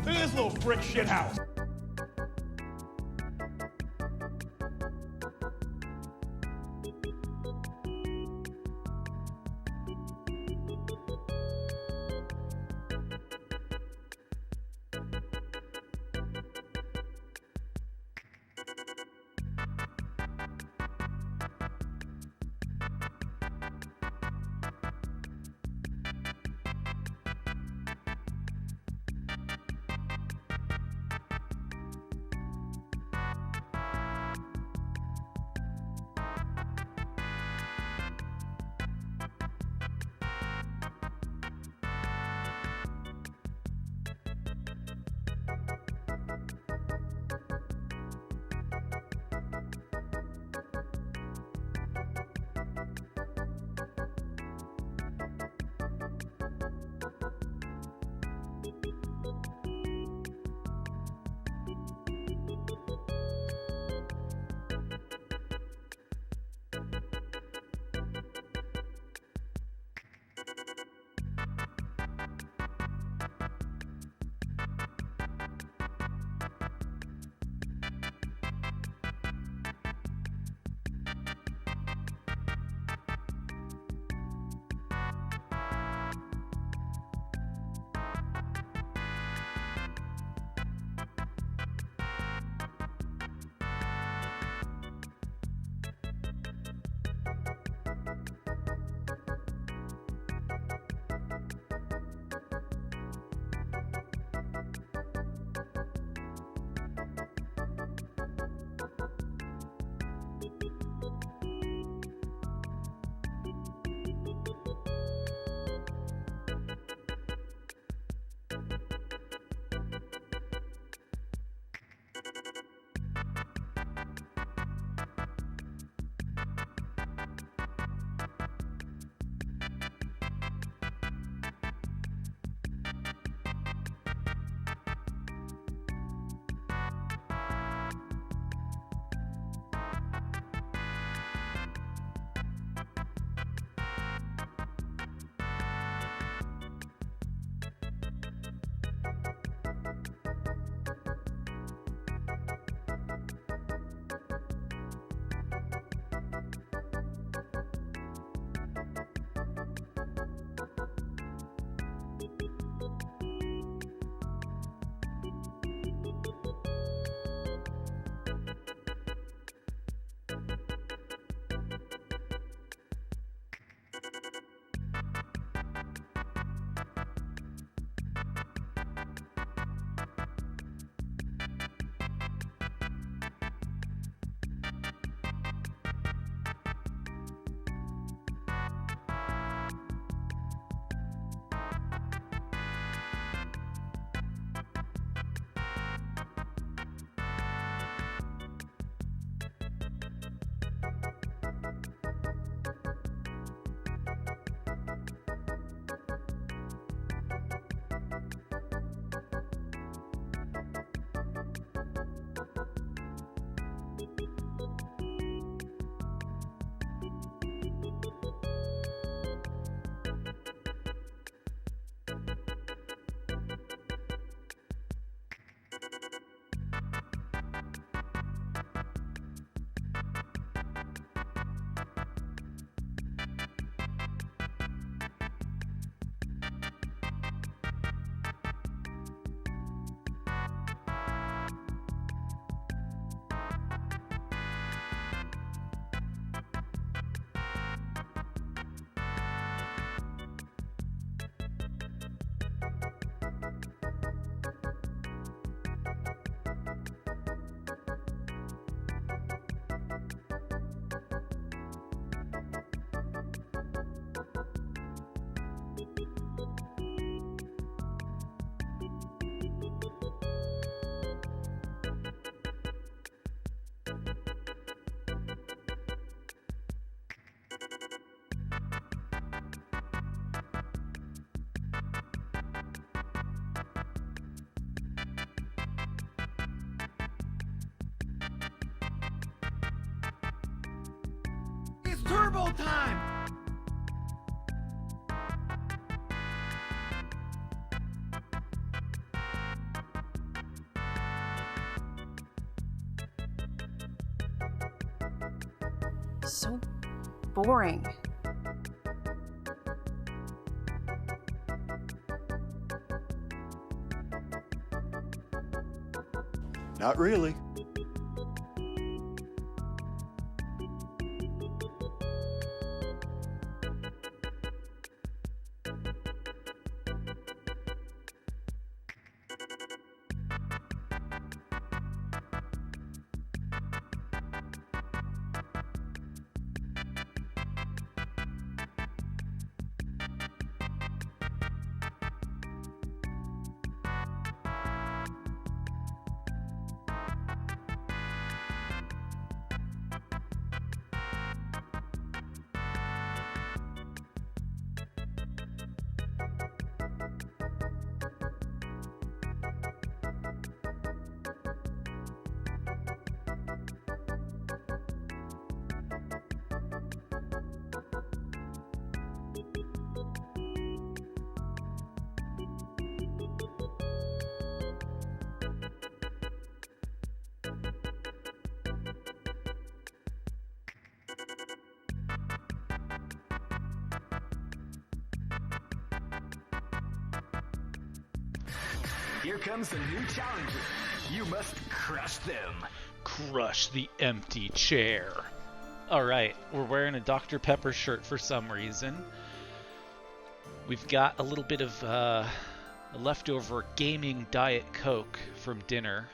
Look at this little brick shit house. Turbo time! So boring. Not really. Here comes the new challenger. You must crush them. Crush the empty chair. Alright, we're wearing a Dr. Pepper shirt for some reason. We've got a little bit of a leftover gaming Diet Coke from dinner.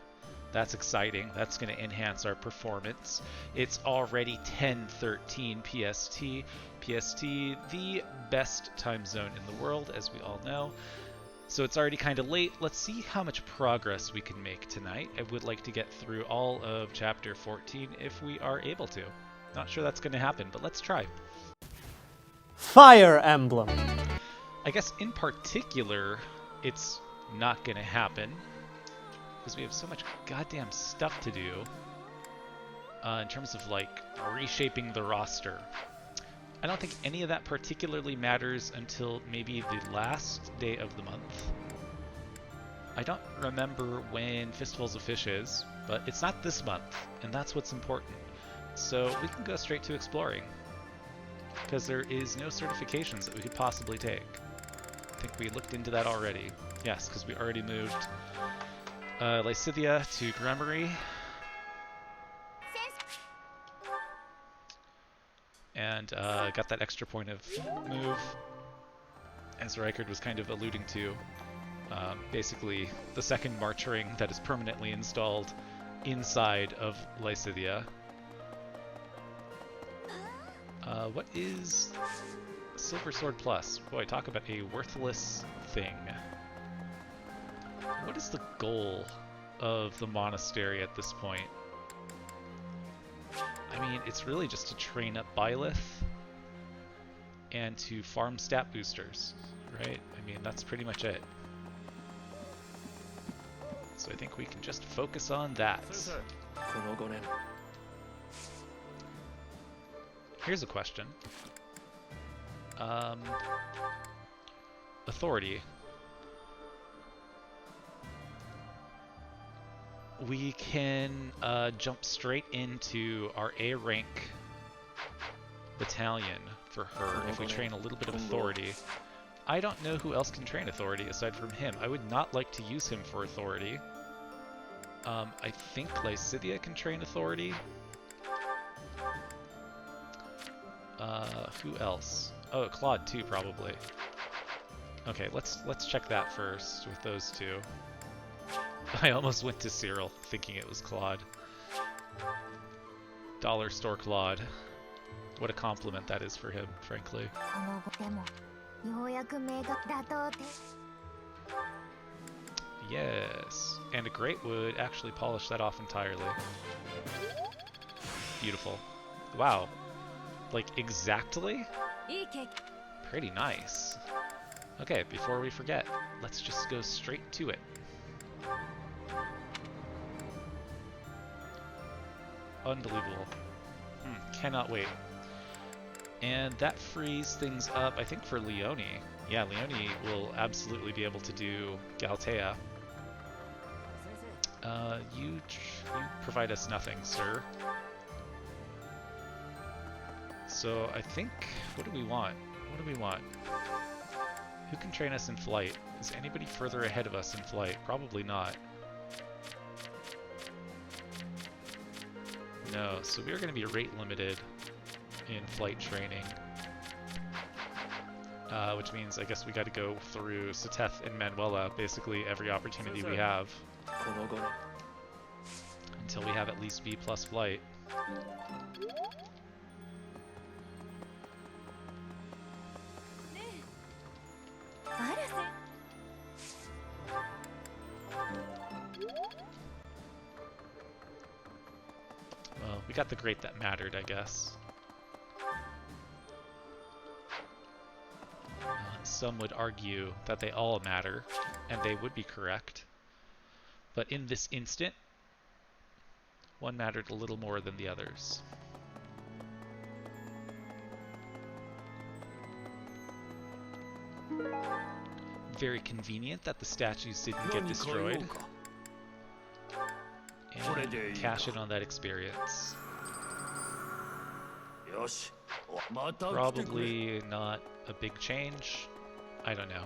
That's exciting. That's going to enhance our performance. It's already 10:13 PST. PST, the best time zone in the world, as we all know. So it's already kind of late. Let's see how much progress we can make tonight. I would like to get through all of Chapter 14 if we are able to. Not sure that's going to happen, but let's try. Fire Emblem. I guess in particular, it's not going to happen because we have so much goddamn stuff to do in terms of like reshaping the roster. I don't think any of that particularly matters until maybe the last day of the month. I don't remember when Fistfuls of Fish is, but it's not this month, and that's what's important. So we can go straight to exploring, because there is no certifications that we could possibly take. I think we looked into that already. Yes, because we already moved Lysithea to Gremory. And got that extra point of move, as Reichard was kind of alluding to. Basically, the second March Ring that is permanently installed inside of Lysithea. What is Silver Sword Plus? Boy, talk about a worthless thing. What is the goal of the monastery at this point? I mean, it's really just to train up Byleth and to farm stat boosters, right? I mean, that's pretty much it. So I think we can just focus on that. Here's a question. Authority. We can jump straight into our A rank battalion for her if we train a little bit of authority. I don't know who else can train authority aside from him. I would not like to use him for authority. I think Lysithea can train authority. Who else? Oh, Claude too, probably. Okay, let's check that first with those two. I almost went to Cyril, thinking it was Claude. Dollar store Claude. What a compliment that is for him, frankly. Yes, and a grate would actually polish that off entirely. Beautiful. Wow. Like, exactly? Pretty nice. Okay, before we forget, let's just go straight to it. Unbelievable. Cannot wait. And that frees things up, I think, for Leone. Yeah, Leone will absolutely be able to do Galtea. You provide us nothing, sir. So I think, what do we want? What do we want? Who can train us in flight? Is anybody further ahead of us in flight? Probably not. No, so we're going to be rate limited in flight training. Which means I guess we got to go through Sateth and Manuela basically every opportunity we have. Until we have at least B+ flight. Well, we got the grade that mattered, I guess. Some would argue that they all matter, and they would be correct. But in this instant, one mattered a little more than the others. Very convenient that the statues didn't get destroyed. And cash in on that experience. Probably not a big change. I don't know.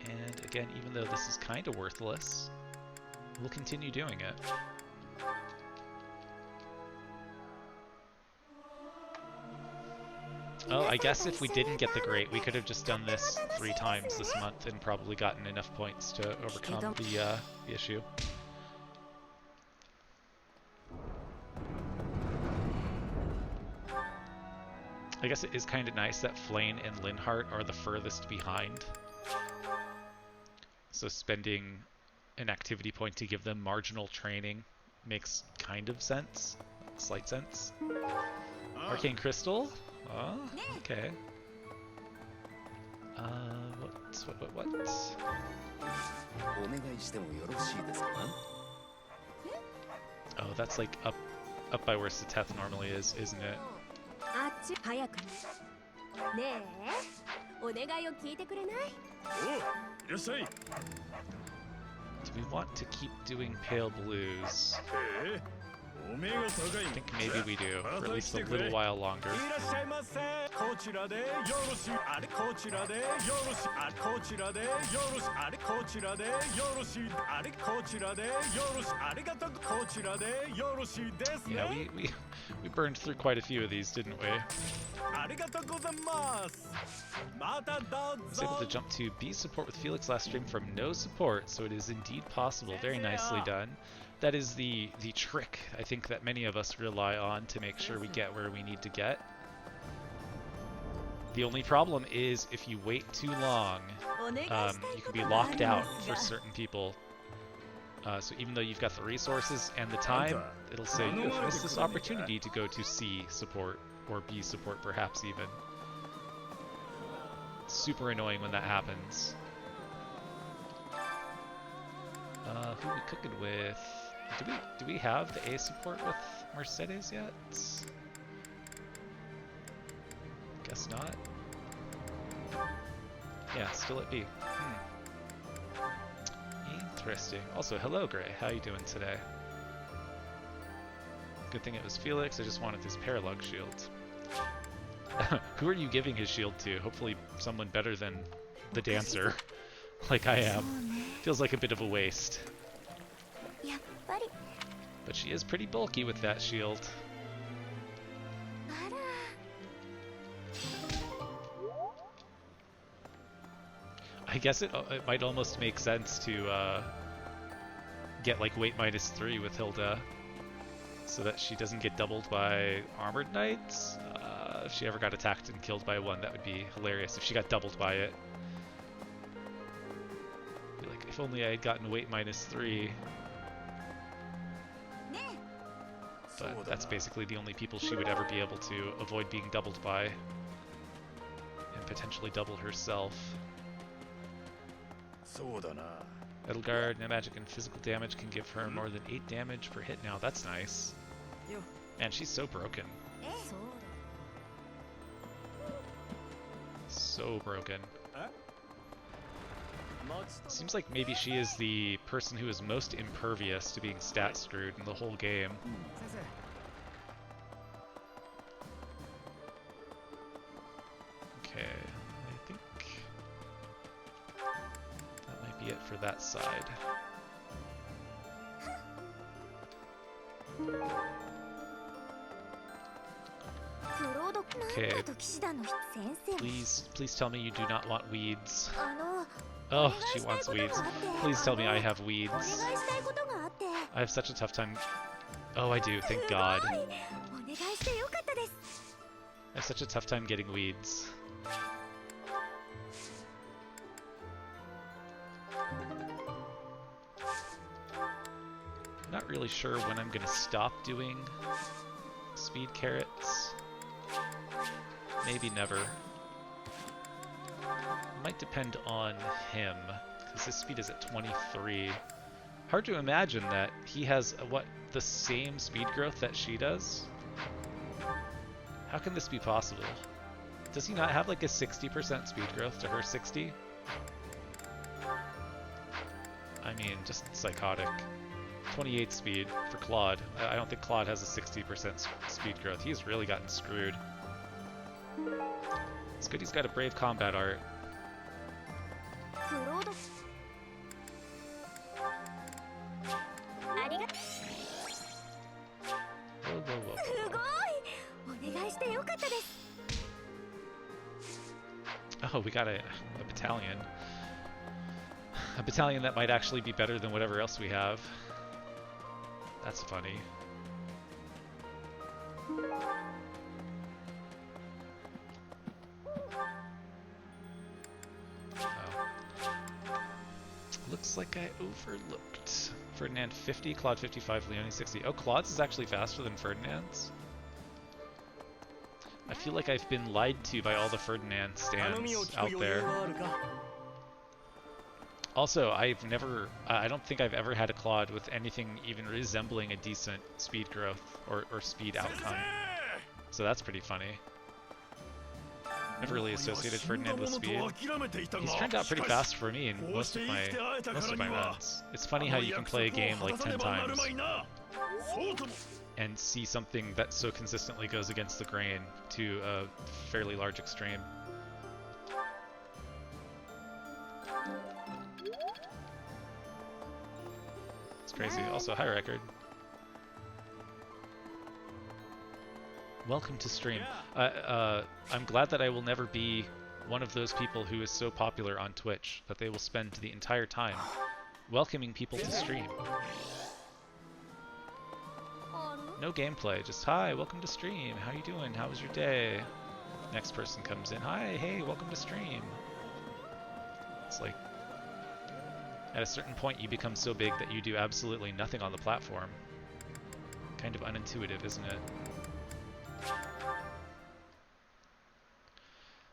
And again, even though this is kind of worthless, we'll continue doing it. Oh, I guess if we didn't get the great, we could have just done this 3 times this month and probably gotten enough points to overcome the issue. I guess it is kind of nice that Flane and Linhart are the furthest behind. So spending an activity point to give them marginal training makes kind of sense. Slight sense. Arcane Crystal? Oh, okay. What? Oh, that's like up by where Sateth normally is, isn't it? Do we want to keep doing pale blues? I think maybe we do, for at least a little while longer. Yeah, we burned through quite a few of these, didn't we? I was able to jump to B support with Felix last stream from no support, so it is indeed possible. Very nicely done. That is the trick, I think, that many of us rely on to make sure we get where we need to get. The only problem is if you wait too long, you can be locked out for certain people. So even though you've got the resources and the time, it'll say you have missed this opportunity to go to C support, or B support perhaps even. Super annoying when that happens. Who are we cooking with? Do we have the A support with Mercedes yet? Guess not. Yeah, still at B. Interesting. Also, hello Gray. How you doing today? Good thing it was Felix. I just wanted his paralog shield. Who are you giving his shield to? Hopefully someone better than the dancer, like I am. Feels like a bit of a waste. But she is pretty bulky with that shield. I guess it might almost make sense to get like weight -3 with Hilda, so that she doesn't get doubled by armored knights. If she ever got attacked and killed by one, that would be hilarious. If she got doubled by it, be like, if only I had gotten weight -3. But that's basically the only people she would ever be able to avoid being doubled by, and potentially double herself. Edelgard, no magic and physical damage can give her more than 8 damage per hit now. That's nice. Man, she's so broken. So broken. Seems like maybe she is the person who is most impervious to being stat screwed in the whole game. Okay, I think that might be it for that side. Okay, please tell me you do not want weeds. Oh, she wants weeds. Please tell me I have weeds. I have such a tough time. Oh, I do, thank God. I have such a tough time getting weeds. I'm not really sure when I'm gonna stop doing speed carrots. Maybe never. Might depend on him, because his speed is at 23. Hard to imagine that he has, the same speed growth that she does? How can this be possible? Does he not have like a 60% speed growth to her 60? I mean, just psychotic. 28 speed for Claude. I don't think Claude has a 60% speed growth. He's really gotten screwed. It's good he's got a brave combat art. Oh, we got a battalion. A battalion that might actually be better than whatever else we have. That's funny. Looks like I overlooked. Ferdinand 50, Claude 55, Leone 60. Oh, Claude's is actually faster than Ferdinand's? I feel like I've been lied to by all the Ferdinand stands out there. Also, I don't think I've ever had a Claude with anything even resembling a decent speed growth or speed outcome. So that's pretty funny. Never really associated Ferdinand with speed. He's turned out pretty fast for me in most of my runs. It's funny how you can play a game like 10 times and see something that so consistently goes against the grain to a fairly large extreme. It's crazy. Also, high record. Welcome to stream. I'm glad that I will never be one of those people who is so popular on Twitch that they will spend the entire time welcoming people to stream. No gameplay, just hi, welcome to stream. How you doing? How was your day? Next person comes in, hi, hey, welcome to stream. It's like, at a certain point you become so big that you do absolutely nothing on the platform. Kind of unintuitive, isn't it?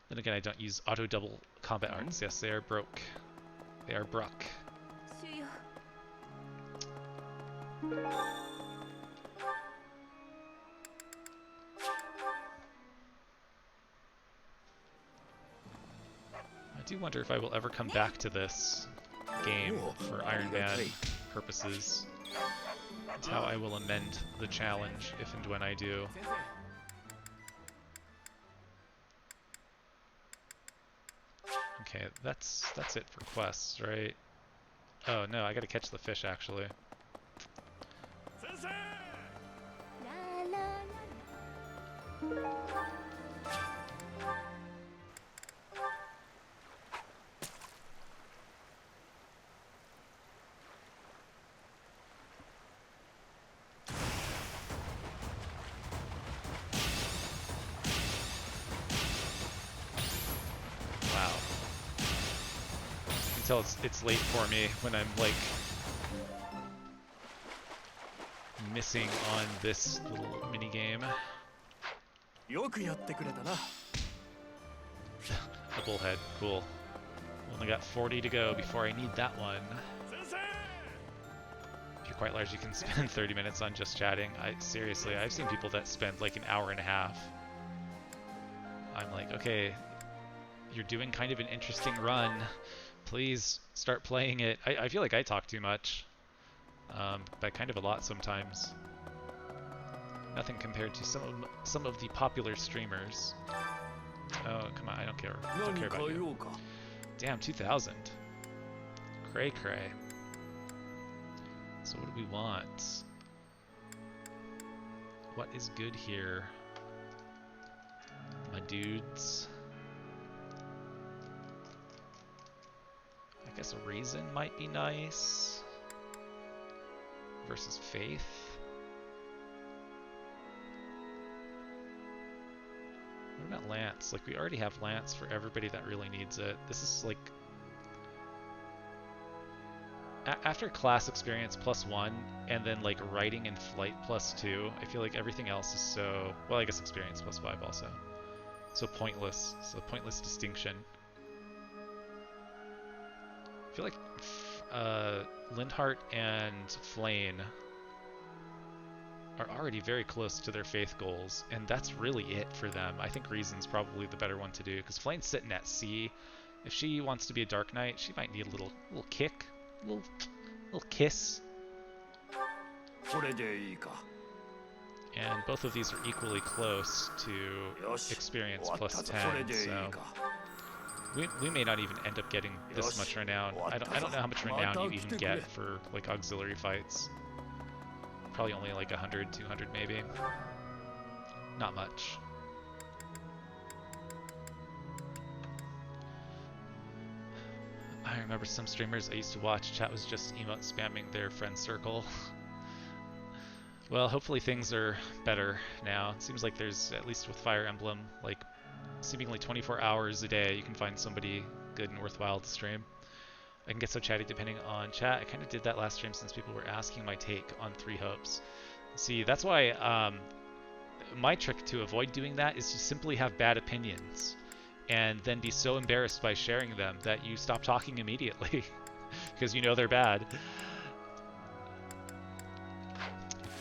Then again, I don't use auto double combat arts. Yes, they are broke. They are bruck. I do wonder if I will ever come back to this game for Iron Man purposes. That's how I will amend the challenge if and when I do. Okay, that's it for quests, right? Oh no, I gotta catch the fish actually. Until it's late for me when I'm like missing on this little mini game. A bullhead, cool. Only got 40 to go before I need that one. If you're quite large, you can spend 30 minutes on just chatting. Seriously, I've seen people that spend like an hour and a half. I'm like, okay, you're doing kind of an interesting run, Please start playing it. I feel like I talk too much, but kind of a lot sometimes. Nothing compared to some of the popular streamers. Oh, come on, I don't care. I don't care about you. Damn, 2,000. Cray cray. So what do we want? What is good here? My dudes. I guess a reason might be nice. Versus faith. What about Lance? Like, we already have Lance for everybody that really needs it. This is like... after class experience +1, and then like writing and flight +2, I feel like everything else is so... Well, I guess experience +5 also. So pointless. So pointless distinction. I feel like Lindhart and Flane are already very close to their faith goals, and that's really it for them. I think Reason's probably the better one to do, because Flane's sitting at C. If she wants to be a Dark Knight, she might need a little kick, a little kiss. And both of these are equally close to experience +10, so we may not even end up getting this much renown. I don't know how much renown you even get for like auxiliary fights. Probably only like 100, 200 maybe. Not much. I remember some streamers I used to watch, chat was just emote spamming their friend circle. Well, hopefully things are better now. It seems like there's, at least with Fire Emblem, like seemingly 24 hours a day you can find somebody good and worthwhile to stream. I can get so chatty depending on chat. I kind of did that last stream since people were asking my take on Three Hopes. See, that's why my trick to avoid doing that is to simply have bad opinions and then be so embarrassed by sharing them that you stop talking immediately because you know they're bad.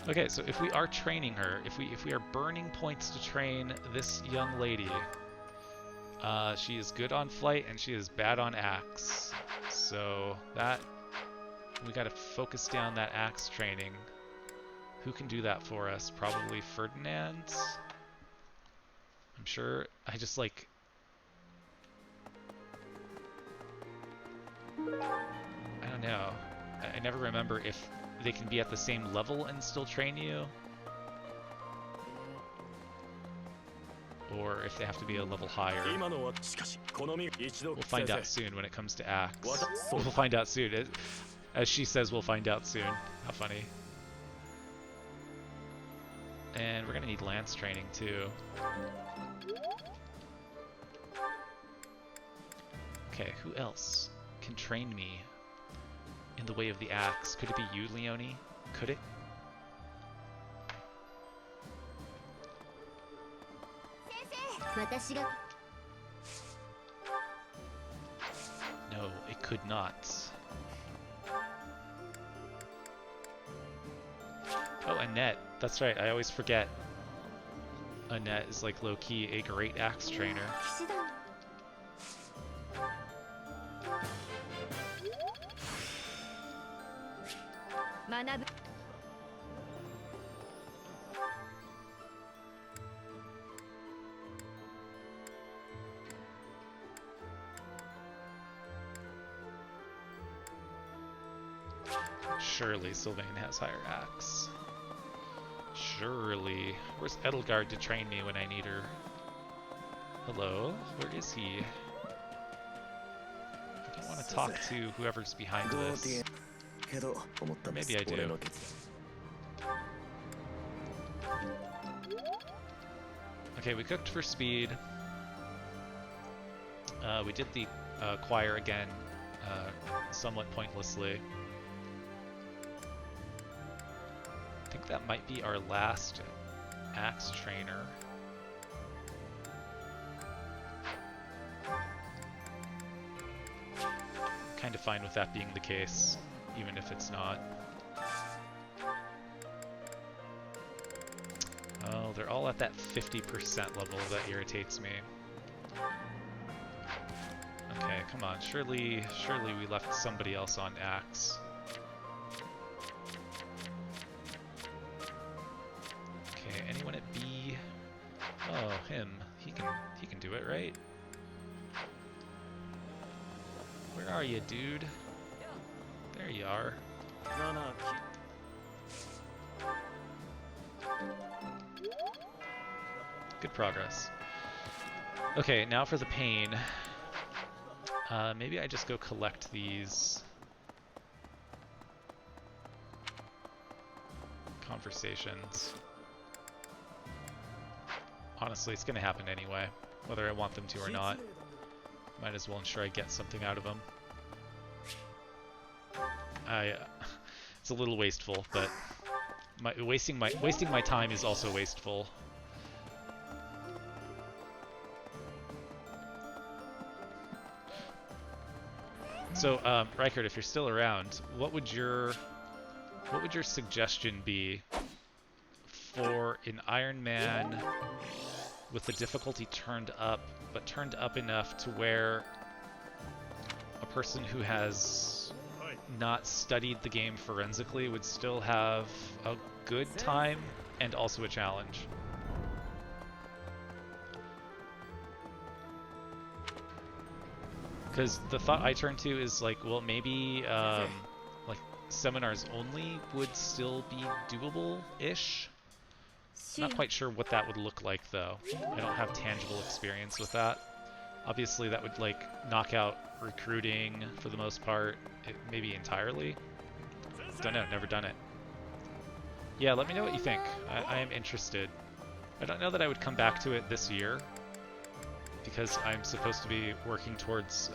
Okay, so if we are training her, if we are burning points to train this young lady, she is good on flight and she is bad on axe. So that we got to focus down that axe training. Who can do that for us? Probably Ferdinand. I'm sure. I just like... I don't know. I never remember if they can be at the same level and still train you, or if they have to be a level higher. We'll find out soon when it comes to axe. We'll find out soon. As she says, we'll find out soon. How funny. And we're gonna need lance training too. Okay, who else can train me in the way of the axe? Could it be you, Leonie? Could it? No, it could not. Oh, Annette. That's right, I always forget. Annette is like low-key a great axe trainer. Surely Sylvain has higher axe. Surely. Where's Edelgard to train me when I need her? Hello? Where is he? I don't want to talk to whoever's behind this. Or maybe I do. Okay, we cooked for speed. We did the choir again, somewhat pointlessly. I think that might be our last axe trainer. Kind of fine with that being the case, even if it's not. Oh, they're all at that 50% level. That irritates me. Okay, come on. Surely we left somebody else on axe. Okay, anyone at B? Oh, him. He can do it, right? Where are you, dude? There you are. Good progress. Okay, now for the pain. Maybe I just go collect these conversations. Honestly, it's going to happen anyway, whether I want them to or not. Might as well ensure I get something out of them. It's a little wasteful, but wasting my time is also wasteful. So, Reichert, if you're still around, what would your suggestion be for an Iron Man with the difficulty turned up, but turned up enough to where a person who has not studied the game forensically would still have a good time and also a challenge? Because the thought I turn to is like, well, maybe like seminars only would still be doable-ish. Not quite sure what that would look like, though. I don't have tangible experience with that. Obviously, that would like knock out recruiting for the most part, maybe entirely. Don't know, never done it. Yeah, let me know what you think. I am interested. I don't know that I would come back to it this year, because I'm supposed to be working towards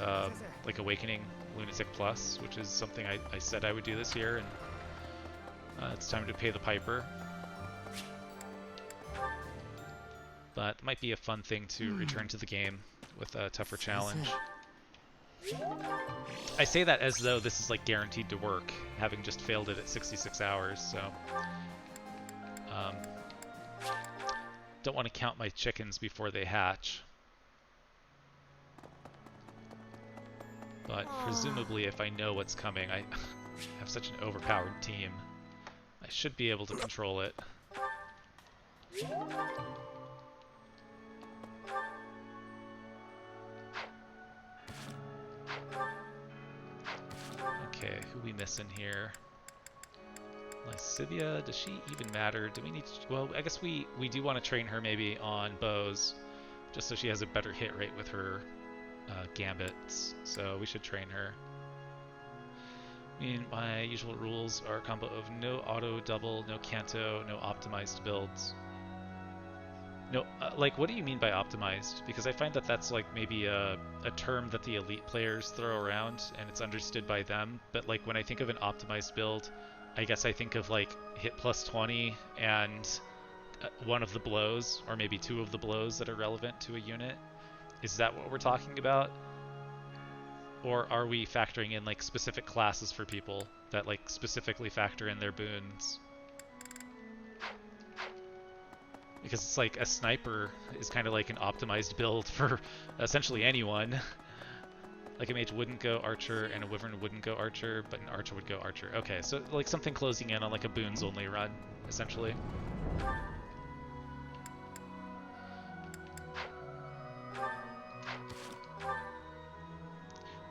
like Awakening Lunatic Plus, which is something I said I would do this year, and it's time to pay the piper. But it might be a fun thing to return to the game with a tougher challenge. I say that as though this is like guaranteed to work, having just failed it at 66 hours, so don't want to count my chickens before they hatch. But presumably, if I know what's coming, I have such an overpowered team, I should be able to control it. Okay, who we missing here? Lysithia, does she even matter? Do we need to... Well, I guess we do want to train her maybe on bows, just so she has a better hit rate with her gambits, so we should train her. I mean, my usual rules are a combo of no auto double, no canto, no optimized builds. No, like, what do you mean by optimized? Because I find that that's like maybe a term that the elite players throw around, and it's understood by them, but like when I think of an optimized build, I guess I think of like hit plus 20 and one of the blows, or maybe two of the blows that are relevant to a unit. Is that what we're talking about? Or are we factoring in like specific classes for people that like specifically factor in their boons? Because it's like a sniper is kind of like an optimized build for essentially anyone. Like a mage wouldn't go archer and a wyvern wouldn't go archer, but an archer would go archer. Okay, so like something closing in on like a boons only run, essentially.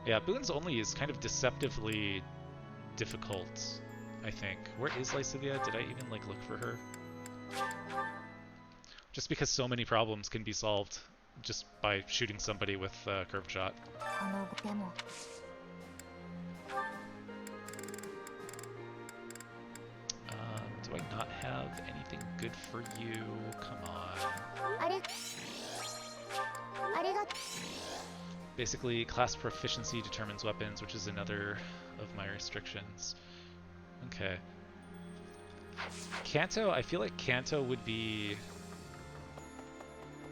Yeah, boons only is kind of deceptively difficult, I think. Where is Lysithia? Did I even like look for her? Just because so many problems can be solved just by shooting somebody with curved shot. Do I not have anything good for you? Come on. Basically, class proficiency determines weapons, which is another of my restrictions. Okay. Canto, I feel like Canto would be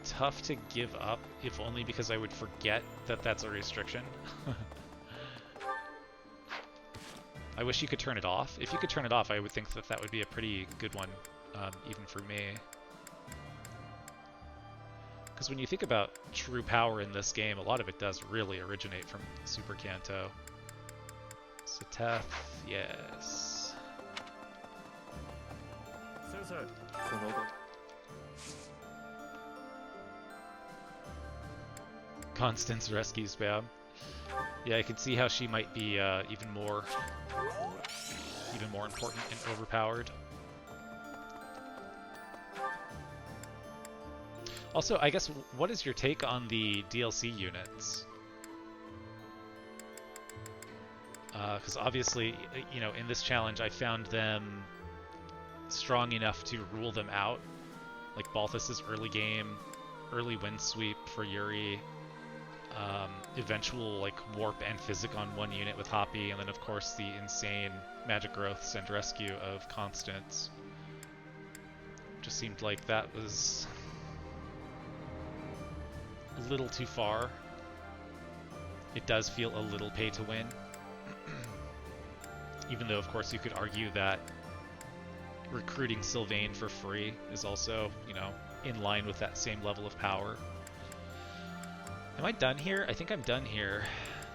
tough to give up, if only because I would forget that that's a restriction. I wish you could turn it off. If you could turn it off, I would think that that would be a pretty good one, even for me. Because when you think about true power in this game, a lot of it does really originate from Super Kanto. Seteth, yes. Constance rescue spam. Yeah, I could see how she might be even more important and overpowered. Also, I guess, what is your take on the DLC units? Because obviously, you know, in this challenge, I found them strong enough to rule them out. Like Balthus's early game, early wind sweep for Yuri, eventual like warp and physic on one unit with Hoppy, and then of course the insane magic growths and rescue of Constance. Just seemed like that was a little too far. It does feel a little pay to win. Even though, of course, you could argue that recruiting Sylvain for free is also, you know, in line with that same level of power. Am I done here? I think I'm done here.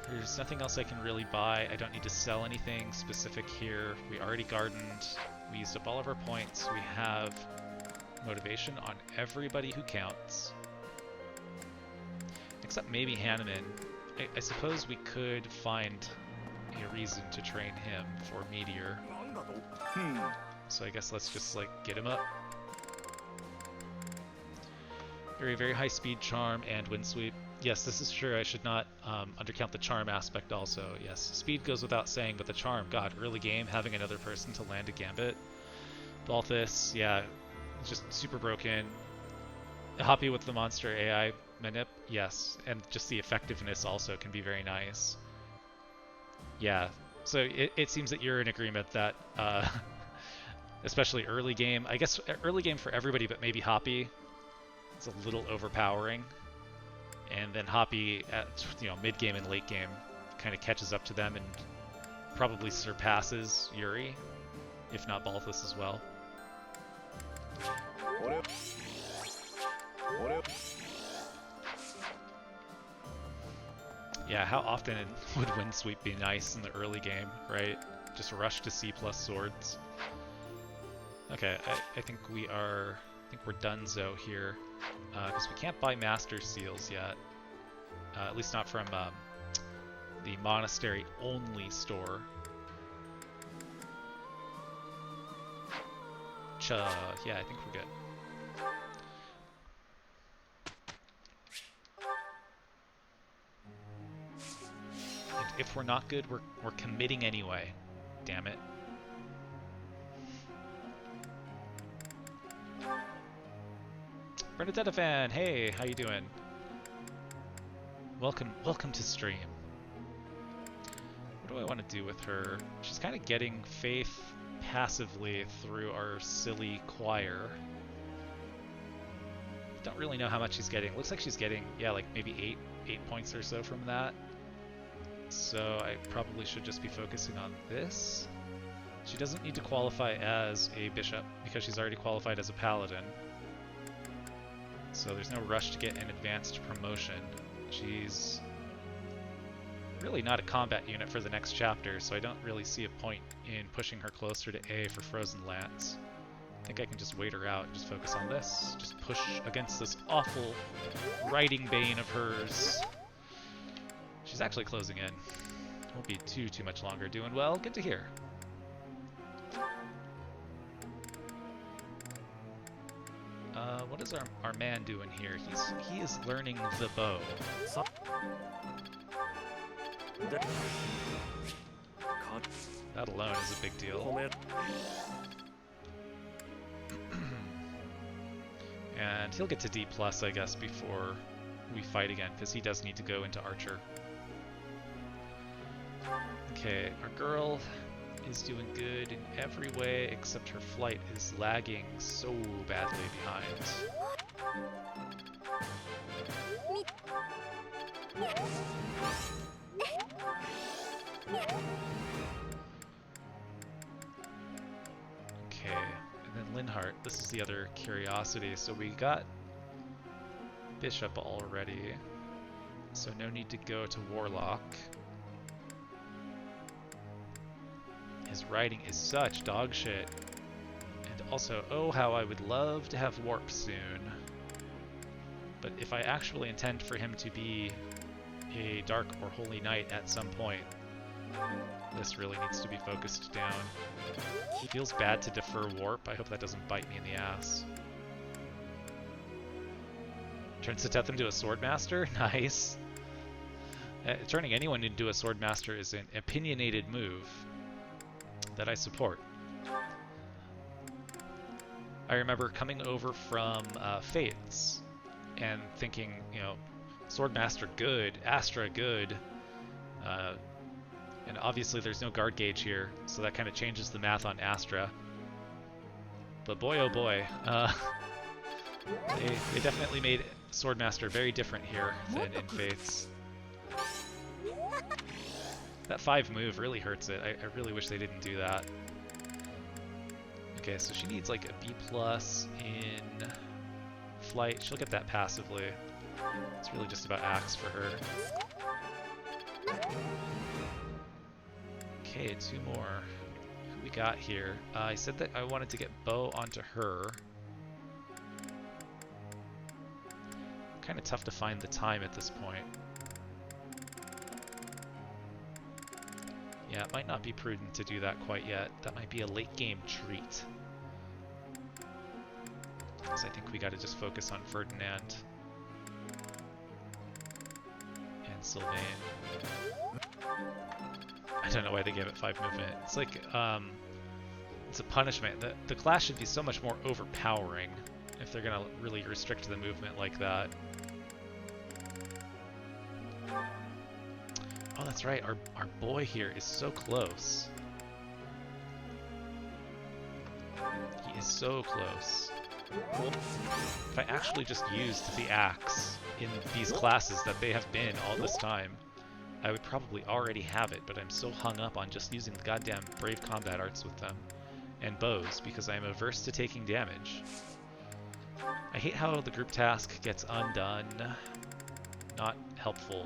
There's nothing else I can really buy. I don't need to sell anything specific here. We already gardened. We used up all of our points. We have motivation on everybody who counts. Except maybe Hanneman. I suppose we could find a reason to train him for Meteor. So I guess let's just like get him up. Very, very high speed charm and wind sweep. Yes, this is true. I should not undercount the charm aspect also. Yes, speed goes without saying, but the charm, god, early game, having another person to land a gambit. Balthus, yeah, just super broken. Hoppy with the monster AI manip, yes, and just the effectiveness also can be very nice. Yeah, so it seems that you're in agreement that, especially early game, I guess early game for everybody but maybe Hoppy, it's a little overpowering. And then Hoppy at, you know, mid game and late game kind of catches up to them and probably surpasses Yuri, if not Balthus as well. Yeah, how often would wind sweep be nice in the early game, right? Just rush to C plus swords. Okay, I think we're donezo here, because we can't buy master seals yet. At least not from the monastery only store. Yeah, I think we're good. And if we're not good, we're committing anyway. Damn it. Bernadetta fan, hey, how you doing? Welcome to stream. What do I want to do with her? She's kind of getting faith passively through our silly choir. Don't really know how much she's getting. Looks like she's getting, yeah, like maybe 8 points or so from that. So I probably should just be focusing on this. She doesn't need to qualify as a bishop because she's already qualified as a paladin. So there's no rush to get an advanced promotion. She's really not a combat unit for the next chapter, so I don't really see a point in pushing her closer to A for Frozen Lance. I think I can just wait her out and just focus on this. Just push against this awful riding bane of hers. She's actually closing in. Won't be too much longer. Doing well. Good to hear. What is our man doing here? He is learning the bow. That alone is a big deal. And he'll get to D+, I guess, before we fight again, because he does need to go into Archer. Okay, our girl is doing good in every way, except her flight is lagging so badly behind. Okay, and then Linhart, this is the other curiosity. So we got bishop already, so no need to go to warlock. His riding is such dog shit. And also, oh how I would love to have warp soon. But if I actually intend for him to be a dark or holy knight at some point, this really needs to be focused down. It feels bad to defer warp. I hope that doesn't bite me in the ass. Turns Seteth into a swordmaster? Nice. Turning anyone into a swordmaster is an opinionated move that I support. I remember coming over from Fates and thinking, you know, swordmaster good, Astra good, and obviously there's no guard gauge here, so that kind of changes the math on Astra. But boy oh boy, they definitely made swordmaster very different here than in Fates. That 5 move really hurts it. I really wish they didn't do that. Okay, so she needs like a B+ in flight. She'll get that passively. It's really just about axe for her. Okay, 2 more. Who we got here? I said that I wanted to get bow onto her. Kind of tough to find the time at this point. Yeah, it might not be prudent to do that quite yet. That might be a late game treat. Because I think we gotta just focus on Ferdinand. And Sylvain. I don't know why they gave it 5 movement. It's like, it's a punishment. The class should be so much more overpowering if they're gonna really restrict the movement like that. Oh, that's right. Our boy here is so close. He is so close. If I actually just used the axe in these classes that they have been all this time, I would probably already have it, but I'm so hung up on just using the goddamn brave combat arts with them and bows because I'm averse to taking damage. I hate how the group task gets undone. Not helpful.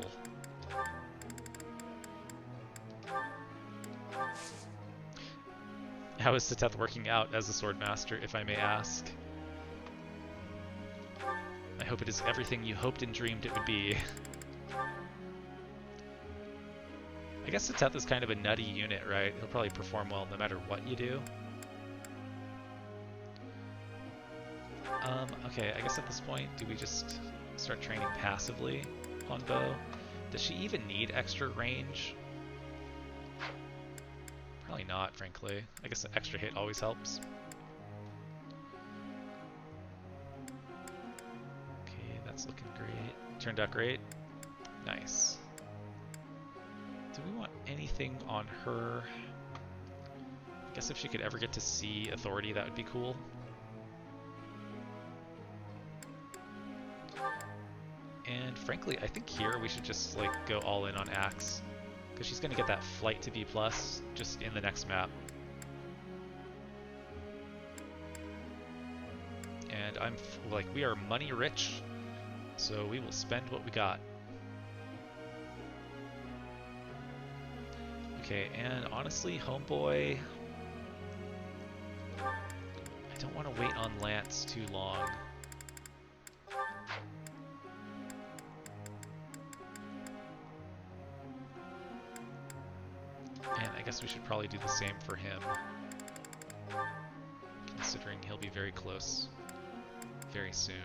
How is Seteth working out as a swordmaster, if I may ask? I hope it is everything you hoped and dreamed it would be. I guess Seteth is kind of a nutty unit, right? He'll probably perform well no matter what you do. Okay, I guess at this point, do we just start training passively on bow? Does she even need extra range? Probably not, frankly. I guess an extra hit always helps. Okay, that's looking great. Turned out great. Nice. Do we want anything on her? I guess if she could ever get to see authority, that would be cool. And frankly, I think here we should just like go all in on axe. Because she's going to get that flight to B+ just in the next map. And I'm like, we are money rich, so we will spend what we got. Okay, and honestly, homeboy, I don't want to wait on Lance too long. And I guess we should probably do the same for him, considering he'll be very close very soon.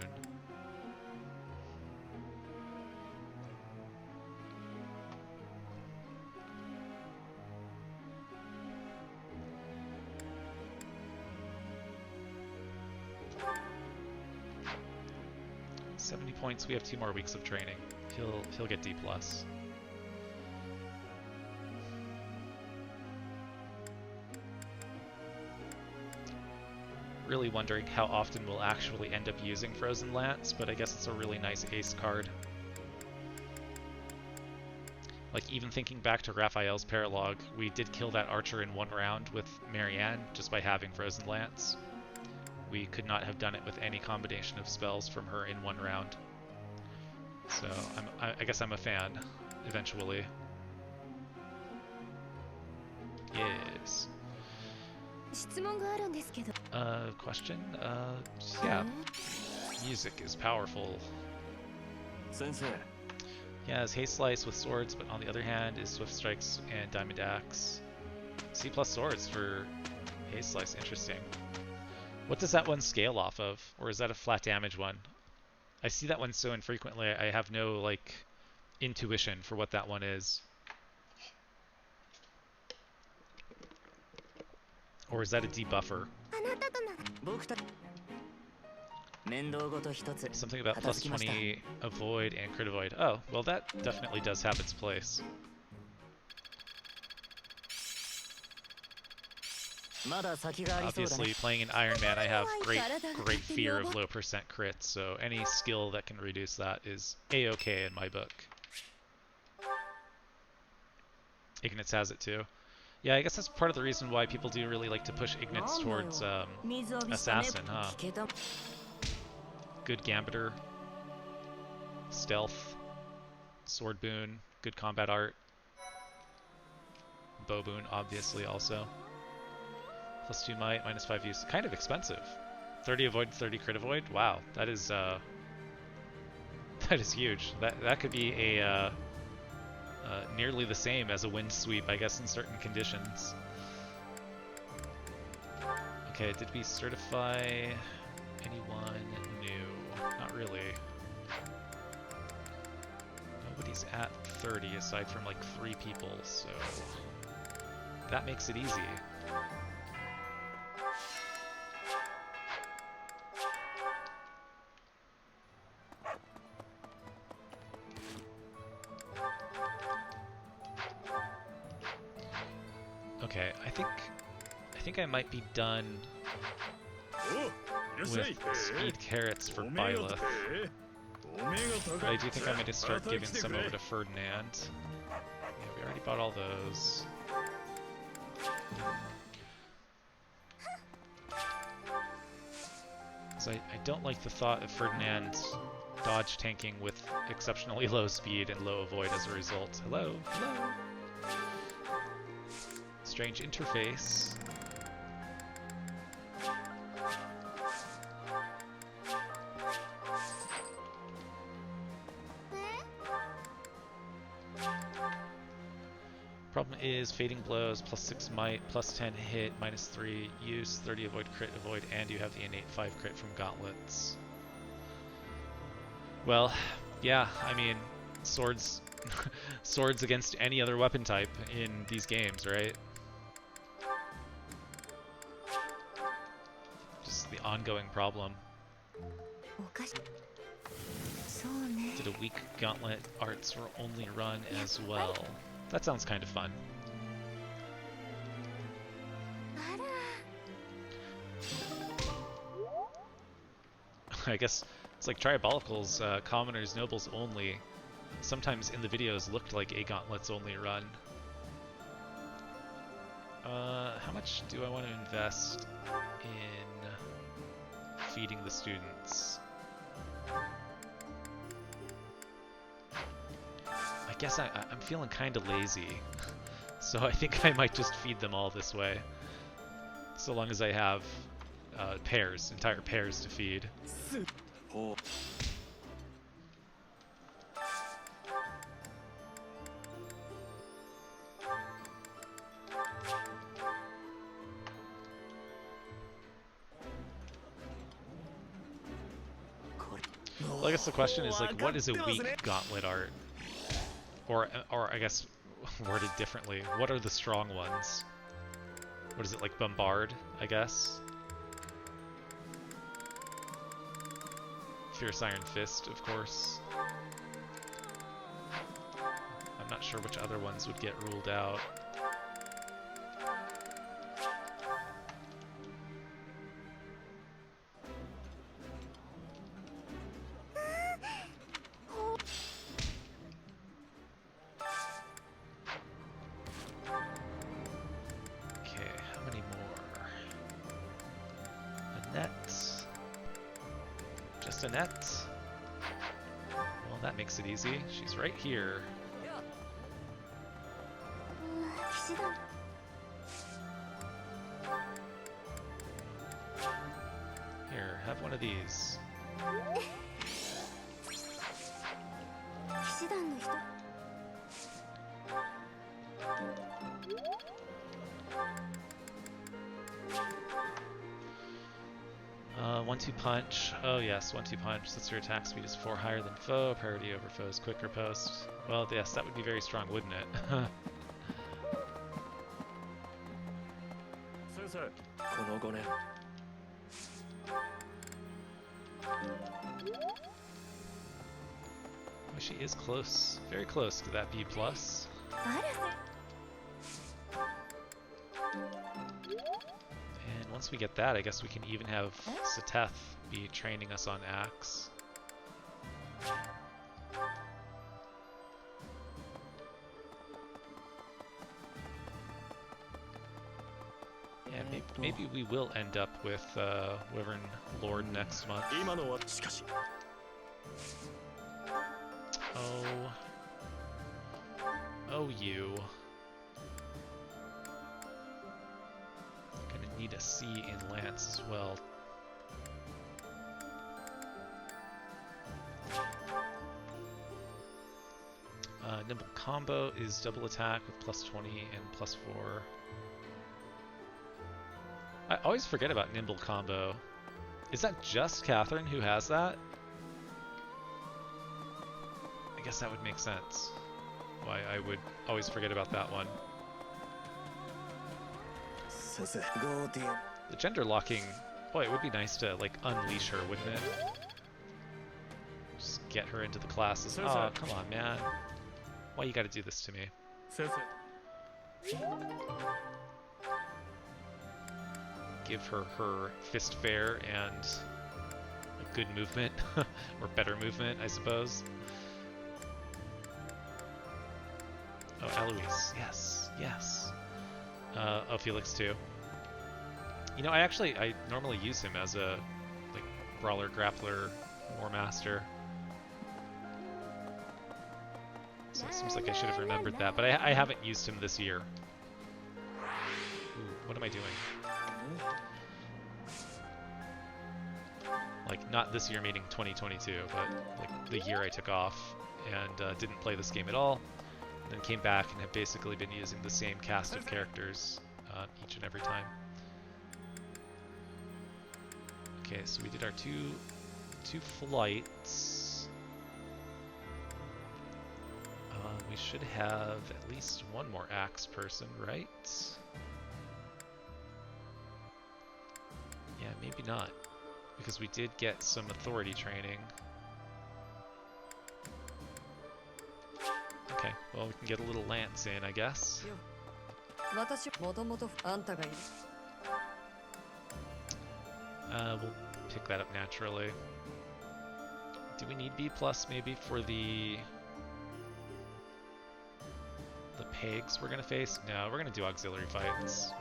$70 points. We have 2 more weeks of training. He'll get D+. Really wondering how often we'll actually end up using Frozen Lance, but I guess it's a really nice ace card. Like, even thinking back to Raphael's Paralogue, we did kill that archer in 1 round with Marianne just by having Frozen Lance. We could not have done it with any combination of spells from her in 1 round. So I guess I'm a fan, eventually. Yes. Question? Yeah. Music is powerful. Sensei. Yeah, it's Haste Slice with swords, but on the other hand is Swift Strikes and Diamond Axe. C plus swords for Haste Slice, interesting. What does that one scale off of? Or is that a flat damage one? I see that one so infrequently, I have no, like, intuition for what that one is. Or is that a debuffer? Something about plus 20 avoid and crit avoid. Oh, well that definitely does have its place. Obviously, playing an Iron Man, I have great fear of low percent crits, so any skill that can reduce that is a-okay in my book. Ignatz has it too. Yeah, I guess that's part of the reason why people do really like to push Ignatz towards Assassin, huh? Good Gambiter, Stealth, Sword Boon, good combat art. Bow Boon, obviously, also. Plus 2 might, minus 5 use. Kind of expensive. 30 avoid, 30 crit avoid? Wow, that is that is huge. That could be a nearly the same as a wind sweep, I guess, in certain conditions. Okay, did we certify anyone new? Not really. Nobody's at 30 aside from like 3 people, so that makes it easy. Okay, I think I might be done with speed carrots for Byleth. But I do think I'm going to start giving some over to Ferdinand. Yeah, we already bought all those. So I don't like the thought of Ferdinand dodge tanking with exceptionally low speed and low avoid as a result. Hello? Hello? Strange interface. Problem is fading blows, plus 6 might, plus 10 hit, minus 3 use, 30 avoid crit avoid, and you have the innate 5 crit from gauntlets. Well, yeah, I mean, swords swords against any other weapon type in these games, right? Just the ongoing problem. Did a weak gauntlet arts or only run as well? That sounds kind of fun. I guess it's like Triabolical's Commoners, Nobles only. Sometimes in the videos looked like a Gauntlets only run. How much do I want to invest in feeding the students? I guess I'm feeling kind of lazy, so I think I might just feed them all this way. So long as I have pairs, entire pairs to feed. Well, I guess the question is, like, what is a weak gauntlet art? Or I guess, worded differently, what are the strong ones? What is it, like Bombard, I guess? Fierce Iron Fist, of course. I'm not sure which other ones would get ruled out. that makes it easy. She's right here. Here, have one of these. One-two punch. Oh yes, one-two punch. Since your attack speed is 4 higher than foe, priority over foe's quicker post. Well, yes, that would be very strong, wouldn't it? 先生、この5年。Oh, she is close, very close to that B+. And once we get that, I guess we can even have Seteth be training us on Axe. Yeah, maybe we will end up with Wyvern Lord next month. 今のはしかし。Oh, you. Gonna need a C in Lance as well. Nimble combo is double attack with +20 and +4. I always forget about nimble combo. Is that just Catherine who has that? I guess that would make sense. Why I would always forget about that one. The gender locking, boy, it would be nice to like unleash her, wouldn't it? Just get her into the classes. Oh, come on, man. Why you gotta do this to me? 先生。 Give her her fist fair and a good movement, or better movement, I suppose. Oh, Eloise, yes, yes. Oh, Felix too. You know, I normally use him as a like brawler, grappler, war master. So it seems like I should have remembered that, but I haven't used him this year. Ooh, what am I doing? Like, not this year meaning 2022, but like the year I took off and didn't play this game at all. Then came back and have basically been using the same cast of characters each and every time. Okay, so we did our two flights. We should have at least one more Axe person, right? Yeah, maybe not, because we did get some authority training. Okay, well, we can get a little Lance in, I guess. We'll pick that up naturally. Do we need B+ maybe for the pegs we're gonna face? No, we're gonna do auxiliary fights.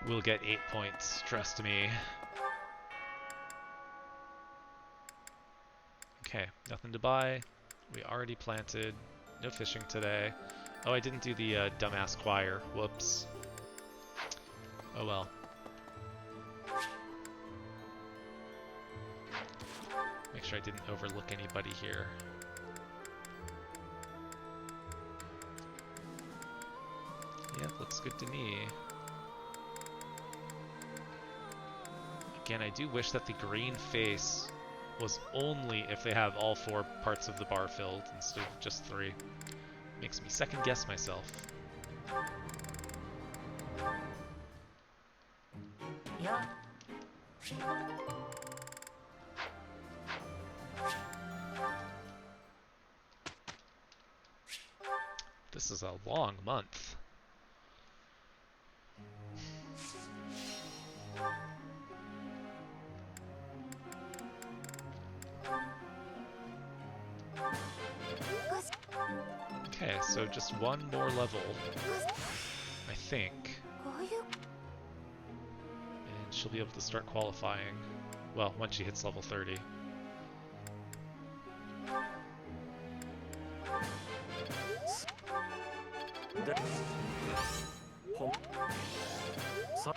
We'll get 8 points, trust me. Okay, nothing to buy. We already planted. No fishing today. Oh, I didn't do the dumbass choir. Whoops. Oh well. Make sure I didn't overlook anybody here. Yeah, looks good to me. Again, I do wish that the green face was only if they have all 4 parts of the bar filled instead of just 3. Makes me second guess myself. Yeah. This is a long month. Okay, so just one more level, I think. And she'll be able to start qualifying. Well, once she hits level 30. でほんさ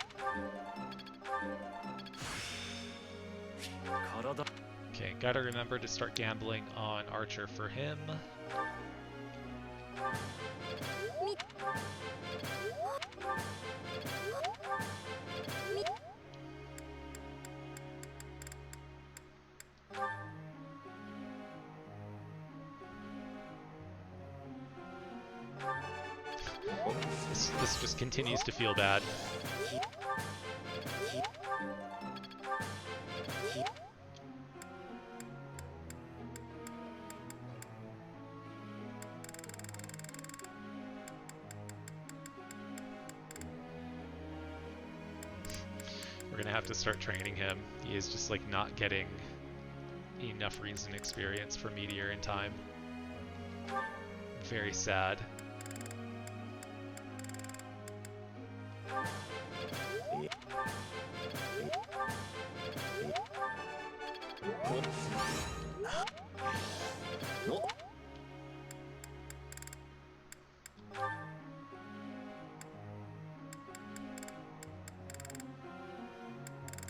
体 Okay, gotta remember to start gambling on Archer for him. This just continues to feel bad. We're gonna have to start training him. He is just like not getting enough reason experience for Meteor in time. Very sad.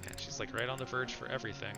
Yeah, she's like right on the verge for everything.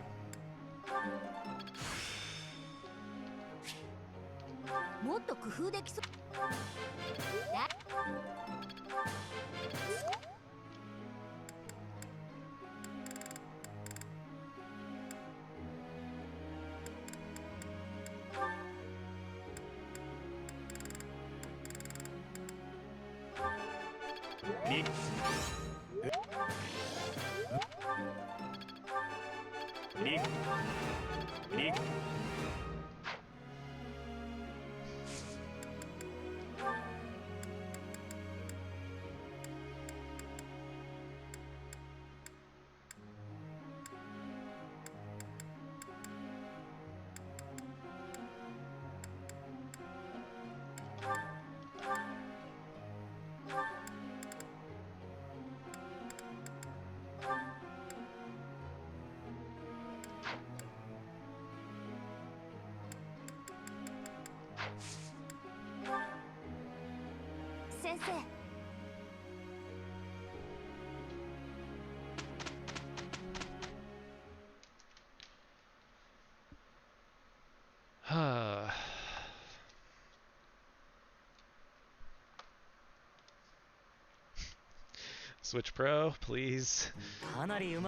Switch Pro, please.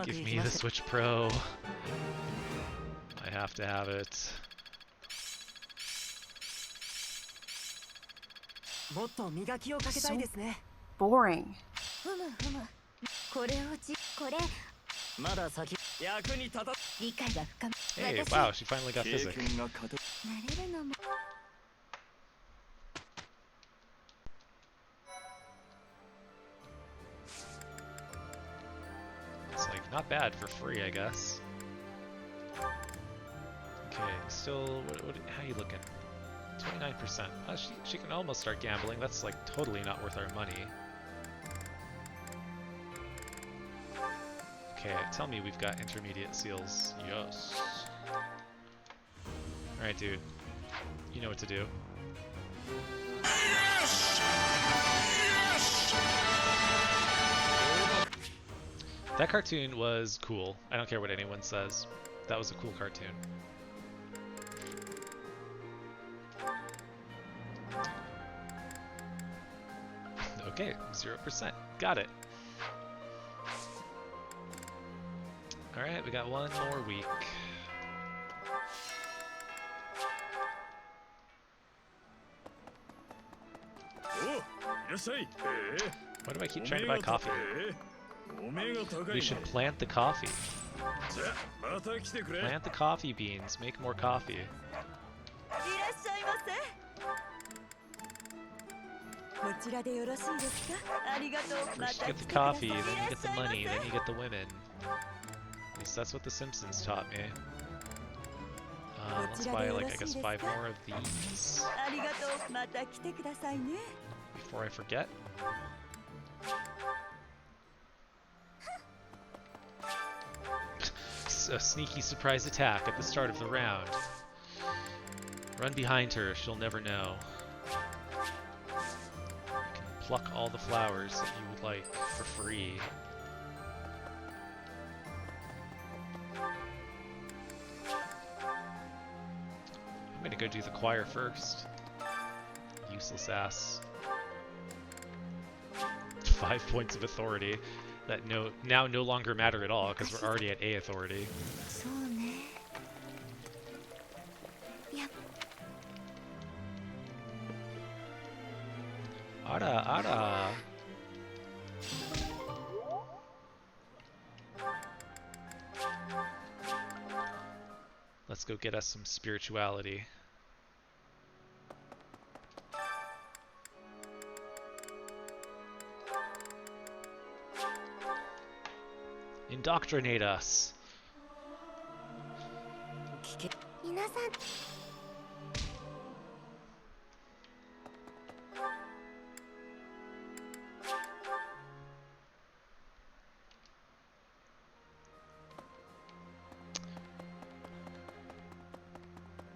Give me the Switch Pro. I have to have it. Boring. Hey, wow, she finally got physics. It's like not bad for free, I guess. Okay, still, how you looking? 29%. She can almost start gambling. That's like totally not worth our money. Okay, tell me we've got intermediate seals. Yes. Alright, dude. You know what to do. Yes! Yes! That cartoon was cool. I don't care what anyone says. That was a cool cartoon. Okay, 0%. Got it. Alright, we got one more week. Why do I keep trying to buy coffee? We should plant the coffee. Plant the coffee beans, make more coffee. First you get the coffee, then you get the money, then you get the women. At least that's what The Simpsons taught me. Let's buy like, I guess 5 more of these. Before I forget. A sneaky surprise attack at the start of the round. Run behind her, she'll never know. You can pluck all the flowers that you would like for free. I'm gonna go do the choir first. Useless ass. 5 points of authority that now no longer matter at all because we're already at A authority. Ara, ara. Let's go get us some spirituality. Indoctrinate us.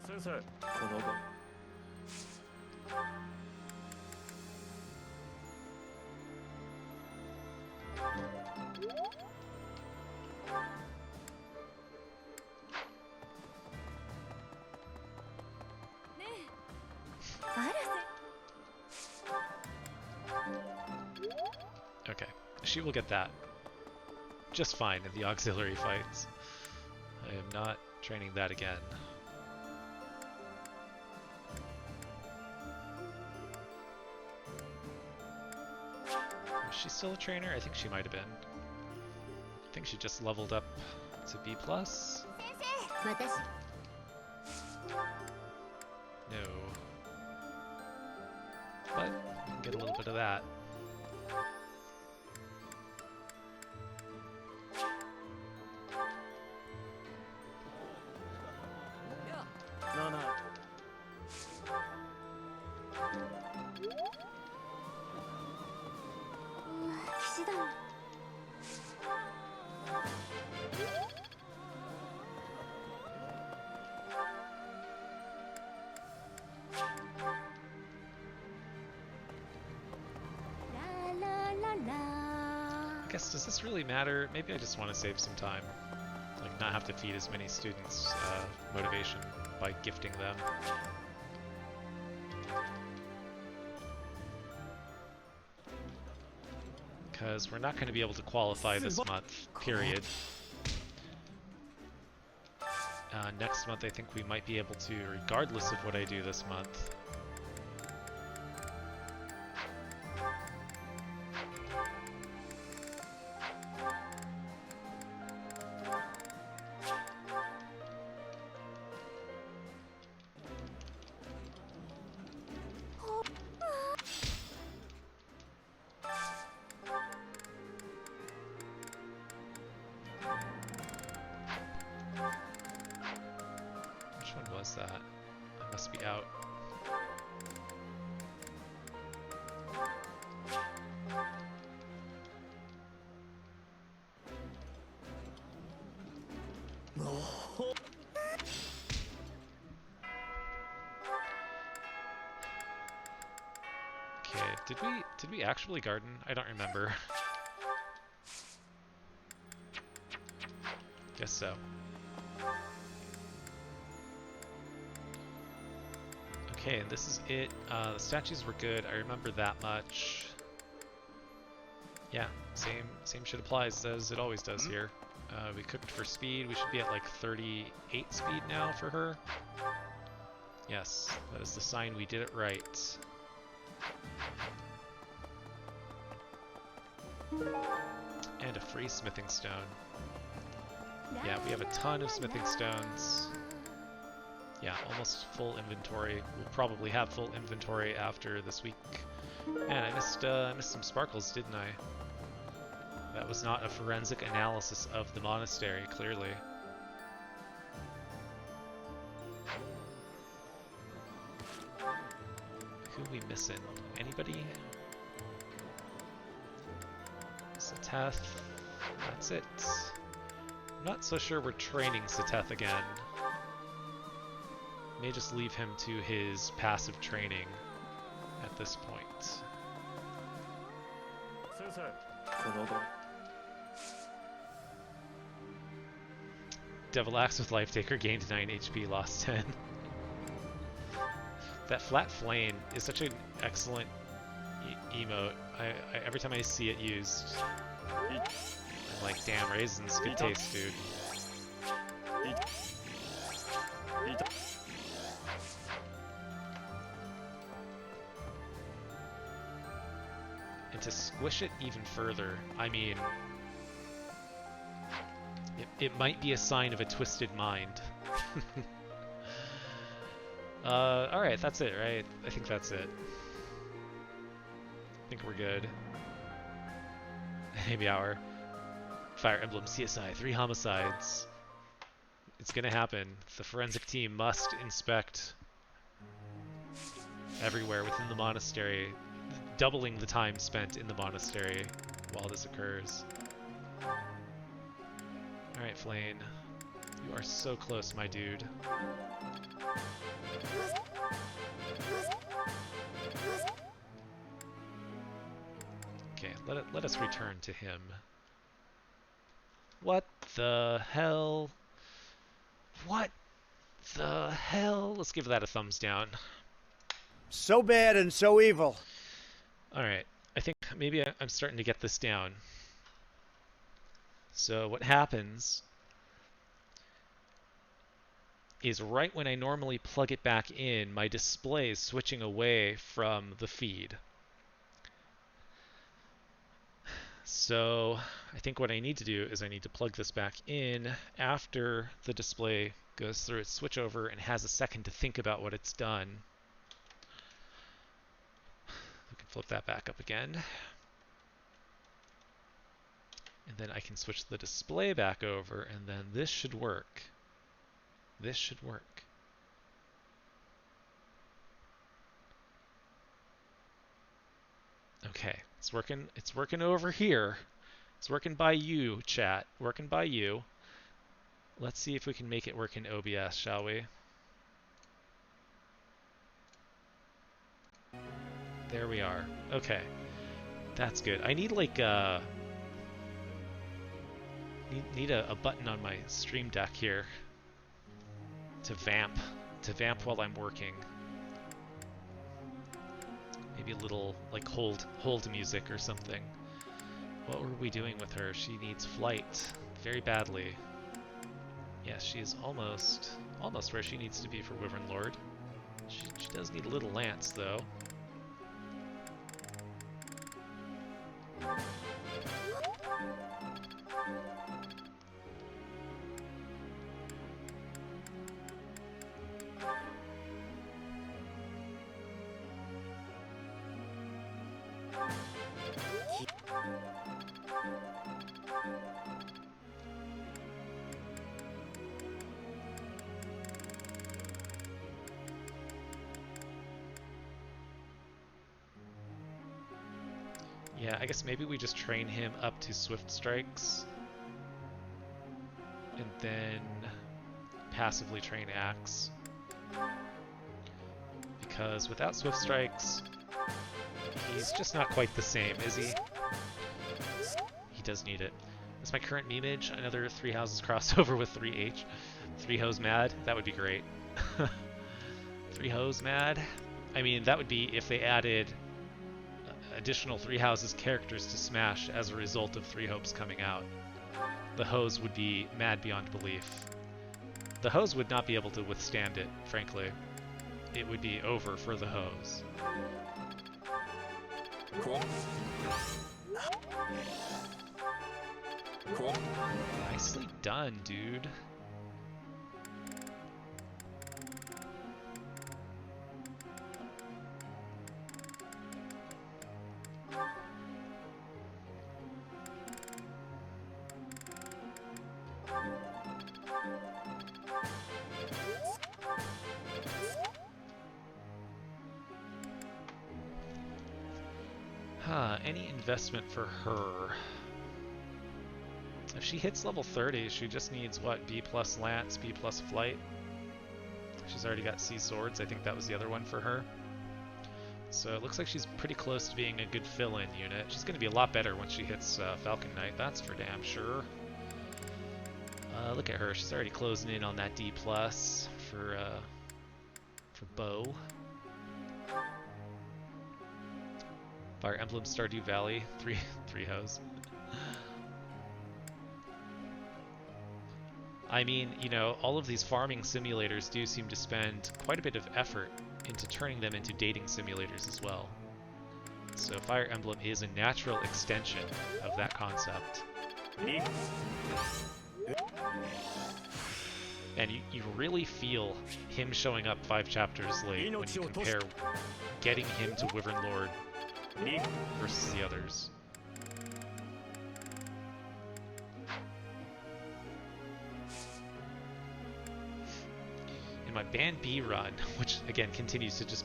Sensei, この子。Okay, she will get that just fine in the auxiliary fights. I am not training that again. Was she still a trainer? I think she might have been. I think she just leveled up to B+. No. But we can get a little bit of that. No, no. I guess, does this really matter? Maybe I just want to save some time. Like, not have to feed as many students motivation by gifting them. Because we're not going to be able to qualify this month, period. Next month I think we might be able to, regardless of what I do this month. Which one was that? I must be out. Okay, did we actually garden? I don't remember. Guess so. Okay, and this is it. The statues were good. I remember that much. Yeah, same shit applies as it always does here. We cooked for speed. We should be at like 38 speed now for her. Yes, that is the sign we did it right. And a free smithing stone. Yeah, we have a ton of smithing stones. Yeah, almost full inventory. We'll probably have full inventory after this week. Man, I missed some sparkles, didn't I? That was not a forensic analysis of the monastery, clearly. Who are we missing? Anybody? Seteth. That's it. I'm not so sure we're training Seteth again. May just leave him to his passive training at this point. 슬슬 저 너도. Devil Axe with Life Taker gained 9 HP, lost 10. That flat flame is such an excellent emote. Every time I see it used, I'm like, damn, Raisin's good taste, dude. And to squish it even further, I mean, it might be a sign of a twisted mind. Alright, that's it, right? I think that's it. I think we're good. Maybe our Fire Emblem CSI, 3 homicides. It's gonna happen. The forensic team must inspect everywhere within the monastery, doubling the time spent in the monastery while this occurs. Alright, Flane. You are so close, my dude. Okay, let us return to him. What the hell? What the hell? Let's give that a thumbs down. So bad and so evil. Alright, I think maybe I'm starting to get this down. So what happens is right when I normally plug it back in, my display is switching away from the feed. So I think what I need to do is I need to plug this back in after the display goes through its switchover and has a second to think about what it's done. We can flip that back up again. And then I can switch the display back over, and then this should work. This should work. Okay, it's working over here. It's working by you, chat. Working by you. Let's see if we can make it work in OBS, shall we? There we are. Okay. That's good. I need like need a button on my stream deck here to vamp while I'm working. Maybe a little like hold music or something. What were we doing with her? She needs flight very badly. Yes, she is almost where she needs to be for Wyvern Lord. She does need a little lance though. Yeah, I guess maybe we just train him up to Swift Strikes and then passively train Axe. Because without Swift Strikes, he's just not quite the same, is he? He does need it. That's my current memeage. Another 3 houses crossover with 3H. 3 hoes mad. That would be great. 3 hoes mad. I mean, that would be if they added additional 3 houses characters to Smash as a result of 3 Hopes coming out. The hoes would be mad beyond belief. The hoes would not be able to withstand it, frankly. It would be over for the hoes. Cool. Cool. Nicely done, dude. Any investment for her? If she hits level 30, she just needs, what, B plus Lance, B plus Flight? She's already got C Swords. I think that was the other one for her. So it looks like she's pretty close to being a good fill-in unit. She's going to be a lot better once she hits Falcon Knight, that's for damn sure. Look at her, she's already closing in on that D+ for Bow. Fire Emblem Stardew Valley, three hoes. I mean, you know, all of these farming simulators do seem to spend quite a bit of effort into turning them into dating simulators as well. So Fire Emblem is a natural extension of that concept. And you really feel him showing up 5 chapters late when you compare getting him to Wyvern Lord versus the others. In my Band B run, which again continues to just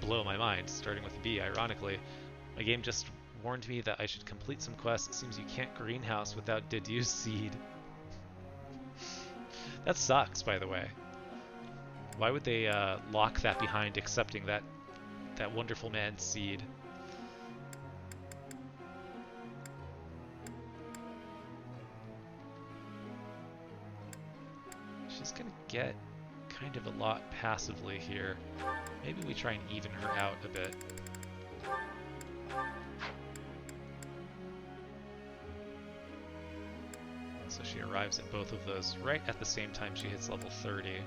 blow my mind, starting with B ironically, my game just warned me that I should complete some quests. It seems you can't greenhouse without Dedue's seed. That sucks, by the way. Why would they lock that behind accepting that wonderful man's seed? She's gonna get kind of a lot passively here. Maybe we try and even her out a bit. So she arrives at both of those right at the same time she hits level 30.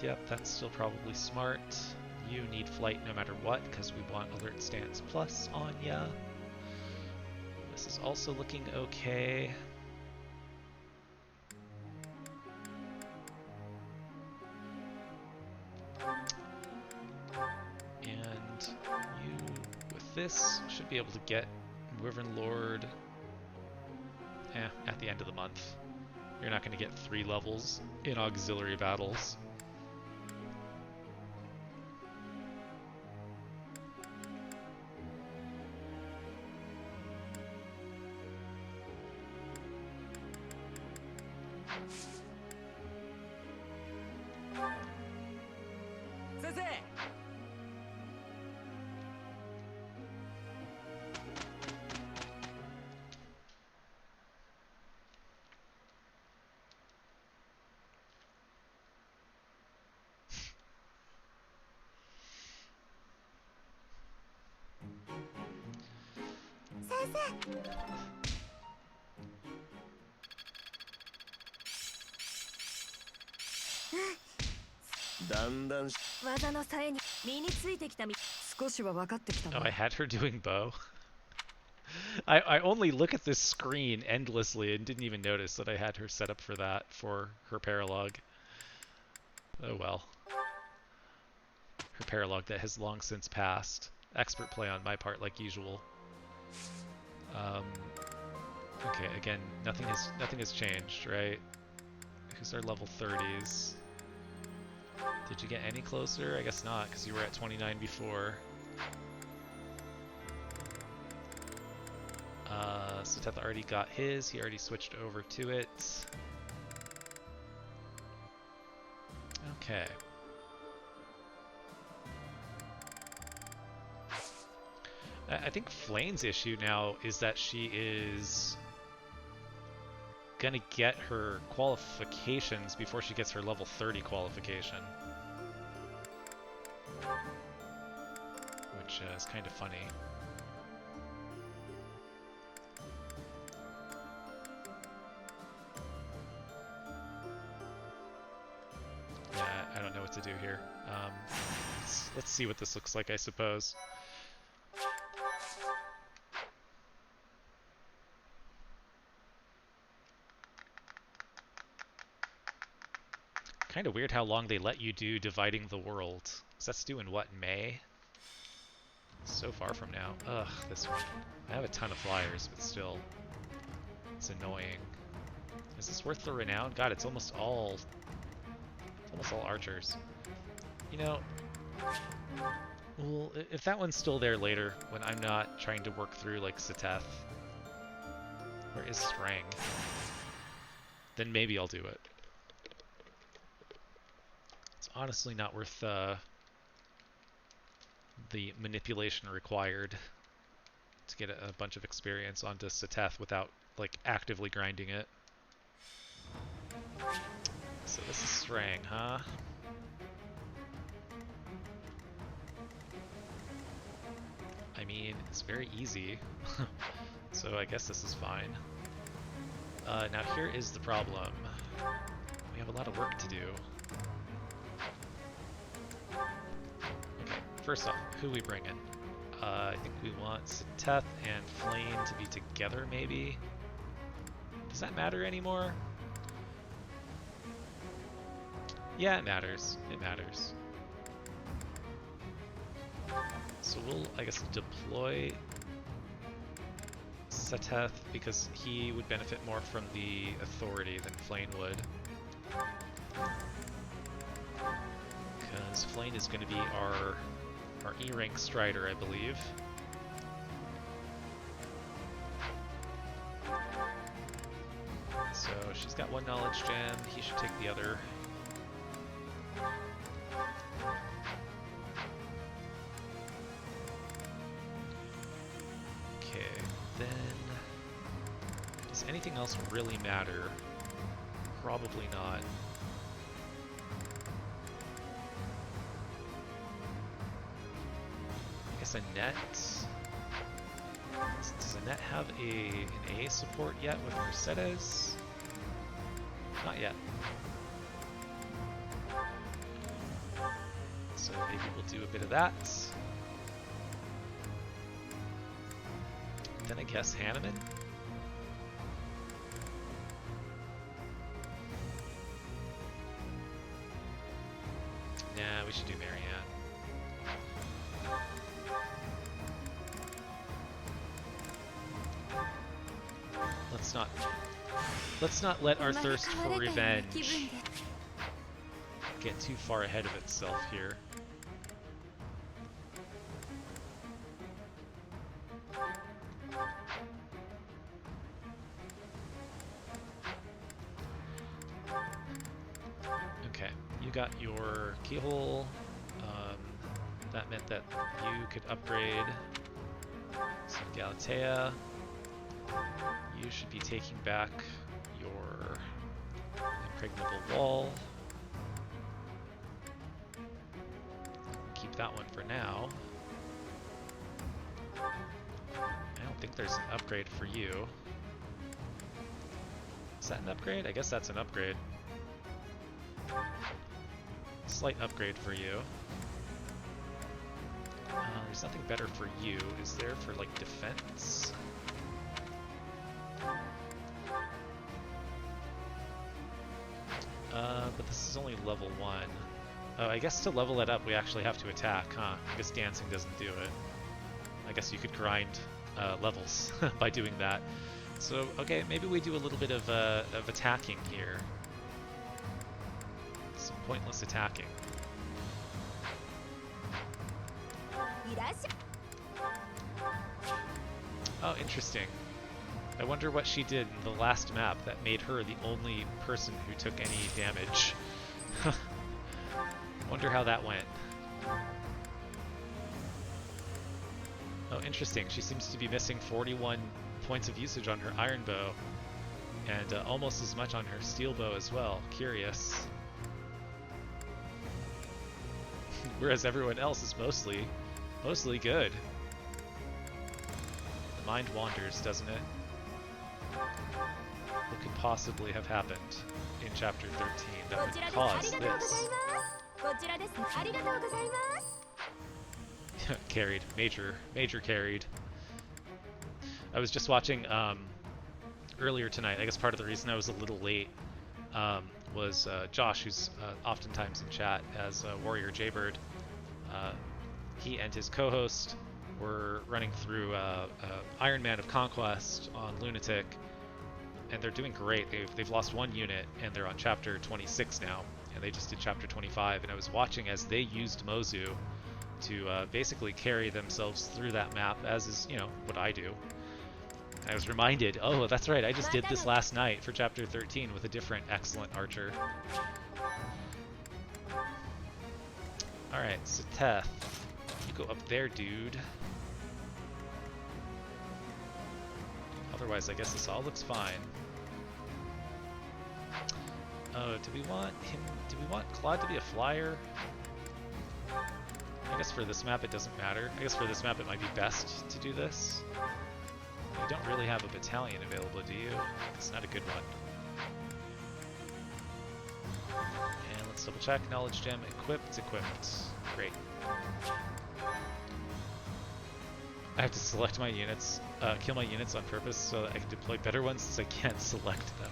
Yep, that's still probably smart. You need flight no matter what, because we want Alert Stance Plus on ya. This is also looking okay. And you, with this, should be able to get Wyvern Lord at the end of the month. You're not going to get 3 levels in auxiliary battles. Oh, I had her doing bow. I only look at this screen endlessly and didn't even notice that I had her set up for that, for her paralogue. Oh well. Her paralogue that has long since passed. Expert play on my part, like usual. Okay, again, nothing has changed, right? Who's our level 30s? Did you get any closer? I guess not, because you were at 29 before. Sateth already got his. He already switched over to it. Okay. I think Flane's issue now is that she is gonna get her qualifications before she gets her level 30 qualification. Which is kind of funny. Yeah, I don't know what to do here. Let's see what this looks like, I suppose. Kind of weird how long they let you do Dividing the World. Because that's due in what, May? So far from now. Ugh, this one. I have a ton of flyers, but still. It's annoying. Is this worth the renown? God, it's almost all archers. You know, well, if that one's still there later, when I'm not trying to work through, like, Sateth, or is Strang, then maybe I'll do it. It's honestly not worth the manipulation required to get a bunch of experience onto Seteth without like actively grinding it. So this is Srang, huh? I mean, it's very easy, so I guess this is fine. Now here is the problem. We have a lot of work to do. Okay, first off, who we bringing? I think we want Seteth and Flame to be together, maybe? Does that matter anymore? Yeah, it matters. It matters. So we'll, I guess, deploy Seteth because he would benefit more from the authority than Flame would. Because Flame is going to be our E-rank Strider, I believe. So she's got one knowledge gem, he should take the other. Okay, then does anything else really matter? Probably not. I guess Annette. Does Annette have an A support yet with Mercedes? Not yet. So maybe we'll do a bit of that. Then I guess Hanneman? Nah, we should do Marianne. Let's not let our thirst for revenge get too far ahead of itself here. Okay, you got your keyhole. That meant that you could upgrade some Galatea. You should be taking back your impregnable wall. Keep that one for now. I don't think there's an upgrade for you. Is that an upgrade? I guess that's an upgrade. Slight upgrade for you. There's nothing better for you. Is there for like defense? But this is only level 1. Oh, I guess to level it up we actually have to attack, huh? I guess dancing doesn't do it. I guess you could grind levels by doing that. So, okay, maybe we do a little bit of attacking here. Some pointless attacking. Oh, interesting. I wonder what she did in the last map that made her the only person who took any damage. Wonder how that went. Oh, interesting. She seems to be missing 41 points of usage on her iron bow, and almost as much on her steel bow as well. Curious. Whereas everyone else is mostly good. The mind wanders, doesn't it? What could possibly have happened in chapter 13 that would cause this? Carried. Major carried. I was just watching earlier tonight. I guess part of the reason I was a little late was Josh, who's oftentimes in chat as Warrior Jaybird. He and his co-host were running through Iron Man of Conquest on Lunatic, and they're doing great. They've lost one unit, and they're on chapter 26 now, and they just did chapter 25, and I was watching as they used Mozu to basically carry themselves through that map, as is, you know, what I do. I was reminded, oh, that's right, I just did this last night for chapter 13 with a different excellent archer. Alright, Seteth. go up there, dude. Otherwise, I guess this all looks fine. Oh, do we want him? Do we want Claude to be a flyer? I guess for this map it doesn't matter. I guess for this map it might be best to do this. You don't really have a battalion available, do you? It's not a good one. And let's double check. Knowledge gem equipped. Equipped. Great. I have to select my units, kill my units on purpose so that I can deploy better ones since I can't select them.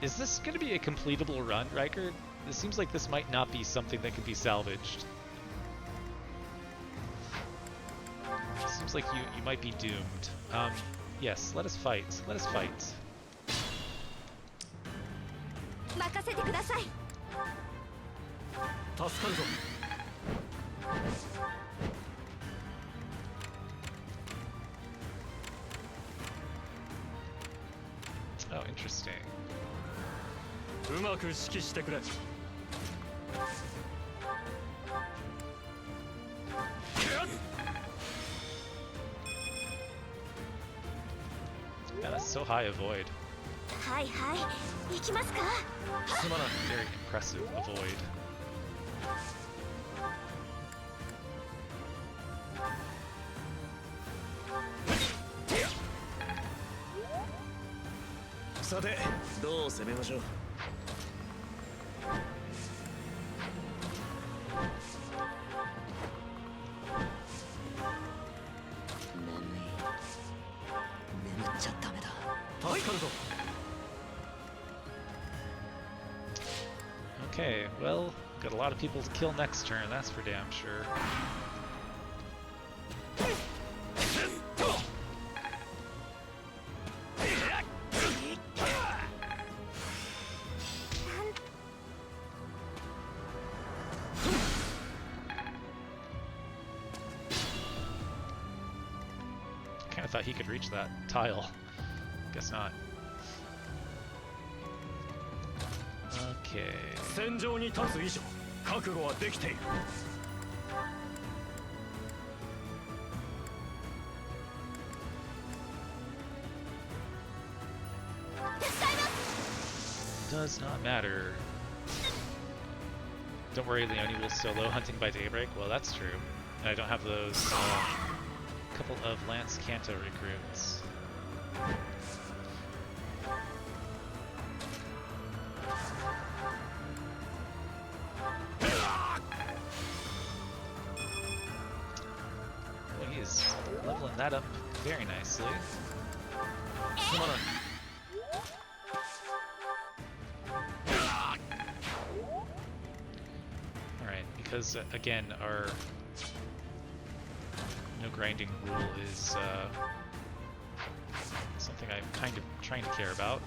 Is this going to be a completable run, Riker? It seems like this might not be something that can be salvaged. It seems like you might be doomed. Yes, let us fight. Let us fight. Oh, interesting. うまく指揮してくれ。 Yeah, that's so high a void. Very impressive avoid. Okay, well, got a lot of people to kill next turn, that's for damn sure. Kinda thought he could reach that tile. Guess not. Okay. 戦場に立つ以上、覚悟はできている。Does not matter. Don't worry, Leone will solo hunting by daybreak. Well, that's true. And I don't have those couple of Lance Canto recruits. Well, he's leveling that up very nicely. Alright, because again, our no grinding rule is something I'm kind of trying to care about.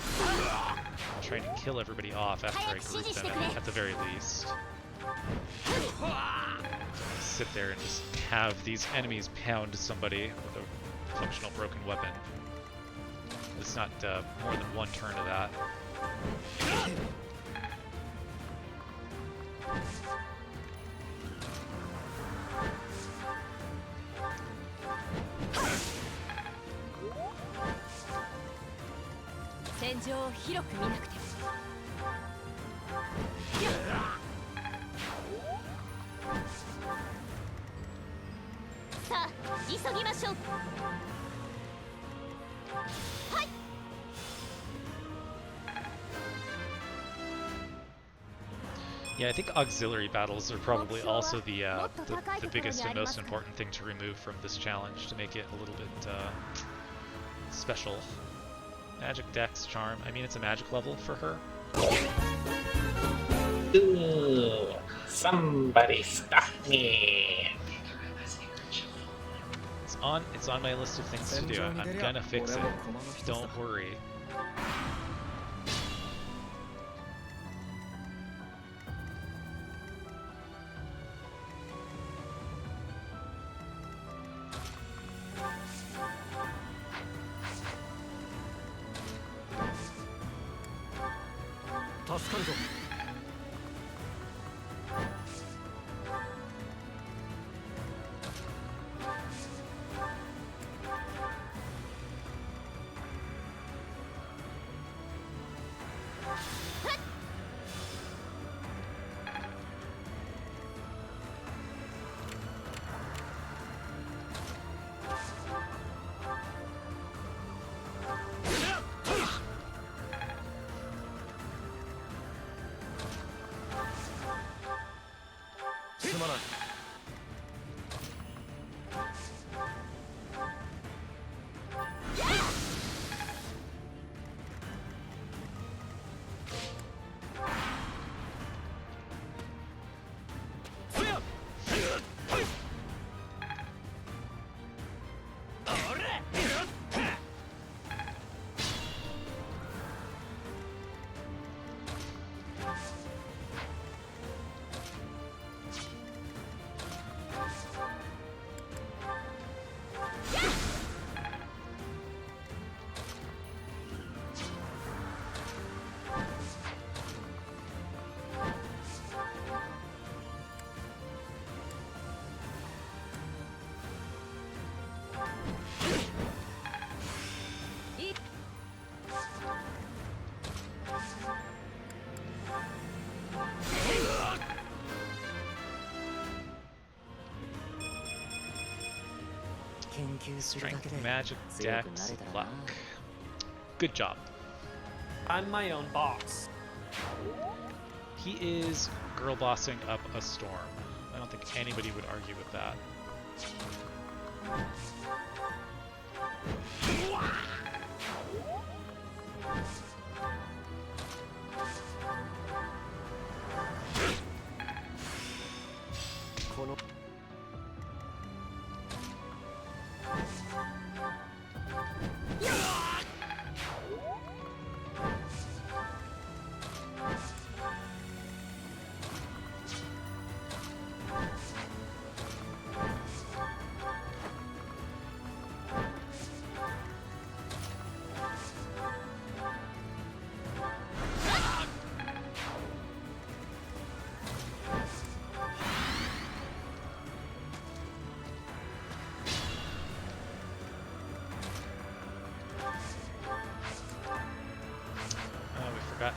I'm trying to kill everybody off after I group them at the very least. Sit there and just have these enemies pound somebody with a functional broken weapon. It's not more than one turn of that. Yeah, I think auxiliary battles are probably also the biggest and most important thing to remove from this challenge to make it a little bit special. Magic Dex Charm. I mean, it's a magic level for her. Ooh, somebody stop me. It's on my list of things to do. I'm gonna fix it. Don't worry. まない。Strength, magic, dex, luck. Good job. I'm my own boss. He is girl bossing up a storm. I don't think anybody would argue with that. Got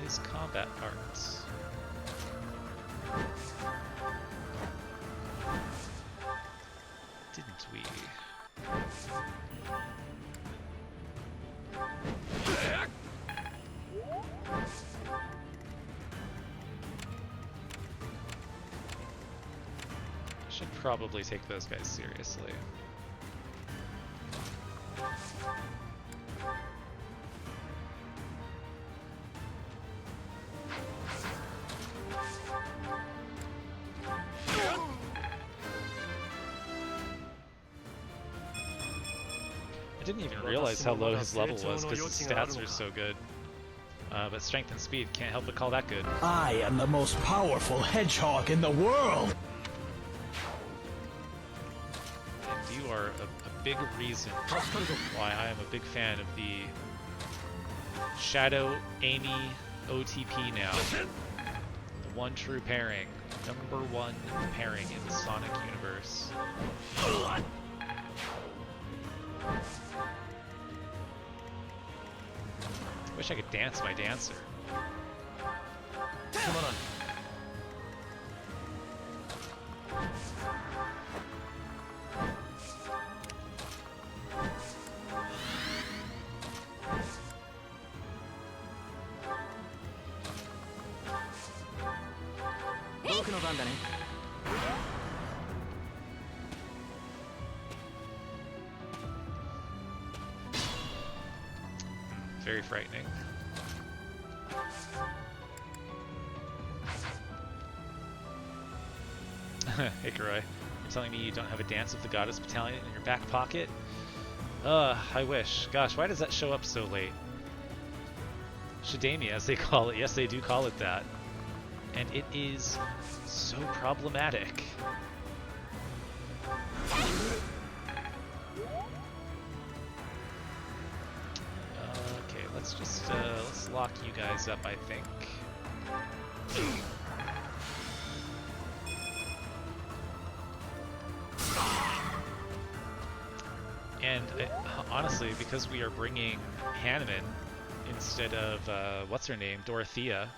his combat parts. Didn't we? Should probably take those guys seriously. I didn't even realize how low his level was because his stats are so good. But strength and speed, can't help but call that good. I am the most powerful hedgehog in the world! And you are a big reason why I am a big fan of the Shadow Amy OTP now. The one true pairing. #1 pairing in the Sonic universe. Wish I could dance my dancer. Come on. Very frightening. Hikarai, you're telling me you don't have a Dance of the Goddess Battalion in your back pocket? I wish. Gosh, why does that show up so late? Shidami, as they call it. Yes, they do call it that. And it is so problematic. Okay, let's just, let's lock you guys up, I think. And honestly, because we are bringing Hanneman instead of, what's her name, Dorothea,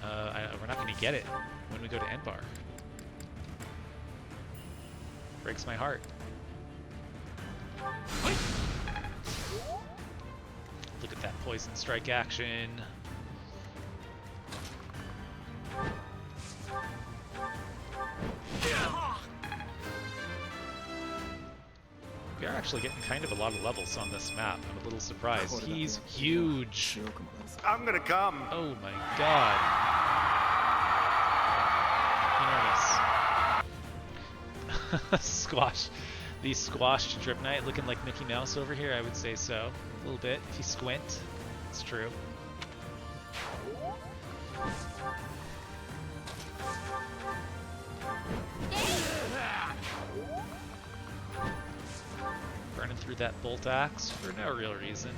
we're not going to get it when we go to Enbar. Breaks my heart. Look at that poison strike action. We are actually getting kind of a lot of levels on this map. I'm a little surprised. He's huge. I'm gonna come. Oh my god. Enormous. Squash. The squashed Drip Knight looking like Mickey Mouse over here, I would say so. A little bit. If you squint, it's true. Burning through that bolt axe for no real reason.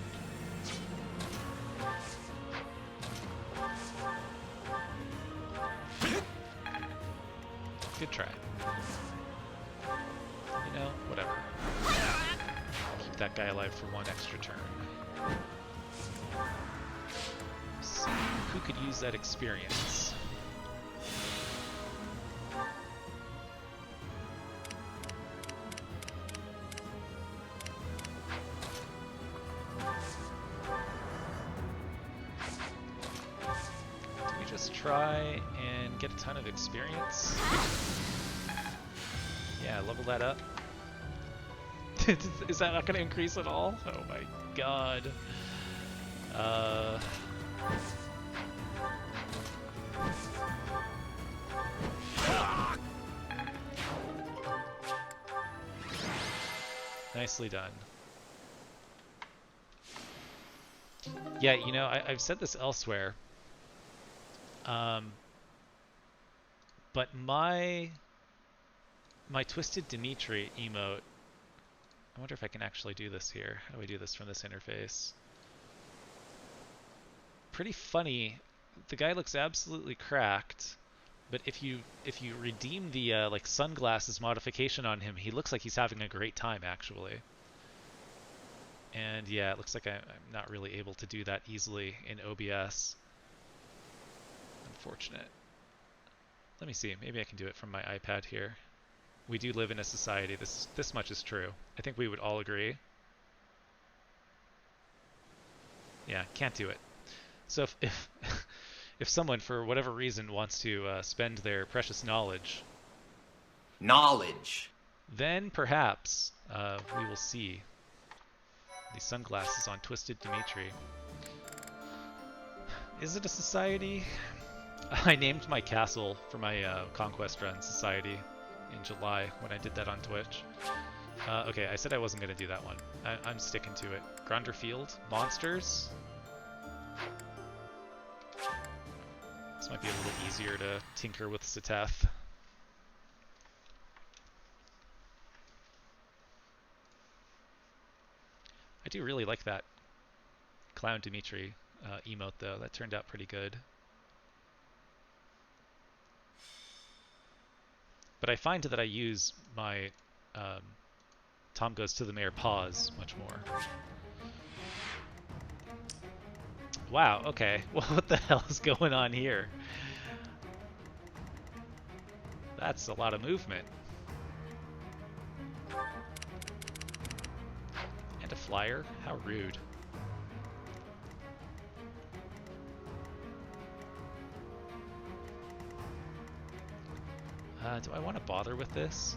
Good try. You know, whatever. Keep that guy alive for one extra turn. See who could use that experience. Do we just try and get a ton of experience? Yeah, level that up. Is that not going to increase at all? Oh my god. Nicely done. Yeah, you know, I've said this elsewhere. But my Twisted Dimitri emote, I wonder if I can actually do this here. How do I do this from this interface? Pretty funny. The guy looks absolutely cracked, but if you redeem the like sunglasses modification on him, he looks like he's having a great time actually. And yeah, it looks like I'm not really able to do that easily in OBS. Unfortunate. Let me see. Maybe I can do it from my iPad here. We do live in a society. This much is true. I think we would all agree. Yeah, can't do it. So if if someone for whatever reason wants to spend their precious knowledge, then perhaps we will see the sunglasses on Twisted Dimitri. Is it a society? I named my castle for my Conquest Run Society in July when I did that on Twitch. Okay, I said I wasn't going to do that one. I'm sticking to it. Gronder Field? Monsters? This might be a little easier to tinker with Seteth. I do really like that Clown Dimitri emote though. That turned out pretty good. But I find that I use my Tom Goes to the Mayor pause much more. Wow, okay. Well, what the hell is going on here? That's a lot of movement. And a flyer? How rude. Do I want to bother with this?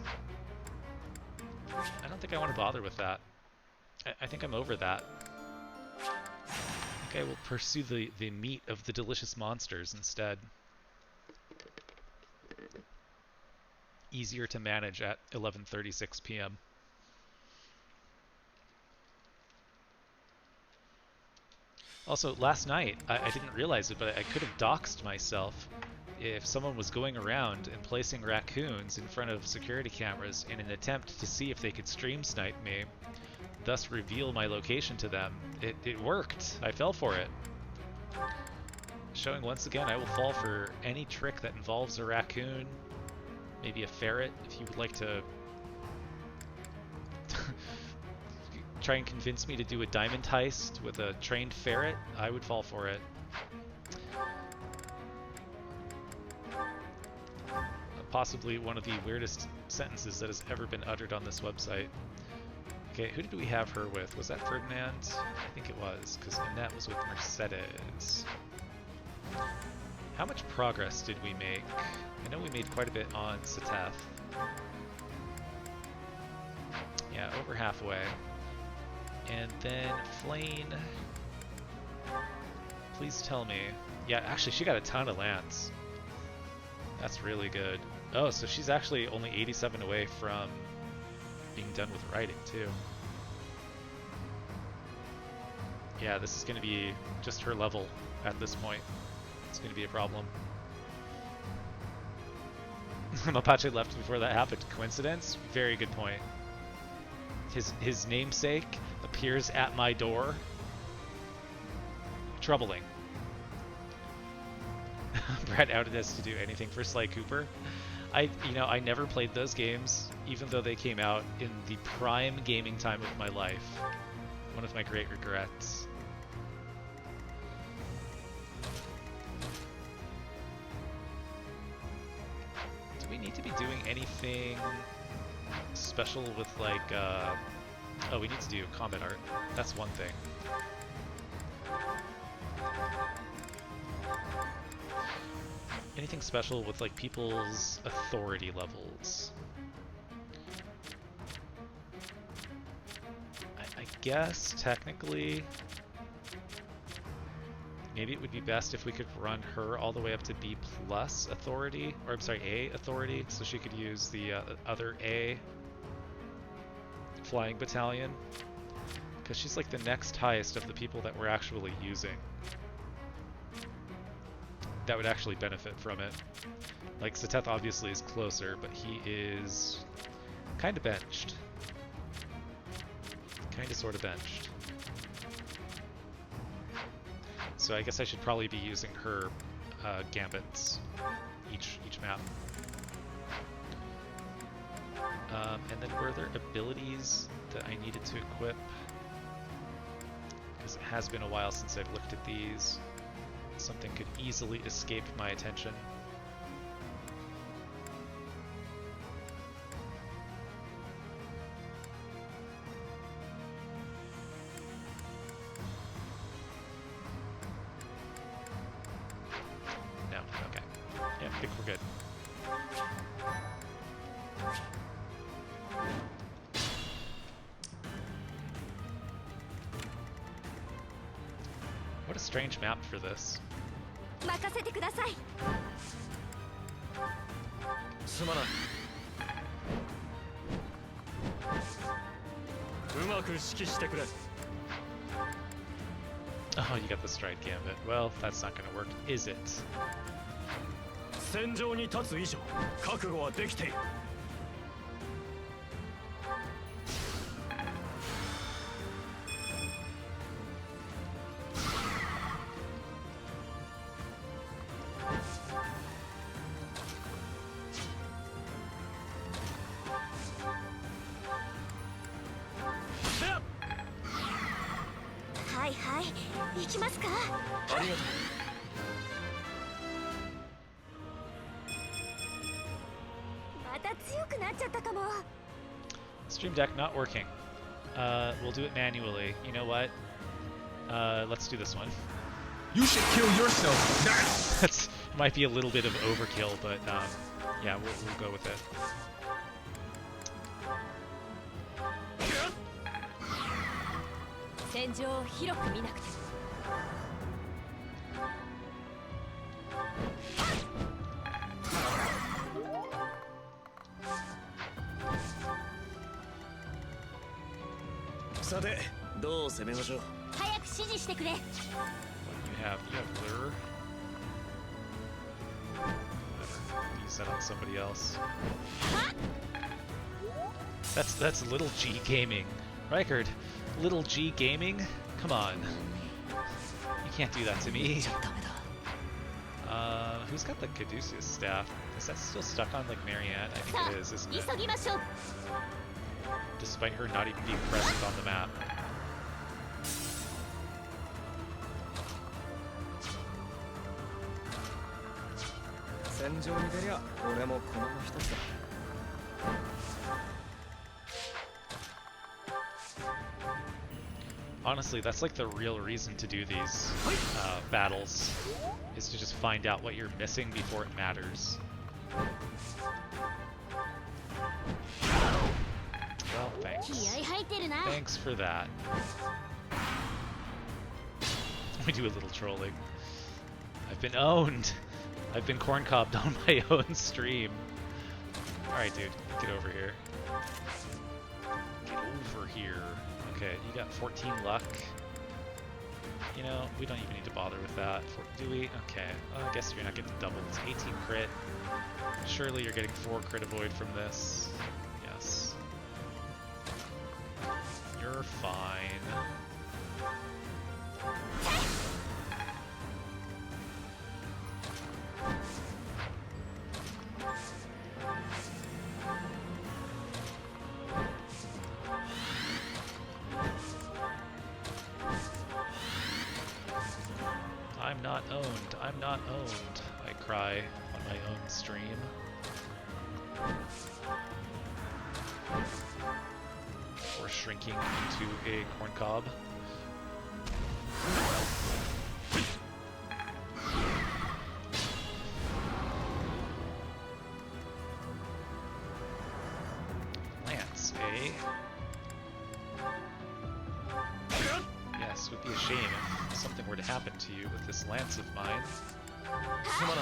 I don't think I want to bother with that. I think I'm over that. I think I will pursue the meat of the delicious monsters instead. Easier to manage at 11:36 p.m. Also, last night, I didn't realize it, but I could have doxed myself if someone was going around and placing raccoons in front of security cameras in an attempt to see if they could stream snipe me, thus reveal my location to them. It worked. I fell for it. Showing once again, I will fall for any trick that involves a raccoon, maybe a ferret, if you would like to try and convince me to do a diamond heist with a trained ferret, I would fall for it. Possibly one of the weirdest sentences that has ever been uttered on this website. Okay, who did we have her with? Was that Ferdinand? I think it was, because Annette was with Mercedes. How much progress did we make? I know we made quite a bit on Seteth. Yeah, over halfway. And then Flane. Please tell me. Yeah, actually, she got a ton of lands. That's really good. Oh, so she's actually only 87 away from being done with writing, too. Yeah, this is going to be just her level at this point. It's going to be a problem. Mapache left before that happened. Coincidence? Very good point. His namesake appears at my door. Troubling. Brad outed us to do anything for Sly Cooper. I never played those games, even though they came out in the prime gaming time of my life. One of my great regrets. Do we need to be doing anything special with, like, oh, we need to do combat art. That's one thing. Anything special with, like, people's authority levels? I guess, technically, maybe it would be best if we could run her all the way up to B+ authority, or I'm sorry, A authority, so she could use the other A flying battalion, because she's like the next highest of the people that we're actually using. That would actually benefit from it. Like, Sateth obviously is closer, but he is kind of benched. Kind of sort of benched. So I guess I should probably be using her gambits each map. And then were there abilities that I needed to equip? Because it has been a while since I've looked at these. Something could easily escape my attention. No, okay. Yeah, I think we're good. What a strange map for this. 任せてください。すまない。うまく指揮してくれ。 Oh, you got the stride gambit. Well, that's not gonna work, is it? 戦場に立つ以上、覚悟はできている。はいはい、行きますか。ありがとう。 また強くなっちゃったかも。 Stream Deck not working. We'll do it manually. You know what? Let's do this one. You should kill yourself now. That's might be a little bit of overkill, but yeah, we'll go with it. 戦場を広く見なくて。さて、どう攻めましょう。早く指示してくれ。 What do you have? You have lure. Whatever. Use that on somebody else. That's little G gaming, Reichard. Little G gaming? Come on. You can't do that to me. Who's got the Caduceus staff? Is that still stuck on, like, Marianne? I think it is, isn't it? 急ぎましょう。 Despite her not even being present on the map. 戦場に出りゃ俺もこの一つだ。 Honestly, that's like the real reason to do these battles, is to just find out what you're missing before it matters. Well, thanks. 気合入ってるな。 Thanks for that. We do a little trolling. I've been owned. I've been corncobbed on my own stream. Alright, dude. Get over here. Get over here. Okay, you got 14 luck. You know, we don't even need to bother with that. Do we? Okay. Well, I guess you're not getting doubled. It's 18 crit. Surely you're getting 4 crit avoid from this. Yes. You're fine. I'm not owned. I'm not owned. I cry on my own stream. Or shrinking into a corn cob. Lance, eh? Yes, it would be a shame if something were to happen to you with this lance of mine. Come on.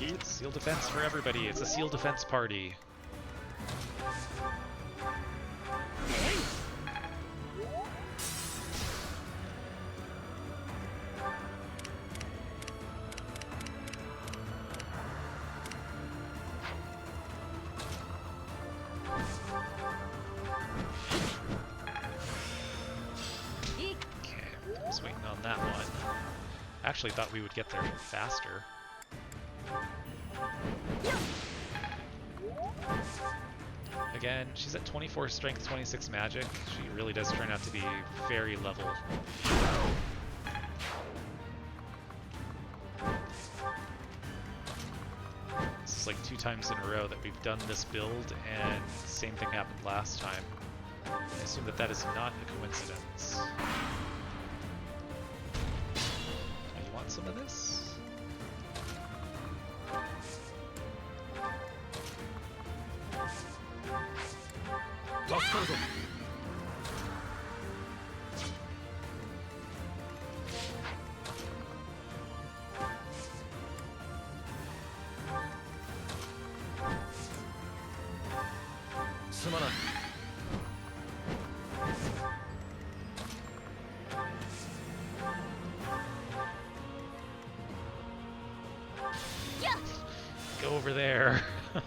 It's seal defense for everybody. It's a seal defense party. Actually thought we would get there faster. Again, she's at 24 strength, 26 magic. She really does turn out to be very level. This is like 2 times in a row that we've done this build, and same thing happened last time. I assume that that is not a coincidence. Some of this? Go over there. And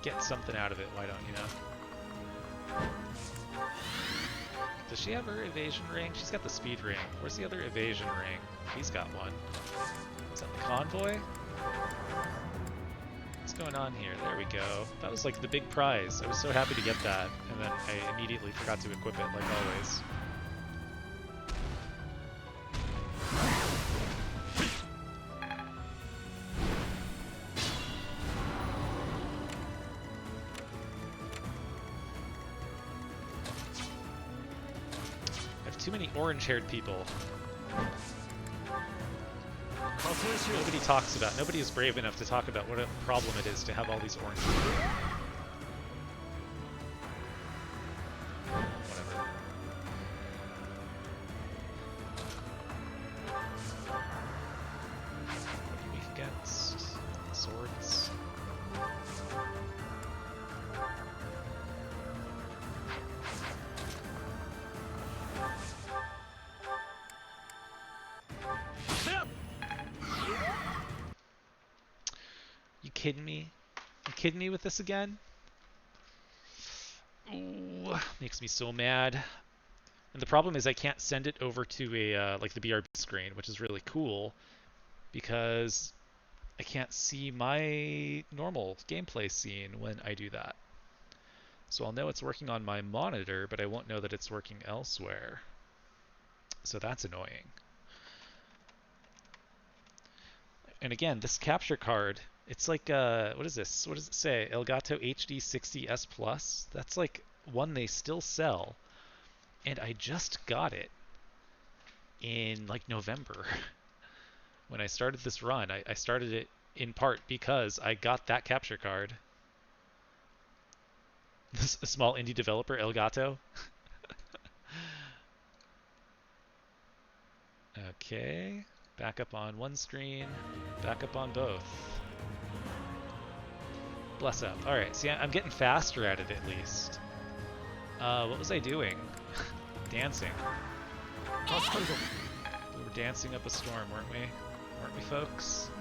get something out of it, why don't you know? Does she have her evasion ring? She's got the speed ring. Where's the other evasion ring? He's got one. Is that the convoy? What's going on here? There we go. That was like the big prize. I was so happy to get that, and then I immediately forgot to equip it, like always. I have too many orange-haired people. Nobody talks about, nobody is brave enough to talk about what a problem it is to have all these orange people. Whatever. What are you weak against? Swords. Kidding me? You kidding me with this again? Ooh, makes me so mad. And the problem is I can't send it over to a like the BRB screen, which is really cool because I can't see my normal gameplay scene when I do that. So I'll know it's working on my monitor, but I won't know that it's working elsewhere. So that's annoying. And again, this capture card, it's like, what is this? What does it say? Elgato HD 60S Plus? That's like one they still sell. And I just got it in like November. When I started this run, I started it in part because I got that capture card. This a small indie developer, Elgato. Okay. Back up on one screen, back up on both. Bless up. Alright, see, I'm getting faster at it at least. What was I doing? Dancing. We were dancing up a storm, weren't we? Weren't we, folks?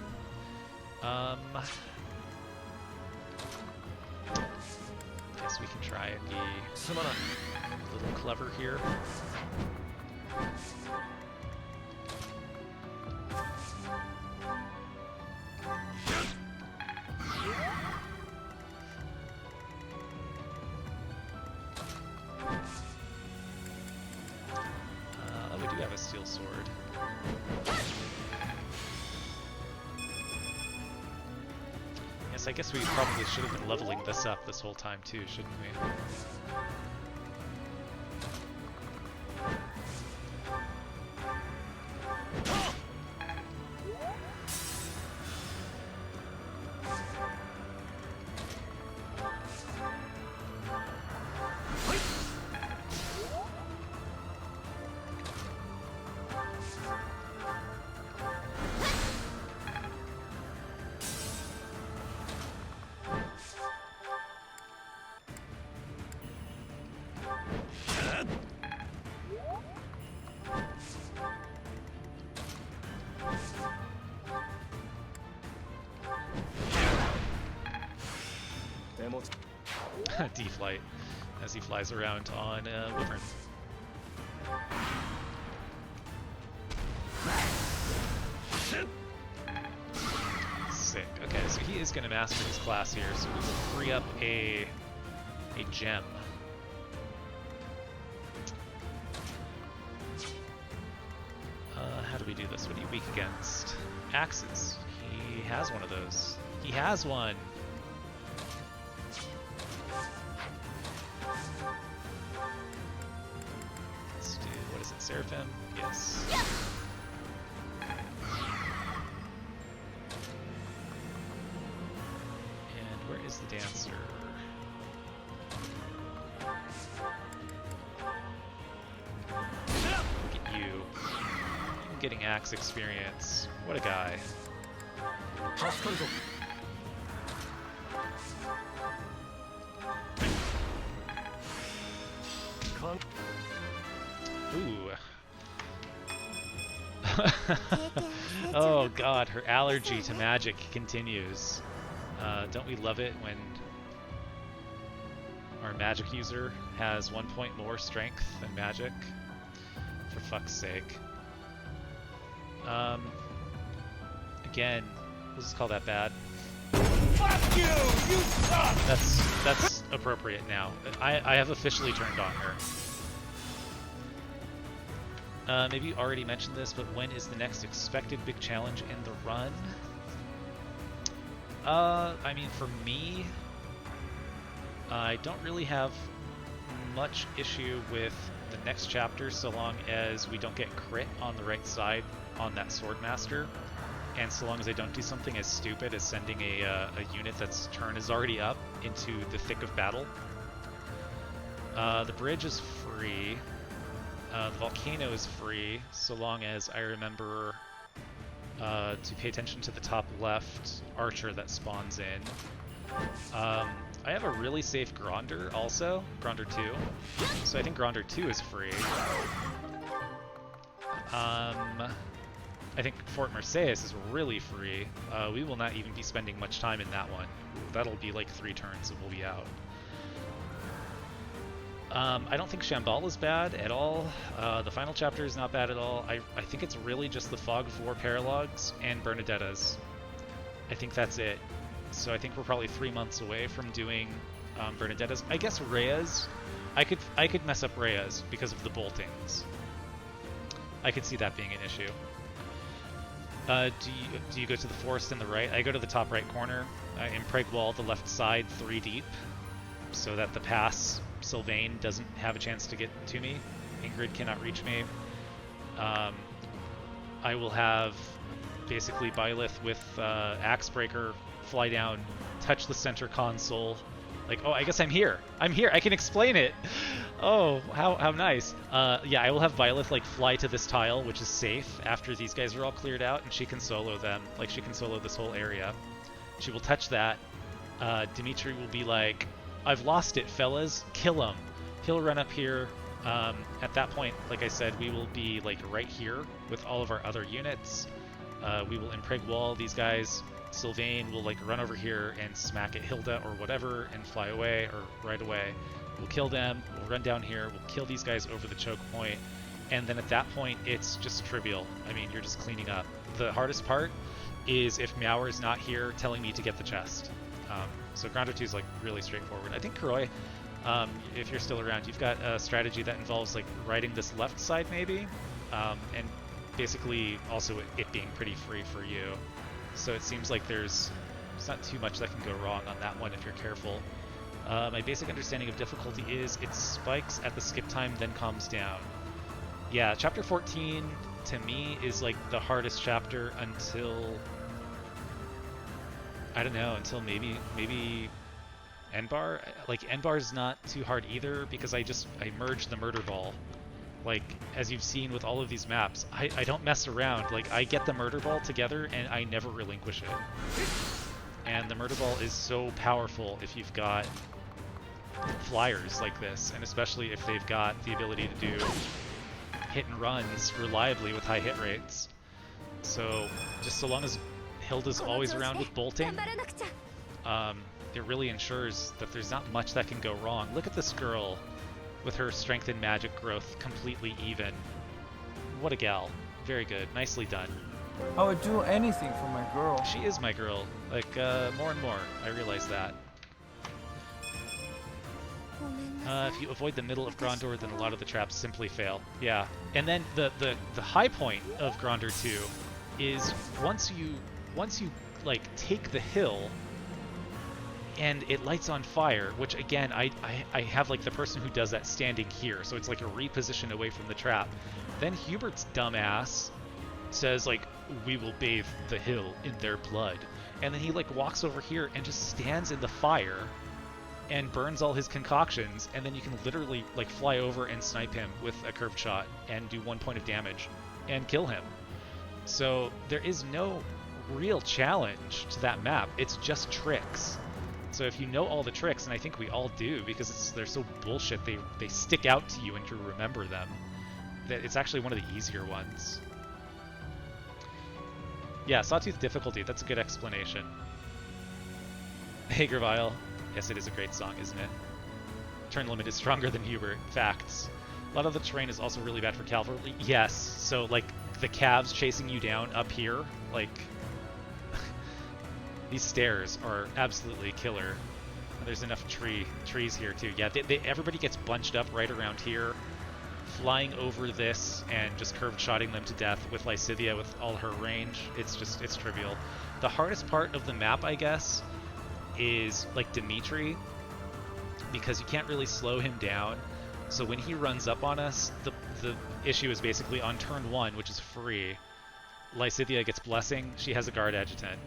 Guess we can try and be a little clever here. We do have a steel sword. Yes, I guess we probably should have been leveling this up this whole time too, shouldn't we? D-Flight as he flies around on Wyvern. Sick. Okay, so he is going to master his class here, so we will free up a gem. How do we do this? What are you weak against? Axes. He has one of those. He has one! Let's do, what is it, Seraphim? Yes. And where is the dancer? Look at you. Even getting axe experience. What a guy. Ooh. Oh god, her allergy to magic continues. Don't we love it when our magic user has 1 point more strength than magic? For fuck's sake. Again, let's just call that bad. Fuck you! You suck! That's appropriate now. I have officially turned on her. Maybe you already mentioned this, but when is the next expected big challenge in the run? I mean, for me, I don't really have much issue with the next chapter so long as we don't get crit on the right side on that Swordmaster, and so long as I don't do something as stupid as sending a unit that's turn is already up into the thick of battle. The bridge is free. The volcano is free, so long as I remember to pay attention to the top left archer that spawns in. I have a really safe Gronder also, Gronder 2, so I think Gronder 2 is free. I think Fort Marseilles is really free. We will not even be spending much time in that one. That'll be like 3 turns and we'll be out. I don't think Shambhala is bad at all. The final chapter is not bad at all. I think it's really just the Fog of War Paralogs and Bernadettas. I think that's it. So I think we're probably 3 months away from doing Bernadettas. I guess Reyes. I could mess up Reyes because of the boltings. I could see that being an issue. Do you go to the forest in the right? I go to the top right corner. Impreg wall the left side 3 deep, so that the pass Sylvain doesn't have a chance to get to me. Ingrid cannot reach me. I will have basically Byleth with Axebreaker fly down, touch the center console. Like, oh, I guess I'm here. I'm here. I can explain it. Oh, how nice. Yeah, I will have Byleth like fly to this tile, which is safe after these guys are all cleared out, and she can solo them. Like, she can solo this whole area. She will touch that. Dimitri will be like, I've lost it, fellas. Kill him. He'll run up here. At that point, like I said, we will be like right here with all of our other units. We will impreg wall these guys. Sylvain will like run over here and smack at Hilda or whatever and fly away or right away. We'll kill them. We'll run down here. We'll kill these guys over the choke point. And then at that point, it's just trivial. I mean, you're just cleaning up. The hardest part is if Meower is not here telling me to get the chest. So Grounder 2 is like really straightforward. I think Kuroi, if you're still around, you've got a strategy that involves like riding this left side maybe, and basically also it being pretty free for you. So it seems like there's not too much that can go wrong on that one if you're careful. My basic understanding of difficulty is it spikes at the skip time, then calms down. Yeah, chapter 14 to me is like the hardest chapter until, I don't know, until maybe Enbar. Like, Enbar's not too hard either because I merged the murder ball. Like, as you've seen with all of these maps, I don't mess around. Like, I get the murder ball together and I never relinquish it. And the murder ball is so powerful if you've got flyers like this, and especially if they've got the ability to do hit and runs reliably with high hit rates. So, just so long as Hilda's always around with bolting, it really ensures that there's not much that can go wrong. Look at this girl with her strength and magic growth completely even. What a gal. Very good. Nicely done. I would do anything for my girl. She is my girl. Like, more and more. I realize that. If you avoid the middle of Grandor, then a lot of the traps simply fail. Yeah. And then the high point of Grandor 2 is once you like take the hill and it lights on fire, which again I have like the person who does that standing here, so it's like a reposition away from the trap. Then Hubert's dumbass says like, we will bathe the hill in their blood, and then he like walks over here and just stands in the fire and burns all his concoctions, and then you can literally like fly over and snipe him with a curved shot and do 1 point of damage and kill him. So there is no real challenge to that map. It's just tricks. So if you know all the tricks, and I think we all do because they're so bullshit, they stick out to you and you remember them, that it's actually one of the easier ones. Yeah, Sawtooth difficulty, that's a good explanation. Hey Gravile. Yes, it is a great song, isn't it? Turn limit is stronger than Hubert. Facts. A lot of the terrain is also really bad for cavalry. Yes, so like the calves chasing you down up here, like these stairs are absolutely killer. And there's enough trees here too. Yeah, everybody gets bunched up right around here, flying over this and just curved shotting them to death with Lysithea with all her range. It's trivial. The hardest part of the map, I guess, is like Dimitri, because you can't really slow him down. So when he runs up on us, the issue is basically on turn 1, which is free, Lysithea gets Blessing, she has a guard adjutant.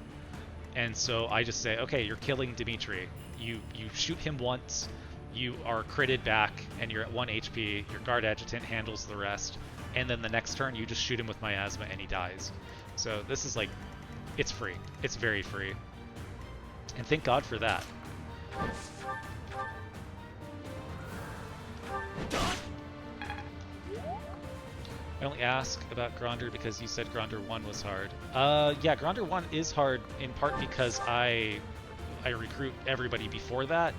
And so I just say, okay, you're killing Dimitri. You shoot him once, you are critted back, and you're at 1 HP, your guard adjutant handles the rest, and then the next turn you just shoot him with miasma and he dies. So this is like, it's free. It's very free. And thank God for that. I only ask about Gronder because you said Gronder 1 was hard. Yeah, Gronder 1 is hard in part because I recruit everybody before that,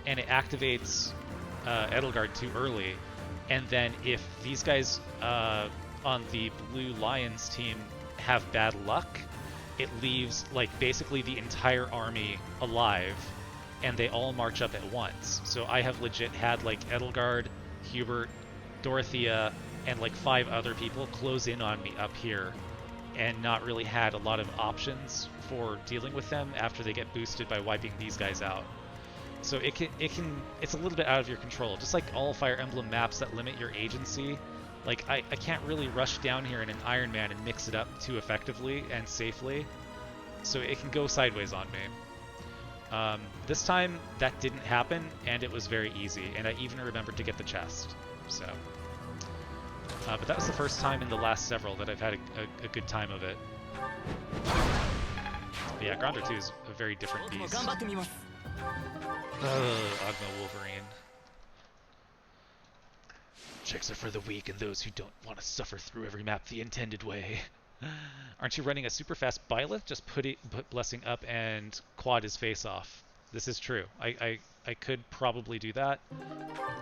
and it activates Edelgard too early. And then if these guys on the Blue Lions team have bad luck, it leaves like basically the entire army alive, and they all march up at once. So I have legit had like Edelgard, Hubert, Dorothea, and like 5 other people close in on me up here, and not really had a lot of options for dealing with them after they get boosted by wiping these guys out. So it's a little bit out of your control. Just like all Fire Emblem maps that limit your agency, like I can't really rush down here in an Iron Man and mix it up too effectively and safely. So it can go sideways on me. This time that didn't happen, and it was very easy, and I even remembered to get the chest. So, but that was the first time in the last several that I've had a good time of it. But yeah, Gronder 2 is a very different beast. Ogma Wolverine. Checks are for the weak and those who don't want to suffer through every map the intended way. Aren't you running a super fast Byleth? Just put Blessing up and quad his face off. This is true. I could probably do that.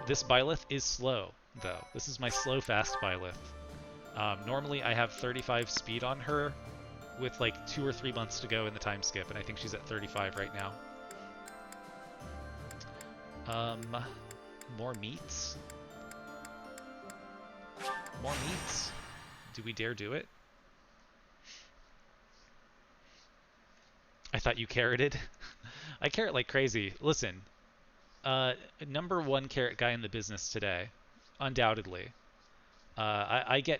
This Byleth is slow, though. This is my slow fast Byleth. Normally I have 35 speed on her with like 2 or 3 months to go in the time skip, and I think she's at 35 right now. More meats? More meats? Do we dare do it? I thought you carroted. I carrot like crazy. Listen, number 1 carrot guy in the business today, undoubtedly. I get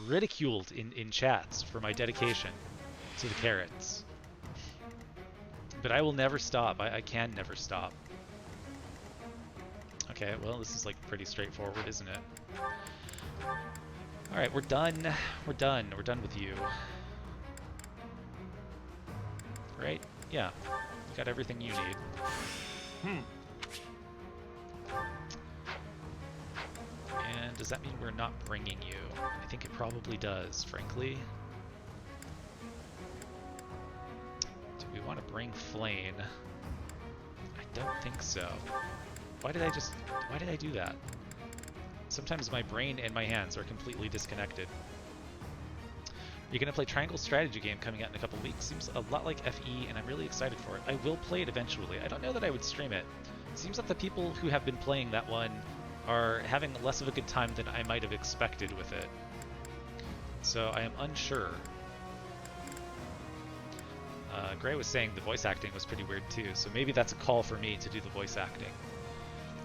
ridiculed in chats for my dedication to the carrots. But I will never stop. I can never stop. Okay, well, this is like pretty straightforward, isn't it? Alright, we're done. We're done. We're done with you. Right? Yeah. You got everything you need. And does that mean we're not bringing you? I think it probably does, frankly. Do we want to bring Flane? I don't think so. Why did I do that? Sometimes my brain and my hands are completely disconnected. You're going to play Triangle Strategy game coming out in a couple weeks. Seems a lot like FE, and I'm really excited for it. I will play it eventually. I don't know that I would stream it. It seems that the people who have been playing that one are having less of a good time than I might have expected with it. So I am unsure. Gray was saying the voice acting was pretty weird too, so maybe that's a call for me to do the voice acting.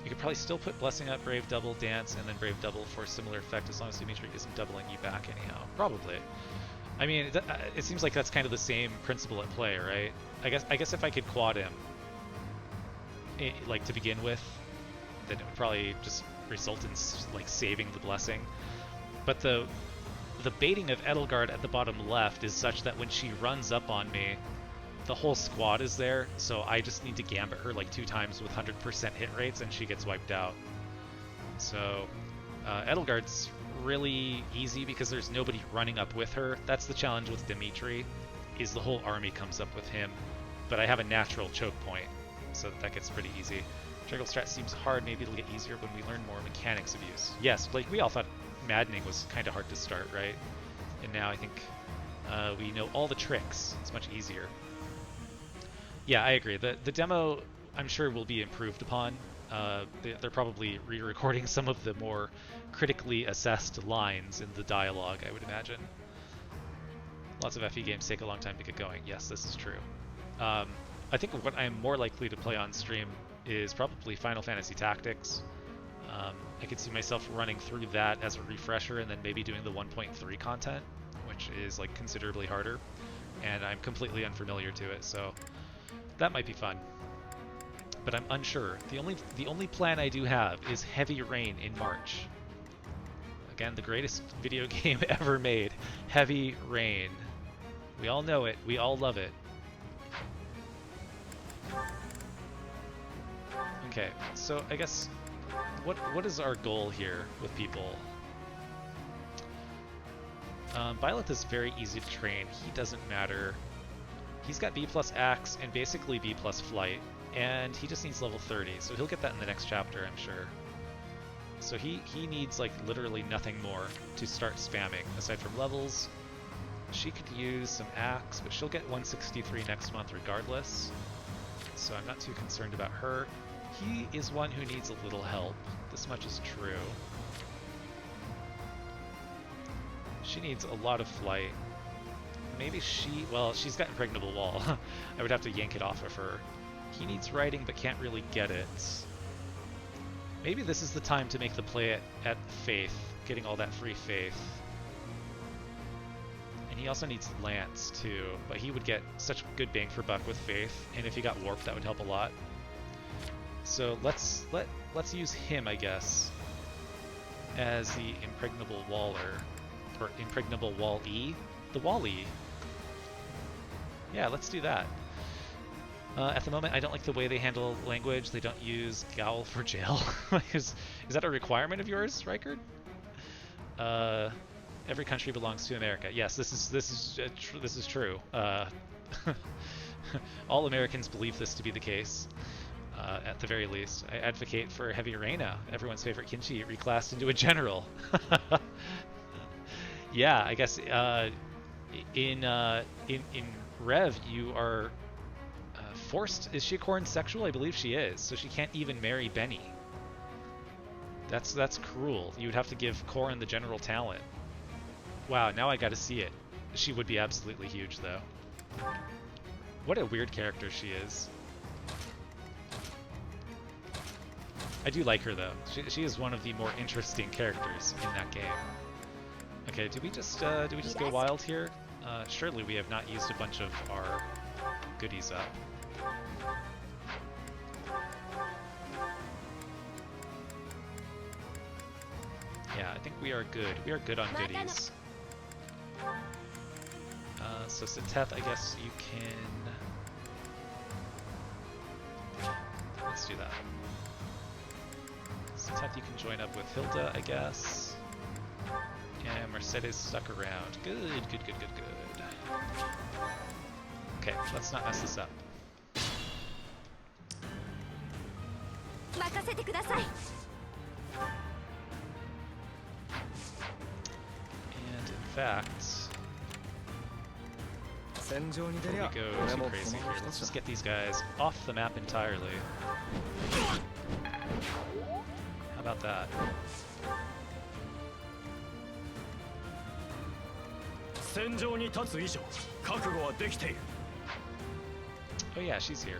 You could probably still put Blessing up, Brave Double, Dance, and then Brave Double for a similar effect as long as Dimitri isn't doubling you back anyhow. Probably. I mean, it seems like that's kind of the same principle at play, right? I guess if I could quad him, like to begin with, then it would probably just result in like saving the Blessing. But the baiting of Edelgard at the bottom left is such that when she runs up on me, the whole squad is there, so I just need to gambit her like 2 times with 100% hit rates and she gets wiped out. So Edelgard's really easy because there's nobody running up with her. That's the challenge with Dimitri, is the whole army comes up with him, but I have a natural choke point, so that gets pretty easy. Triangle strat seems hard, maybe it'll get easier when we learn more mechanics of use. Yes, like we all thought Maddening was kind of hard to start, right? And now I think we know all the tricks. It's much easier. Yeah, I agree. The demo, I'm sure, will be improved upon. They're probably re-recording some of the more critically assessed lines in the dialogue, I would imagine. Lots of FE games take a long time to get going. Yes, this is true. I think what I'm more likely to play on stream is probably Final Fantasy Tactics. I could see myself running through that as a refresher and then maybe doing the 1.3 content, which is like considerably harder, and I'm completely unfamiliar to it, so that might be fun. But I'm unsure. The only plan I do have is Heavy Rain in March. Again, the greatest video game ever made. Heavy Rain. We all know it. We all love it. Okay, so I guess what is our goal here with people? Byleth is very easy to train. He doesn't matter. He's got B+ Axe and basically B+ Flight, and he just needs level 30, so he'll get that in the next chapter, I'm sure. So he needs like literally nothing more to start spamming, aside from levels. She could use some Axe, but she'll get 163 next month regardless, so I'm not too concerned about her. He is one who needs a little help. This much is true. She needs a lot of flight. Maybe well, she's got impregnable wall. I would have to yank it off of her. He needs riding but can't really get it. Maybe this is the time to make the play at Faith, getting all that free Faith. And he also needs Lance too, but he would get such good bang for buck with Faith, and if he got warped that would help a lot. So let's use him, I guess, as the impregnable waller, or impregnable wall E, the wall E. Yeah, let's do that. At the moment, I don't like the way they handle language. They don't use Gowl for jail. is that a requirement of yours, Reichard? Every country belongs to America. Yes, this is true. All Americans believe this to be the case. At the very least, I advocate for Heavy Reina, everyone's favorite Kinchi, reclassed into a general. Yeah, I guess in Rev you are forced. Is she Corrin sexual? I believe she is. So she can't even marry Benny. That's cruel. You would have to give Corrin the general talent. Wow, now I got to see it. She would be absolutely huge, though. What a weird character she is. I do like her, though. She is one of the more interesting characters in that game. Okay, do we just go wild here? Surely we have not used a bunch of our goodies up. Yeah, I think we are good. We are good on goodies. So Seteth, I guess you can... Let's do that. Seteth, you can join up with Hilda, I guess. And Mercedes stuck around. Good, good, good, good, good. Okay, let's not mess this up. And in fact, before we go too crazy here, let's just get these guys off the map entirely. How about that? Oh yeah, she's here.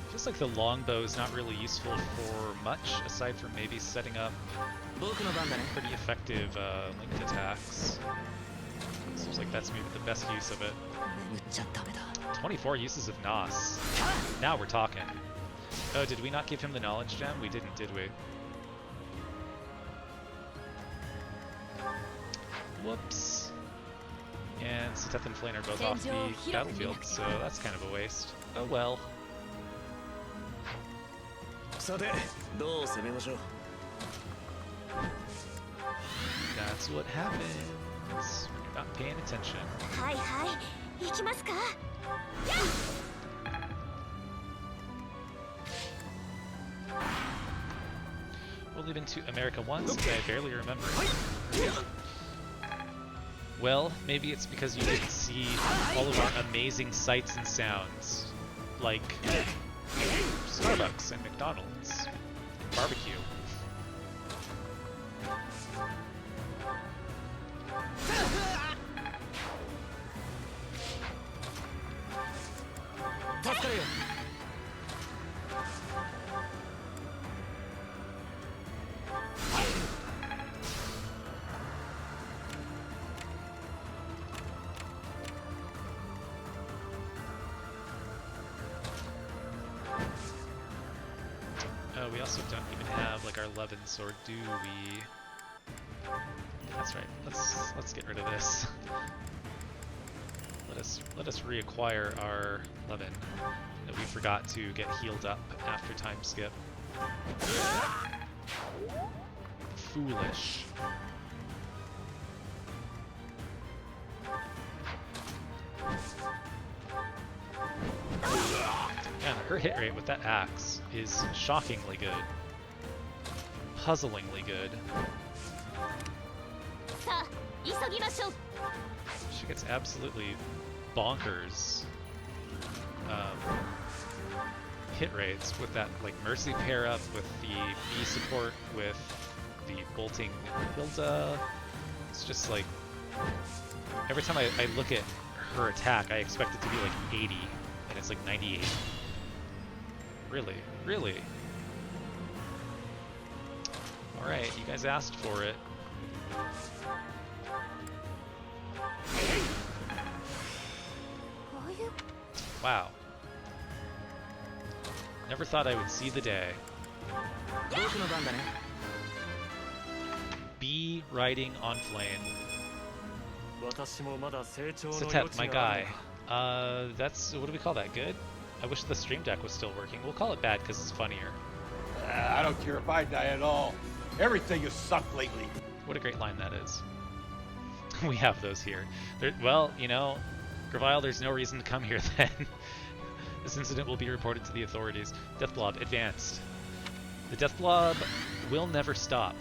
Feels like the longbow is not really useful for much, aside from maybe setting up pretty effective linked attacks. Seems like that's maybe the best use of it. 24 uses of Nos. Now we're talking. Oh, did we not give him the knowledge gem? We didn't, did we? Whoops. And Seteth and Flane are both off the battlefield, so that's kind of a waste. Oh well. That's what happens when you're not paying attention. Only been to America once, but I barely remember. Well, maybe it's because you didn't see all of our amazing sights and sounds, like Starbucks and McDonald's, barbecue. We also don't even have like our Levins, or do we? That's right. Let's get rid of this. Let us reacquire our Levin that we forgot to get healed up after time skip. Foolish. Man, her hit rate with that axe is shockingly good. Puzzlingly good. She gets absolutely bonkers. hit rates with that like Mercy pair up with the B support with the bolting Hilda. It's just like every time I look at her attack, I expect it to be like 80, and it's like 98. Really? Really? Alright, you guys asked for it. Wow. Never thought I would see the day. B riding on flame. Satep, my guy. That's, what do we call that? Good? I wish the stream deck was still working. We'll call it bad because it's funnier. I don't care if I die at all. Everything has sucked lately. What a great line that is. We have those here. Well, you know, Gravile, there's no reason to come here then. This incident will be reported to the authorities. Death Blob, advanced. The Death Blob will never stop.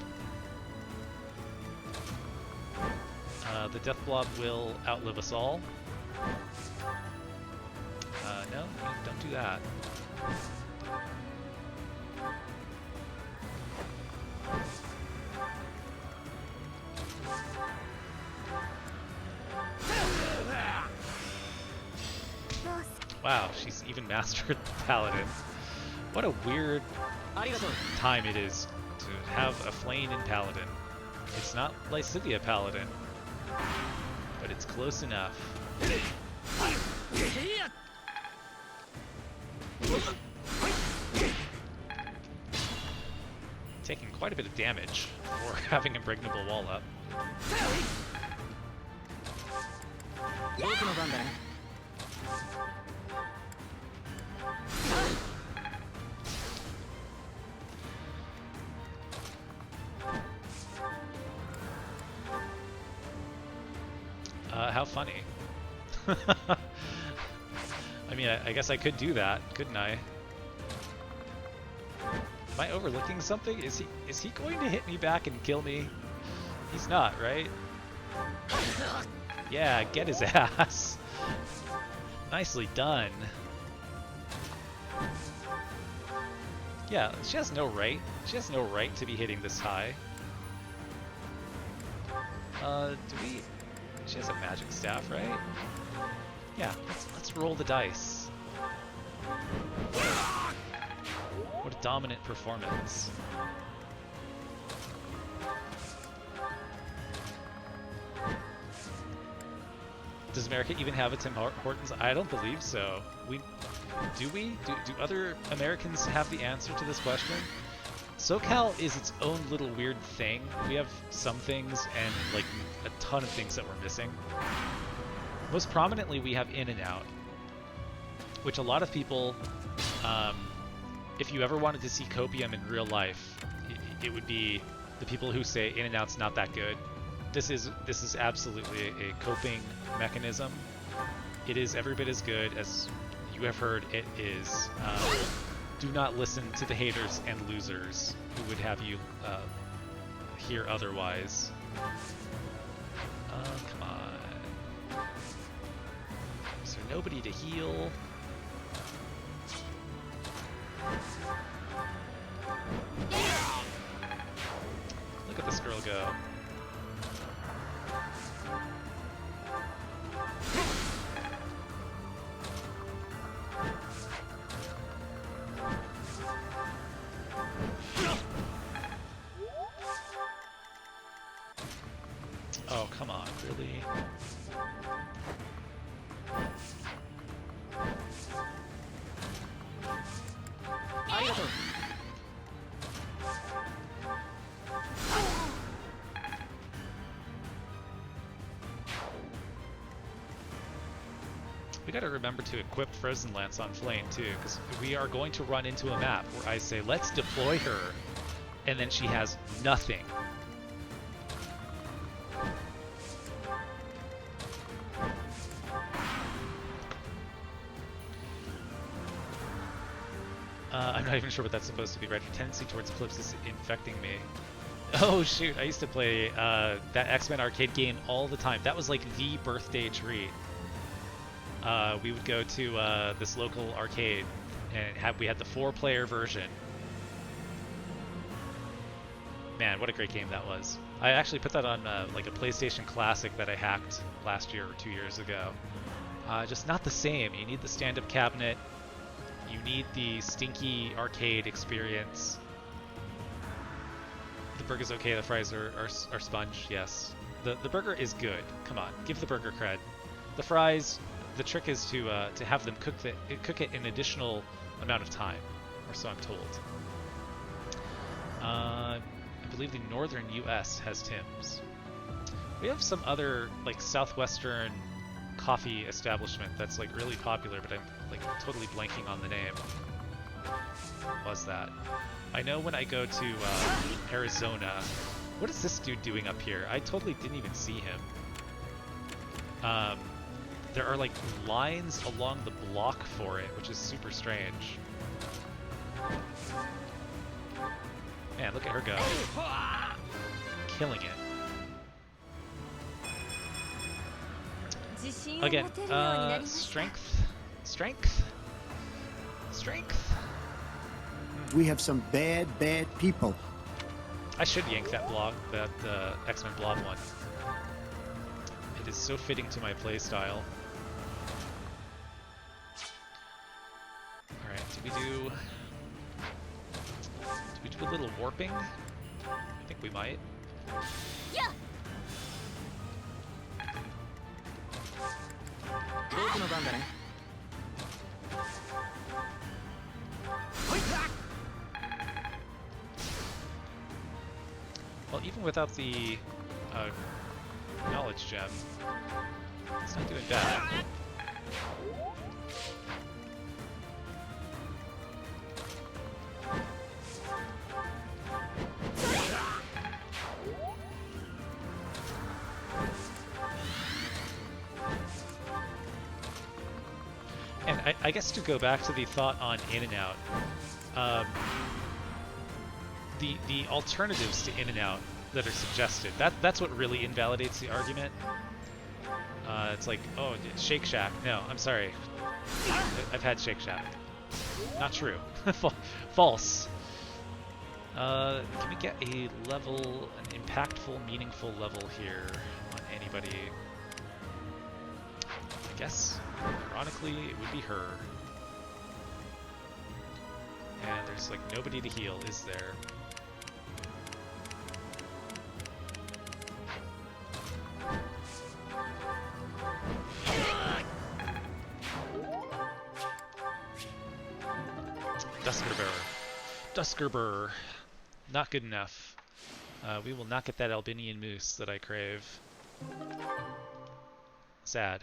The Death Blob will outlive us all. No, don't do that. Wow, she's even mastered Paladin. What a weird time it is to have a Flame in Paladin. It's not Lysithea Paladin, but it's close enough. Taking quite a bit of damage for having Impregnable Wall up. How funny. I mean, I guess I could do that, couldn't I? Am I overlooking something? Is he going to hit me back and kill me? He's not, right? Yeah, get his ass. Nicely done. Yeah, she has no right. She has no right to be hitting this high. Do we... She has a magic staff, right? Yeah, let's roll the dice. What a dominant performance. Does America even have a Tim Hortons? I don't believe so. Do we? Do other Americans have the answer to this question? SoCal is its own little weird thing. We have some things and like a ton of things that we're missing. Most prominently, we have In-N-Out, which a lot of people, if you ever wanted to see copium in real life, it would be the people who say In-N-Out's not that good. This is absolutely a coping mechanism. It is every bit as good as you have heard it is. Do not listen to the haters and losers who would have you hear otherwise. Come on. Is there nobody to heal? Look at this girl go. Oh, come on, really? We gotta remember to equip Frozen Lance on Flame too, because we are going to run into a map where I say, let's deploy her, and then she has nothing. I'm not even sure what that's supposed to be, right? Your tendency towards clips is infecting me. Oh shoot, I used to play that X-Men arcade game all the time. That was like the birthday treat. we would go to this local arcade, and we had the 4-player version. Man, what a great game that was. I actually put that on like a PlayStation Classic that I hacked last year or 2 years ago. Just not the same. You need the stand-up cabinet. You need the stinky arcade experience. The burger's okay, the fries are sponge, yes. The burger is good. Come on, give the burger cred. The fries, the trick is to have them cook it an additional amount of time, or so I'm told. I believe the northern U.S. has Tim's. We have some other like southwestern coffee establishment that's like really popular, but I'm like totally blanking on the name. What was that? I know when I go to Arizona. What is this dude doing up here? I totally didn't even see him. There are like lines along the block for it, which is super strange. Man, look at her go. Killing it. Again, strength. We have some bad people. I should yank that X-Men blog one. It is so fitting to my playstyle. Alright, do we do a little warping? I think we might. Yeah. Well, even without the knowledge gem, it's not doing bad. And I guess to go back to the thought on in and out, the alternatives to in and out that are suggested, that's what really invalidates the argument. It's like, oh, Shake Shack. No, I'm sorry. I've had Shake Shack. Not true. False. Can we get a level, an impactful, meaningful level here on anybody? I guess, ironically, it would be her. And there's like nobody to heal, is there? Duskerber. Not good enough. We will not get that Albinian moose that I crave. Sad.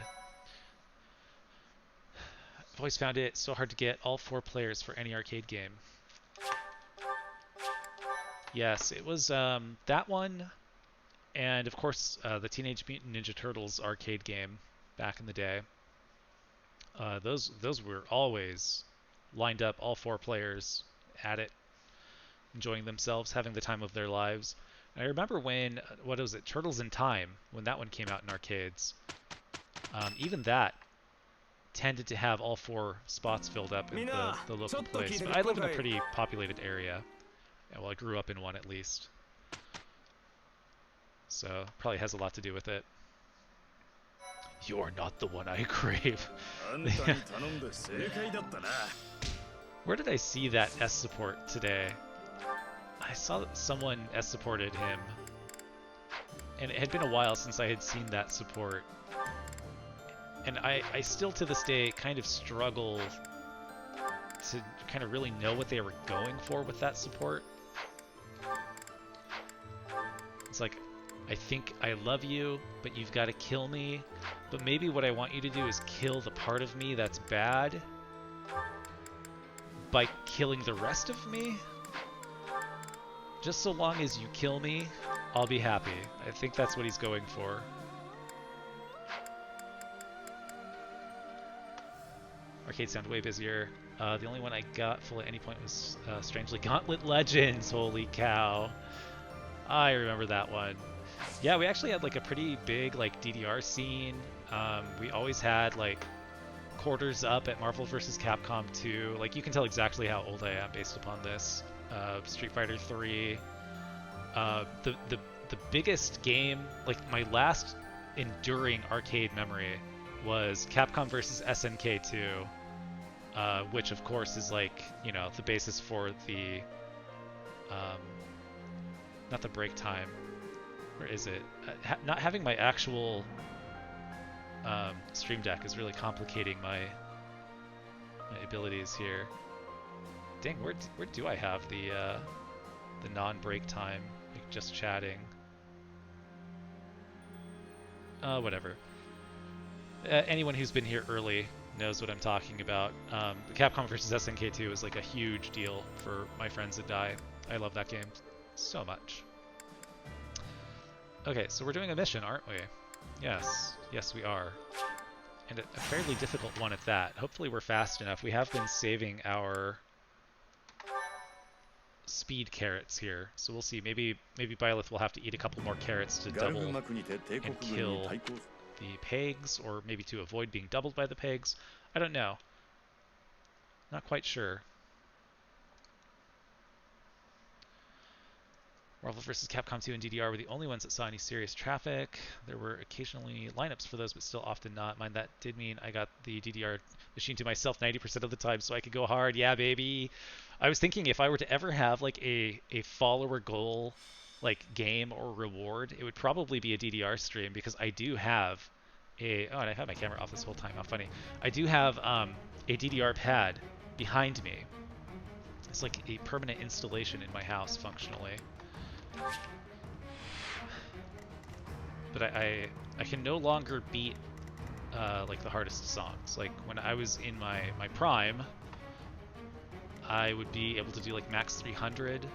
I've always found it so hard to get all 4 players for any arcade game. Yes, it was that one, and of course the Teenage Mutant Ninja Turtles arcade game back in the day. Those were always lined up, all 4 players at it, enjoying themselves, having the time of their lives. And I remember when, what was it, Turtles in Time, when that one came out in arcades. Even that tended to have all 4 spots filled up in the local place. But I live in a pretty populated area. Yeah, well, I grew up in one at least. So, probably has a lot to do with it. You're not the one I crave. Where did I see that S support today? I saw that someone S supported him. And it had been a while since I had seen that support. And I still to this day kind of struggle to kind of really know what they were going for with that support. It's like, I think I love you, but you've got to kill me. But maybe what I want you to do is kill the part of me that's bad by killing the rest of me. Just so long as you kill me, I'll be happy. I think that's what he's going for. Arcade sound way busier. The only one I got full at any point was, strangely, Gauntlet Legends. Holy cow. I remember that one. Yeah, we actually had like a pretty big like DDR scene. We always had like quarters up at Marvel vs. Capcom 2. Like, you can tell exactly how old I am based upon this. Street Fighter 3. The biggest game, like my last enduring arcade memory, was Capcom vs. SNK 2, which of course is like, you know, the basis for the, not the break time, or is it? Not having my actual Stream Deck is really complicating my abilities here. Dang, where do I have the non-break time? Like just chatting. Whatever. Anyone who's been here early knows what I'm talking about. Capcom vs. SNK 2 is like a huge deal for my friends and I love that game so much. Okay, so we're doing a mission, aren't we? Yes. Yes, we are. And a fairly difficult one at that. Hopefully we're fast enough. We have been saving our speed carrots here, so we'll see. Maybe Byleth will have to eat a couple more carrots to double and kill the pegs, or maybe to avoid being doubled by the pegs. I don't know. Not quite sure. Marvel vs. Capcom 2 and DDR were the only ones that saw any serious traffic. There were occasionally lineups for those, but still often not. Mind that did mean I got the DDR machine to myself 90% of the time, so I could go hard. Yeah, baby. I was thinking if I were to ever have like a follower goal like game or reward, it would probably be a DDR stream, because I do have a and I've had my camera off this whole time. How funny. I do have a DDR pad behind me. It's like a permanent installation in my house functionally. But I can no longer beat like the hardest songs. Like when I was in my prime, I would be able to do like max 300.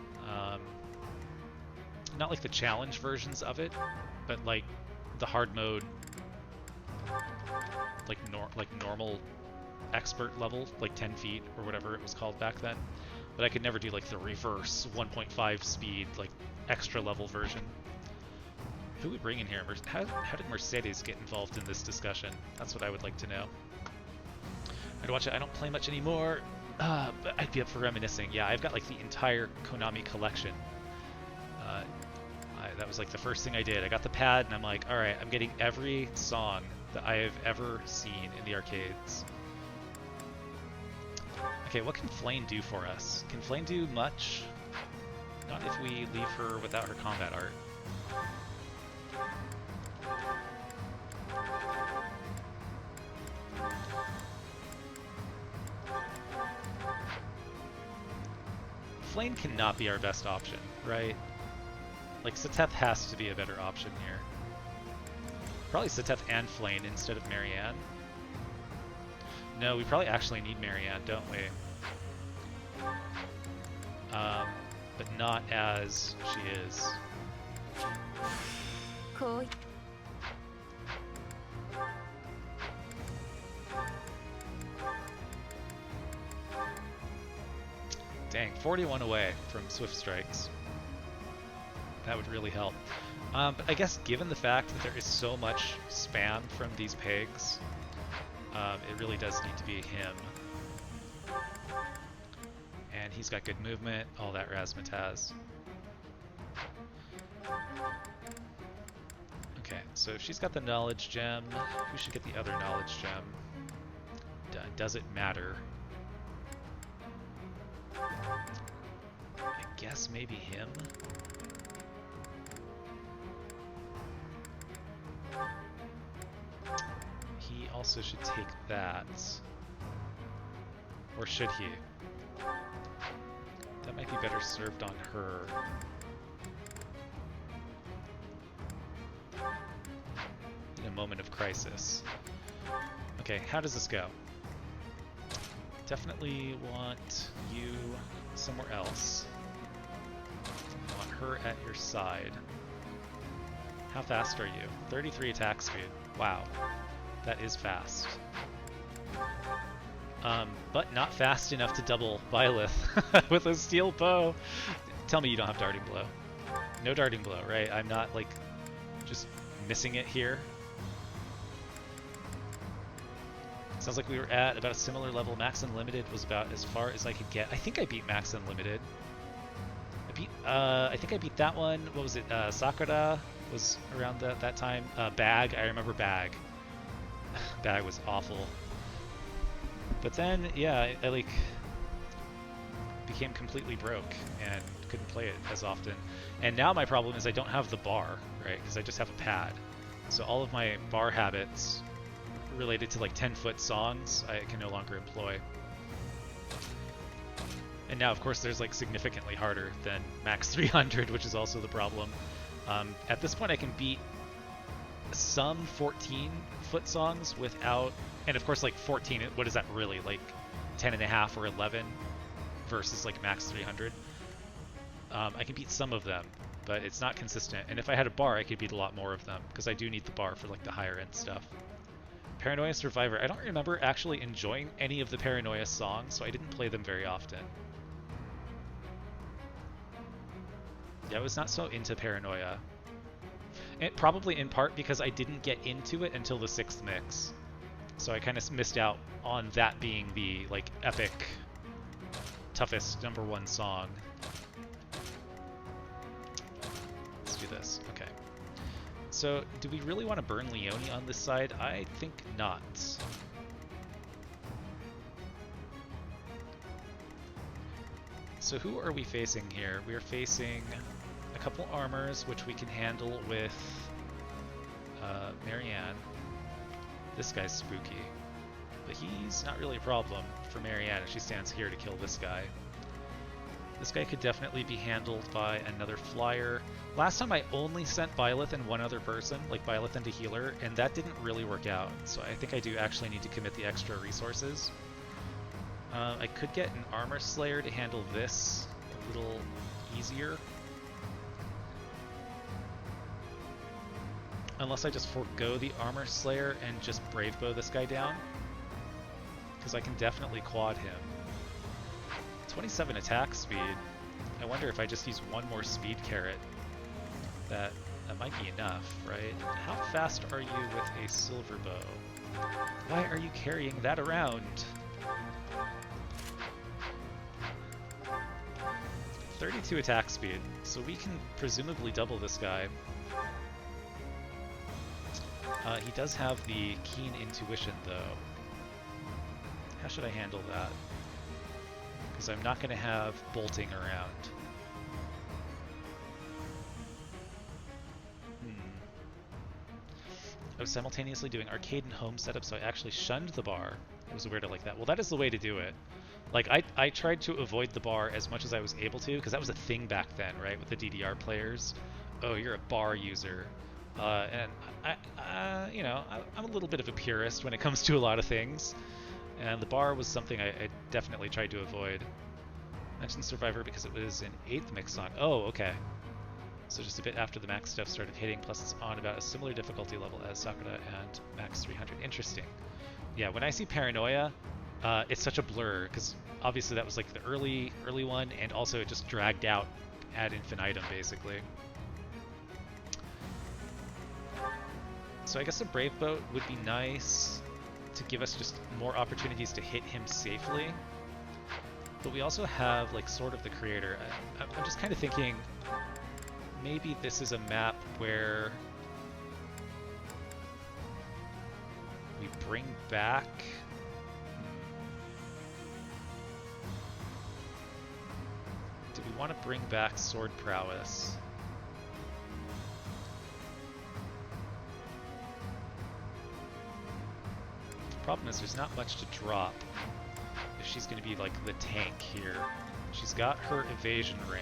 Not like the challenge versions of it, but like the hard mode, like normal expert level, like 10 feet or whatever it was called back then. But I could never do like the reverse 1.5 speed, like extra level version. Who would bring in here? How did Mercedes get involved in this discussion? That's what I would like to know. I'd watch it. I don't play much anymore, but I'd be up for reminiscing. Yeah, I've got like the entire Konami collection. That was like the first thing I did. I got the pad and I'm like, all right, I'm getting every song that I have ever seen in the arcades. Okay, what can Flame do for us? Can Flame do much? Not if we leave her without her combat art. Flame cannot be our best option, right? Like, Seteth has to be a better option here. Probably Seteth and Flame instead of Marianne. No, we probably actually need Marianne, don't we? But not as she is. Cool. Dang, 41 away from Swift Strikes. That would really help. But I guess given the fact that there is so much spam from these pegs, it really does need to be him. And he's got good movement, all that Razzmatazz. Okay, so if she's got the knowledge gem, who should get the other knowledge gem? Does it matter? I guess maybe him? He also should take that. Or should he? That might be better served on her. In a moment of crisis. Okay, how does this go? Definitely want you somewhere else. I want her at your side. How fast are you? 33 attack speed. Wow. That is fast. But not fast enough to double Byleth with a steel bow. Tell me you don't have darting blow. No darting blow, right? I'm not like just missing it here. Sounds like we were at about a similar level. Max Unlimited was about as far as I could get. I think I beat Max Unlimited. I think I beat that one. What was it? Sakura was around that time. Bag, I remember Bag. Bag was awful. But then, yeah, I like became completely broke and couldn't play it as often. And now my problem is I don't have the bar, right? Because I just have a pad. So all of my bar habits related to like 10-foot songs I can no longer employ. And now, of course, there's like significantly harder than max 300, which is also the problem. At this point, I can beat some 14-foot songs without, and of course, like 14. What is that really? Like 10.5 or 11 versus like max 300. I can beat some of them, but it's not consistent. And if I had a bar, I could beat a lot more of them because I do need the bar for like the higher end stuff. Paranoia Survivor. I don't remember actually enjoying any of the Paranoia songs, so I didn't play them very often. Yeah, I was not so into Paranoia. And probably in part because I didn't get into it until the 6th mix. So I kind of missed out on that being the like epic, toughest #1 song. Let's do this. Okay. So, do we really want to burn Leone on this side? I think not. So who are we facing here? We are facing a couple armors, which we can handle with Marianne. This guy's spooky, but he's not really a problem for Marianne if she stands here to kill this guy. This guy could definitely be handled by another flyer. Last time I only sent Byleth and one other person, like Byleth and a healer, and that didn't really work out. So I think I do actually need to commit the extra resources. I could get an Armor Slayer to handle this a little easier. Unless I just forego the Armor Slayer and just Brave Bow this guy down. Because I can definitely quad him. 27 attack speed. I wonder if I just use one more speed carrot. That might be enough, right? How fast are you with a Silver Bow? Why are you carrying that around? 32 attack speed, so we can presumably double this guy. He does have the Keen Intuition, though. How should I handle that? Because I'm not going to have bolting around. I was simultaneously doing arcade and home setup, so I actually shunned the bar. It was weird like that. Well, that is the way to do it. Like, I tried to avoid the bar as much as I was able to, because that was a thing back then, right, with the DDR players. Oh, you're a bar user. And you know, I'm a little bit of a purist when it comes to a lot of things. And the bar was something I definitely tried to avoid. I mentioned Survivor because it was an 8th mix song. Oh, okay. So just a bit after the max stuff started hitting, plus it's on about a similar difficulty level as Sakura and max 300. Interesting. Yeah, when I see Paranoia, it's such a blur, because obviously that was like the early one, and also it just dragged out ad infinitum, basically. So I guess a Brave Boat would be nice to give us just more opportunities to hit him safely. But we also have like Sword of the Creator. I'm just kind of thinking maybe this is a map where we bring back... Do we want to bring back Sword Prowess? The problem is there's not much to drop if she's going to be like the tank here. She's got her evasion ring,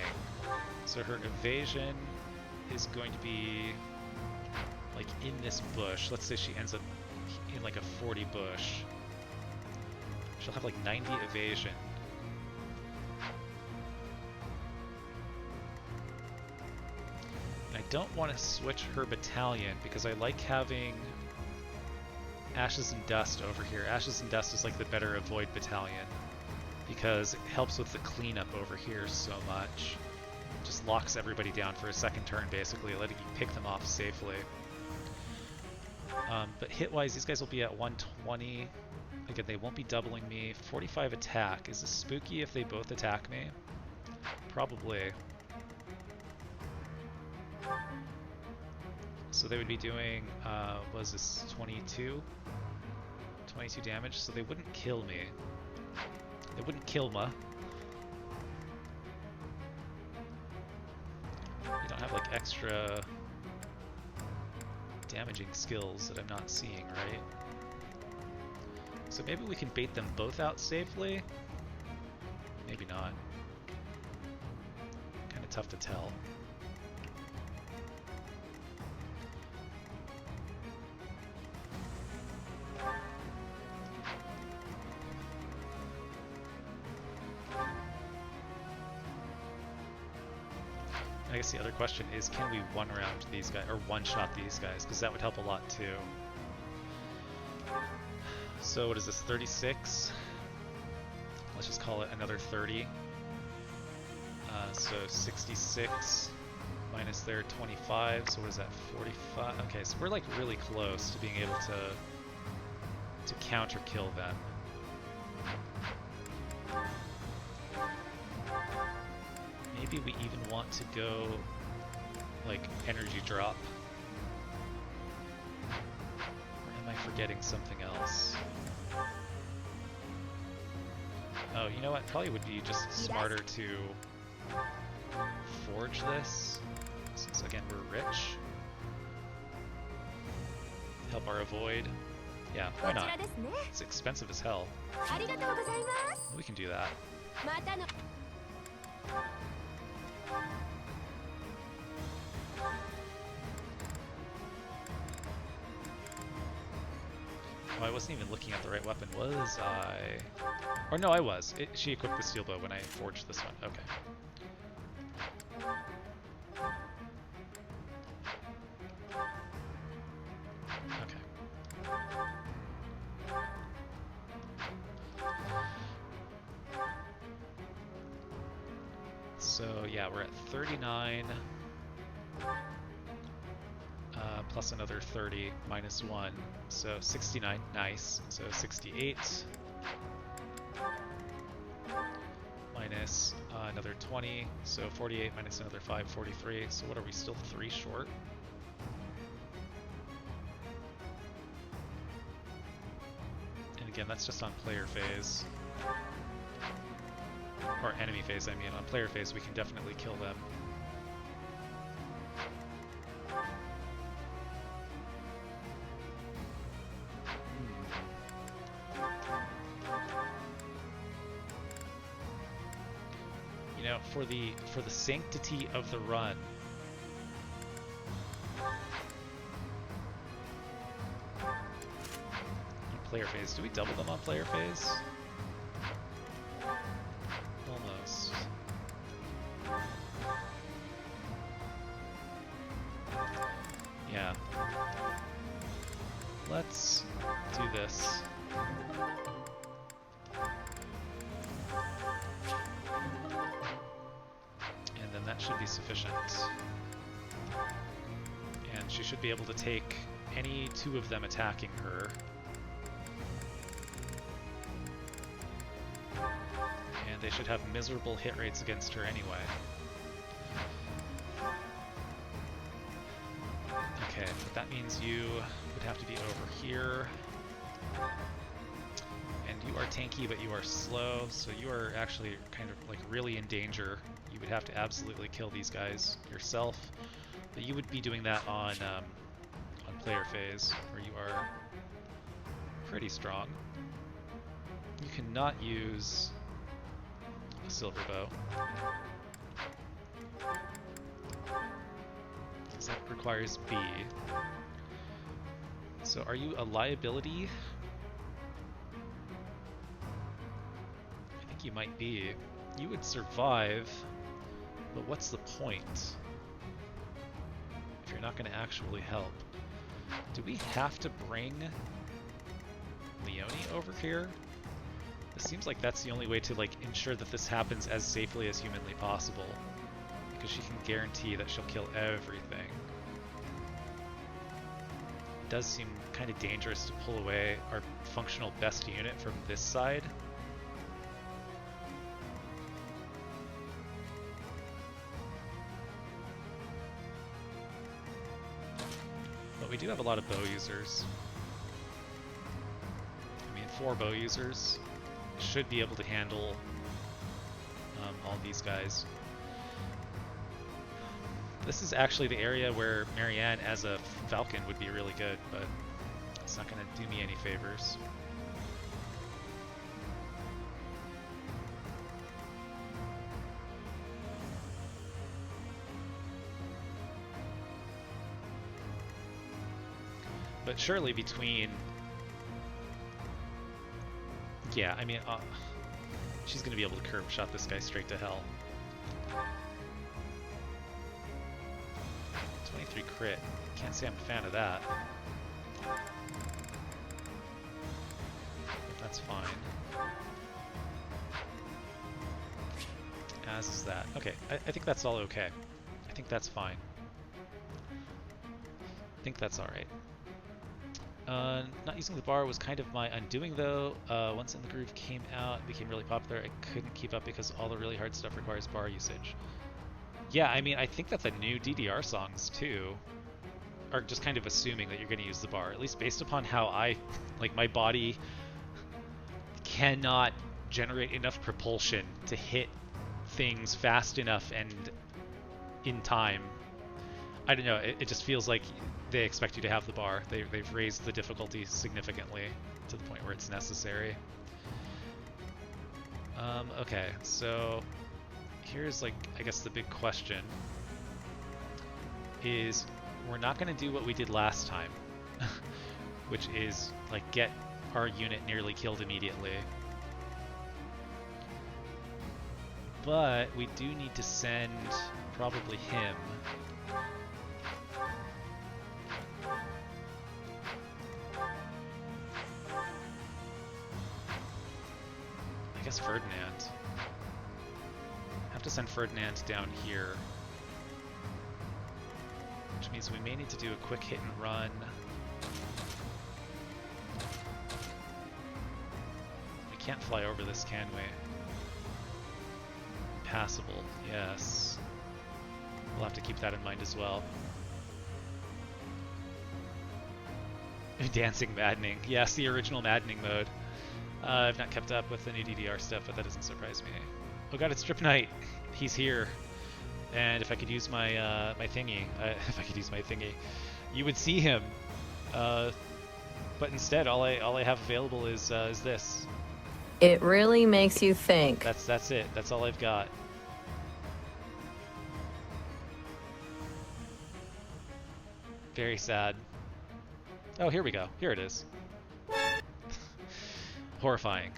so her evasion is going to be like in this bush. Let's say she ends up in like a 40 bush. She'll have like 90 evasion. And I don't want to switch her battalion because I like having Ashes and Dust over here. Ashes and Dust is like the better avoid battalion because it helps with the cleanup over here so much. It just locks everybody down for a second turn, basically, letting you pick them off safely. But hit-wise, these guys will be at 120. Again, they won't be doubling me. 45 attack. Is this spooky if they both attack me? Probably. So they would be doing, what is this, 22? 22 damage, so they wouldn't kill me. They wouldn't kill me. They don't have like extra damaging skills that I'm not seeing, right? So maybe we can bait them both out safely? Maybe not. Kind of tough to tell. I guess the other question is, can we one-round these guys, or one-shot these guys? Because that would help a lot too. So what is this, 36? Let's just call it another 30. So 66 minus their 25, so what is that, 45? Okay, so we're like really close to being able to counter-kill them. Maybe we even want to go like energy drop. Or am I forgetting something else? Oh, you know what? Probably would be just smarter to forge this, since again we're rich. Help our avoid. Yeah, why not? It's expensive as hell. We can do that. Oh, I wasn't even looking at the right weapon, was I? Or no, I was. She equipped the steel bow when I forged this one. Okay. Okay. So yeah, we're at 39. Plus another 30 minus 1, so 69, nice. So 68 minus another 20, so 48 minus another 5, 43. So what are we, still 3 short? And again, that's just on player phase. Or enemy phase, I mean. On player phase, we can definitely kill them. For the sanctity of the run, on player phase, do we double them on player phase? Almost. Yeah. Let's do this. That should be sufficient. And she should be able to take any 2 of them attacking her. And they should have miserable hit rates against her anyway. Okay, but that means you would have to be over here. And you are tanky, but you are slow, so you are actually kind of like really in danger. You would have to absolutely kill these guys yourself, but you would be doing that on player phase, where you are pretty strong. You cannot use a silver bow, because that requires B. So are you a liability? I think you might be. You would survive. But what's the point if you're not going to actually help? Do we have to bring Leonie over here? It seems like that's the only way to like ensure that this happens as safely as humanly possible, because she can guarantee that she'll kill everything. it does seem kind of dangerous to pull away our functional best unit from this side. But we do have a lot of bow users. I mean, 4 bow users should be able to handle all these guys. This is actually the area where Marianne as a Falcon would be really good, but it's not going to do me any favors. But surely between... Yeah, I mean, she's going to be able to curve shot this guy straight to hell. 23 crit. Can't say I'm a fan of that. But that's fine. As is that. Okay, I think that's all okay. I think that's fine. I think that's alright. Not using the bar was kind of my undoing though. Once In the Groove came out, it became really popular. I couldn't keep up because all the really hard stuff requires bar usage. Yeah, I mean, I think that the new DDR songs too are just kind of assuming that you're going to use the bar, at least based upon how my body cannot generate enough propulsion to hit things fast enough and in time. I don't know, it just feels like they expect you to have the bar. They've raised the difficulty significantly to the point where it's necessary. Okay, so here's I guess the big question is we're not going to do what we did last time, which is get our unit nearly killed immediately. But we do need to send probably him. I guess Ferdinand. Have to send Ferdinand down here, which means we may need to do a quick hit and run. We can't fly over this, can we? Passable, yes. We'll have to keep that in mind as well. Dancing Maddening. Yes, the original Maddening mode. I've not kept up with the new DDR stuff, but that doesn't surprise me. Oh god, it's Strip Knight. He's here. And if I could use my my thingy, you would see him. But instead, all I have available is this. It really makes you think. That's it. That's all I've got. Very sad. Oh, here we go. Here it is. Horrifying.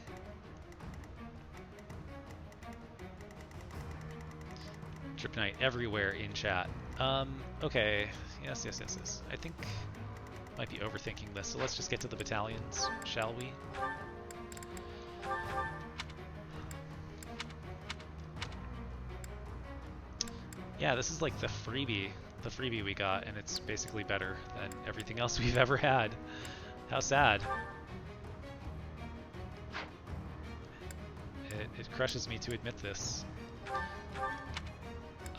Trip Night everywhere in chat. Okay. Yes. I think I might be overthinking this, so let's just get to the battalions, shall we? Yeah, this is like the freebie we got, and it's basically better than everything else we've ever had. How sad. It crushes me to admit this.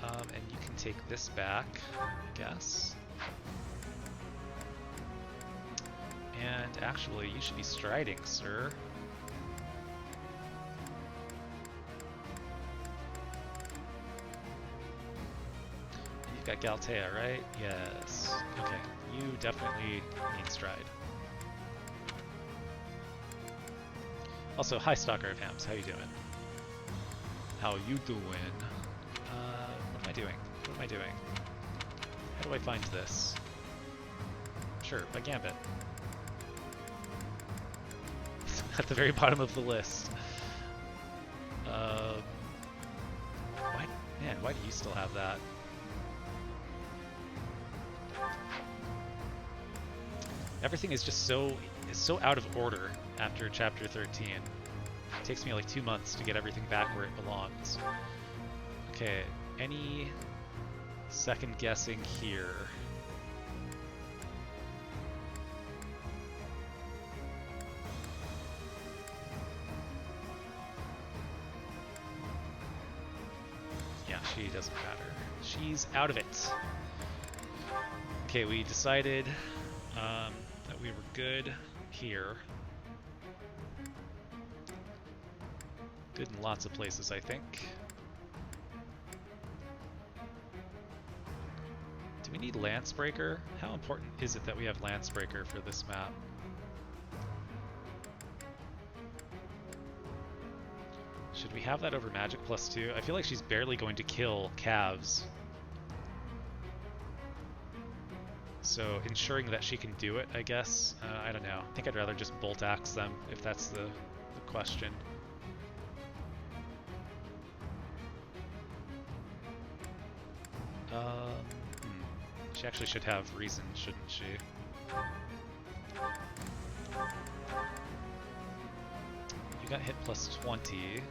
And you can take this back, I guess. And actually, you should be striding, sir. And you've got Galtea, right? Yes. Okay, you definitely need stride. Also, hi Stalker of Hams, how you doing? How you doing? What am I doing? What am I doing? How do I find this? Sure, by Gambit. At the very bottom of the list. Why do you still have that? Everything is just so out of order after chapter 13. It takes me like 2 months to get everything back where it belongs. Okay, any second guessing here? She doesn't matter. She's out of it. Okay, we decided that we were good here. Good in lots of places, I think. Do we need Lancebreaker? How important is it that we have Lancebreaker for this map? Should we have that over Magic +2? I feel like she's barely going to kill Cavs. So ensuring that she can do it, I guess. I don't know. I think I'd rather just bolt axe them if that's the question. She actually should have reason, shouldn't she? You got hit +20.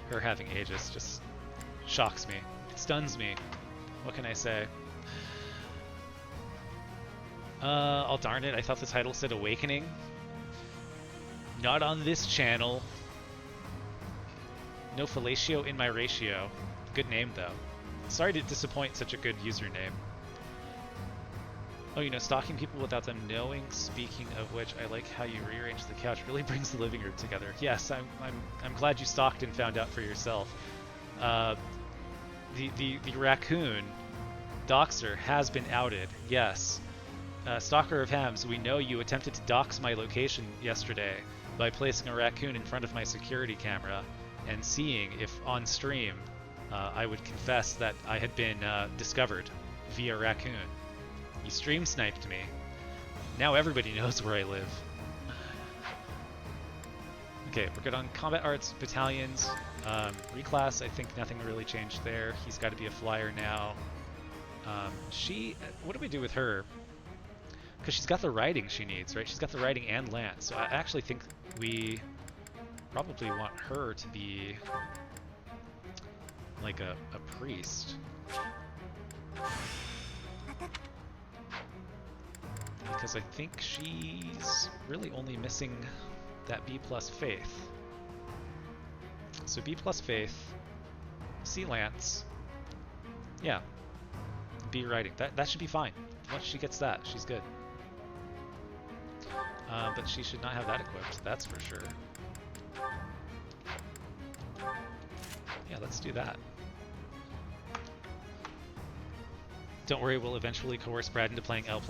Her having Aegis just shocks me. It stuns me. What can I say? Oh darn it, I thought the title said Awakening. Not on this channel. No fellatio in my ratio. Good name though. Sorry to disappoint such a good username. Oh, you know, stalking people without them knowing. Speaking of which, I like how you rearrange the couch. Really brings the living room together. Yes, I'm glad you stalked and found out for yourself. The raccoon doxer has been outed. Yes, stalker of Hams. We know you attempted to dox my location yesterday by placing a raccoon in front of my security camera and seeing if on stream I would confess that I had been discovered via raccoon. You stream sniped me. Now everybody knows where I live. Okay, we're good on combat arts, battalions. Reclass, I think nothing really changed there. He's got to be a flyer now. What do we do with her? Because she's got the riding she needs, right? She's got the riding and lance. So I actually think we probably want her to be like a priest. Because I think she's really only missing that B+ faith. So B+ faith, C lance, yeah, B riding. That should be fine. Once she gets that, she's good. But she should not have that equipped, that's for sure. Yeah, let's do that. Don't worry, we'll eventually coerce Brad into playing L+.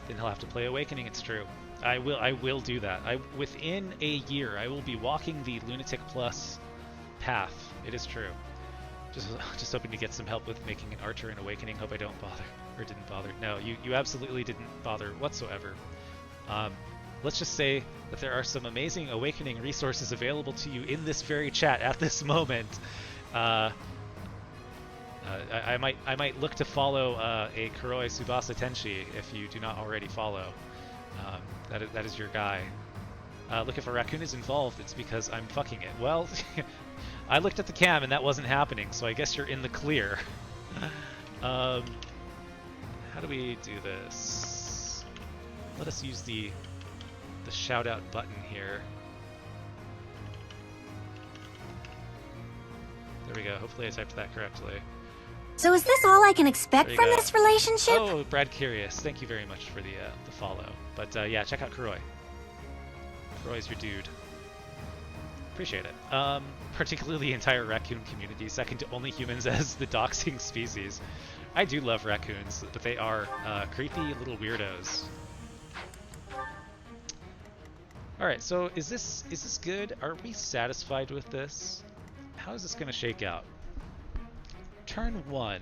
Then he'll have to play Awakening, it's true. I will do that. Within a year, I will be walking the Lunatic Plus path. It is true. Just hoping to get some help with making an Archer in Awakening. Hope I don't bother. Or didn't bother. No, you absolutely didn't bother whatsoever. Let's just say that there are some amazing Awakening resources available to you in this very chat at this moment. I might look to follow a Kuroi Tsubasa Tenshi if you do not already follow. That is your guy. Look, if a raccoon is involved, it's because I'm fucking it. Well, I looked at the cam and that wasn't happening, so I guess you're in the clear. How do we do this? Let us use the shout out button here. There we go. Hopefully I typed that correctly. So is this all I can expect from this relationship? Oh, Brad Curious, thank you very much for the follow. But yeah, check out Kuroi. Kuroi's your dude. Appreciate it. Particularly the entire raccoon community, second to only humans as the doxing species. I do love raccoons, but they are creepy little weirdos. Alright, so is this good? Are we satisfied with this? How is this going to shake out? Turn 1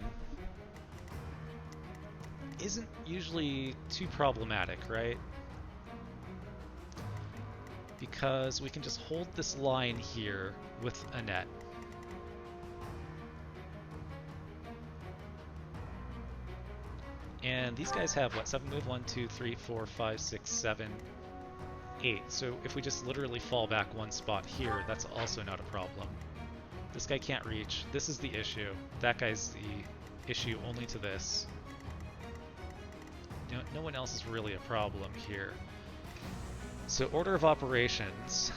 isn't usually too problematic, right? Because we can just hold this line here with a net. And these guys have, what, 7 move? 1, 2, 3, 4, 5, 6, 7, 8. So if we just literally fall back one spot here, that's also not a problem. This guy can't reach. This is the issue. That guy's the issue only to this. No one else is really a problem here. So order of operations.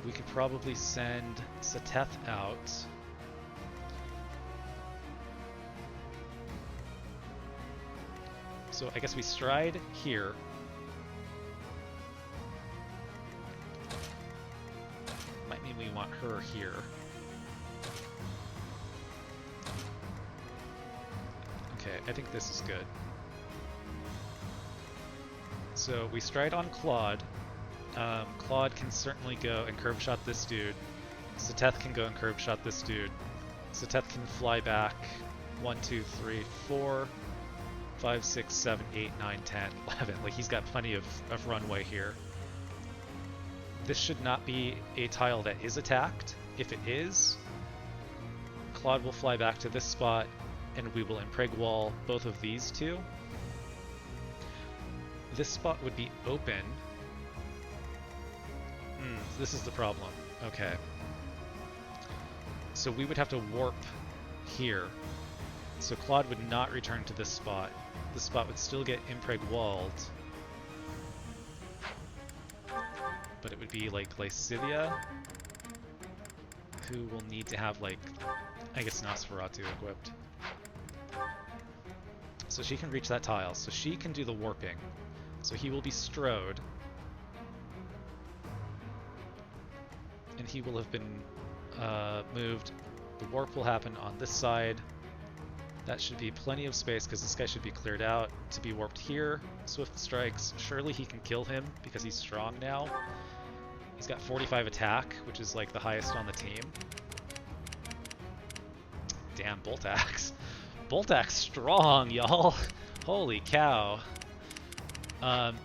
We could probably send Sateth out. So I guess we stride here. Might mean we want her here. Okay, I think this is good. So we stride on Claude. Claude can certainly go and curve shot this dude. Sateth can go and curve shot this dude. Sateth can fly back 1, 2, 3, 4, 5, 6, 7, 8, 9, 10, 11. Like, he's got plenty of runway here. This should not be a tile that is attacked. If it is, Claude will fly back to this spot, and we will impreg wall both of these two. This spot would be open. This is the problem. Okay. So we would have to warp here. So Claude would not return to this spot. This spot would still get impreg walled. But it would be like Lysivia, who will need to have, like, I guess Nosferatu equipped. So she can reach that tile. So she can do the warping. So he will be Strode. And he will have been moved. The warp will happen on this side. That should be plenty of space because this guy should be cleared out to be warped here. Swift strikes. Surely he can kill him because he's strong now. He's got 45 attack, which is like the highest on the team. Damn, Bolt Axe. Bolt Axe strong, y'all. Holy cow.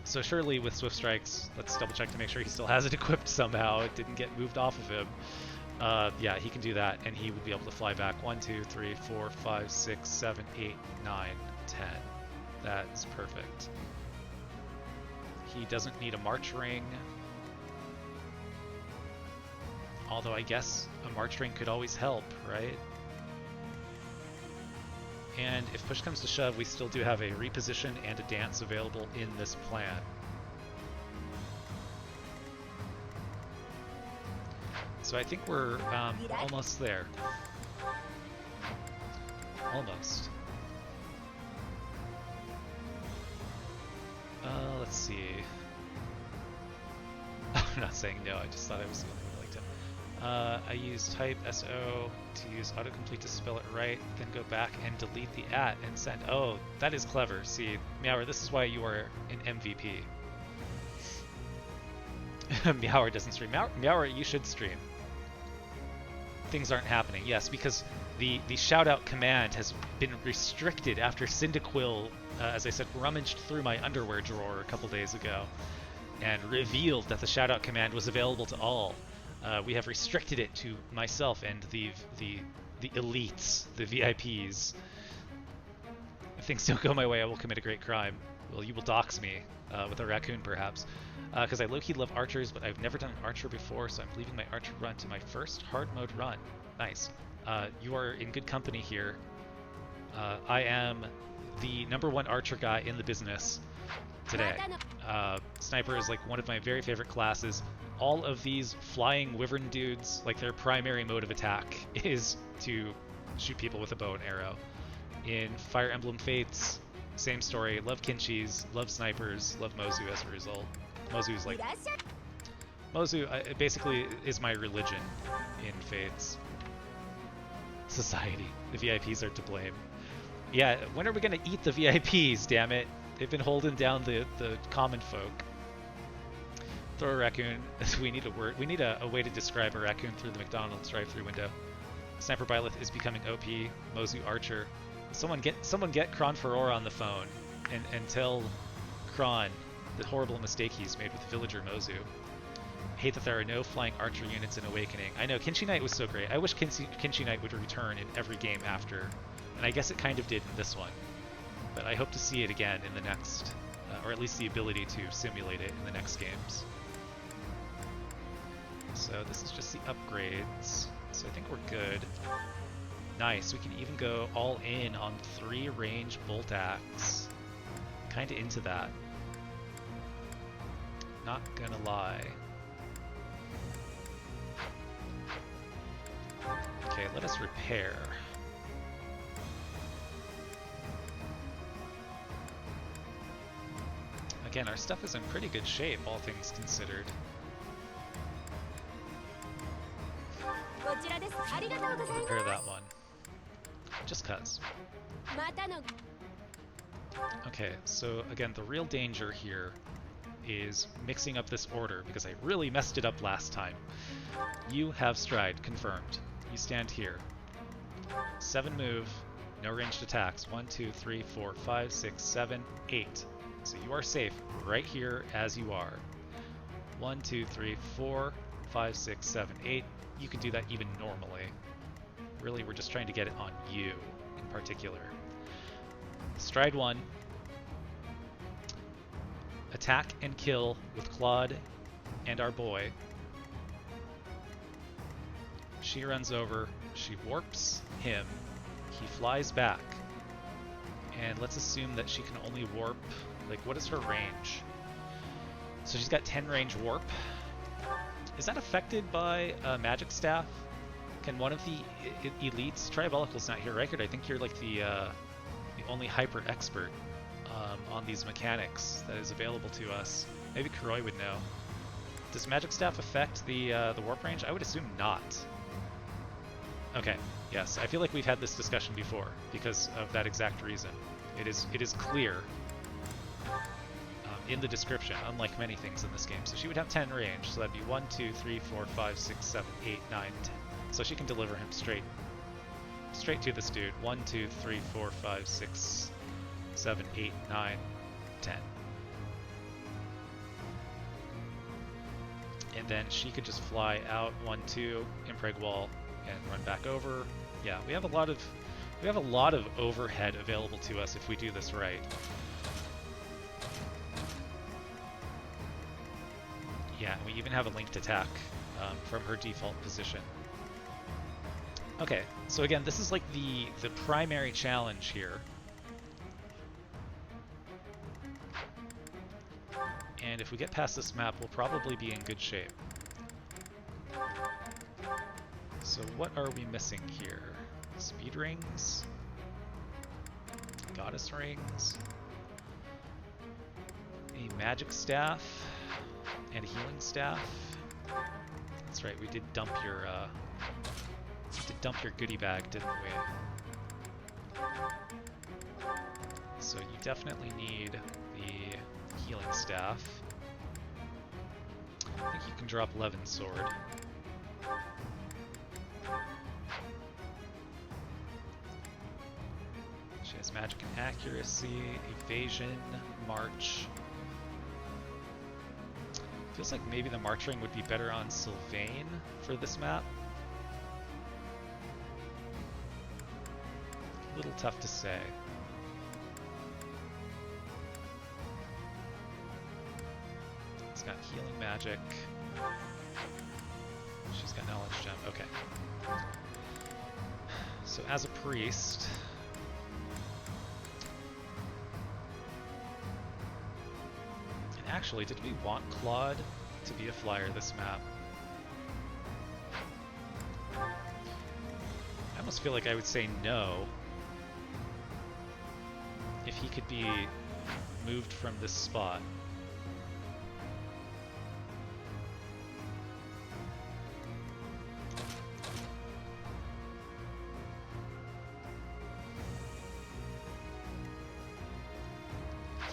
So surely with Swift Strikes, let's double check to make sure he still has it equipped somehow. It didn't get moved off of him. Yeah, he can do that, and he would be able to fly back 1, 2, 3, 4, 5, 6, 7, 8, 9, 10. That's perfect. He doesn't need a March Ring. Although I guess a March Ring could always help, right? And if push comes to shove, we still do have a reposition and a dance available in this plan. So I think we're almost there. Almost. Let's see. I'm not saying no, I just thought I was the only one who liked it. I use type SO to use autocomplete to spell it right, then go back and delete the @ and send. Oh, that is clever. See, Meower, this is why you are an MVP. Meower doesn't stream. Meower, you should stream. Things aren't happening. Yes, because the shout-out command has been restricted after Cyndaquil, as I said, rummaged through my underwear drawer a couple days ago and revealed that the shout-out command was available to all. We have restricted it to myself and the elites, the VIPs. If things don't go my way, I will commit a great crime. Well, you will dox me with a raccoon, perhaps. Because I low-key love archers, but I've never done an archer before, so I'm leaving my archer run to my first hard mode run. Nice. You are in good company here. I am the #1 archer guy in the business today. Sniper is like one of my very favorite classes. All of these flying wyvern dudes, like their primary mode of attack is to shoot people with a bow and arrow. In Fire Emblem Fates, same story. Love Kinchis, love snipers, love Mozu as a result. Mozu's like... Mozu basically is my religion in Fates. Society. The VIPs are to blame. Yeah, when are we gonna eat the VIPs, damn it? They've been holding down the common folk. Throw a raccoon. We need a word. We need a way to describe a raccoon through the McDonald's drive-thru window. Sniper Byleth is becoming OP. Mozu Archer. Someone get Kron Furore on the phone and tell Kron the horrible mistake he's made with Villager Mozu. Hate that there are no flying archer units in Awakening. I know, Kinchi Knight was so great. I wish Kinchi Knight would return in every game after, and I guess it kind of did in this one. But I hope to see it again in the next, or at least the ability to simulate it in the next games. So this is just the upgrades. So I think we're good. Nice, we can even go all in on 3 range bolt axe. Kinda into that. Not gonna lie. Okay, let us repair. Again, our stuff is in pretty good shape, all things considered. Repair that one. Just cuz. Okay, so again, the real danger here is mixing up this order, because I really messed it up last time. You have stride, confirmed. You stand here. 7 move, no ranged attacks. 1, 2, 3, 4, 5, 6, 7, 8. So you are safe right here as you are. 1, 2, 3, 4, 5, 6, 7, 8. You can do that even normally. Really, we're just trying to get it on you in particular. Stride 1. Attack and kill with Claude and our boy. She runs over, she warps him, he flies back. And let's assume that she can only warp, like, what is her range? So she's got 10 range warp. Is that affected by magic staff? Can one of the elites, Triabolical's not here, Reichard, I think you're like the only hyper expert on these mechanics that is available to us. Maybe Kuroi would know. Does magic staff affect the warp range? I would assume not. Okay, yes, I feel like we've had this discussion before because of that exact reason. It is clear in the description, unlike many things in this game. So she would have 10 range, so that'd be 1, 2, 3, 4, 5, 6, 7, 8, 9, 10. So she can deliver him straight to this dude. 1, 2, 3, 4, 5, 6, 7, 8, 9, 10. And then she could just fly out 1, 2, impreg wall, and run back over. Yeah, we have a lot of overhead available to us if we do this right. Yeah, we even have a linked attack from her default position. Okay, so again, this is like the primary challenge here. And if we get past this map, we'll probably be in good shape. So what are we missing here? Speed rings? Goddess rings? A magic staff? And a healing staff? That's right, we did dump your goodie bag, didn't we? So you definitely need the healing staff. I think you can drop Levin's sword. She has magic and accuracy, evasion, march. Feels like maybe the march ring would be better on Sylvain for this map. A little tough to say. It's got healing magic. She's got knowledge gem. Okay. So as a priest, and actually, did we want Claude to be a flyer this map? I almost feel like I would say no if he could be moved from this spot.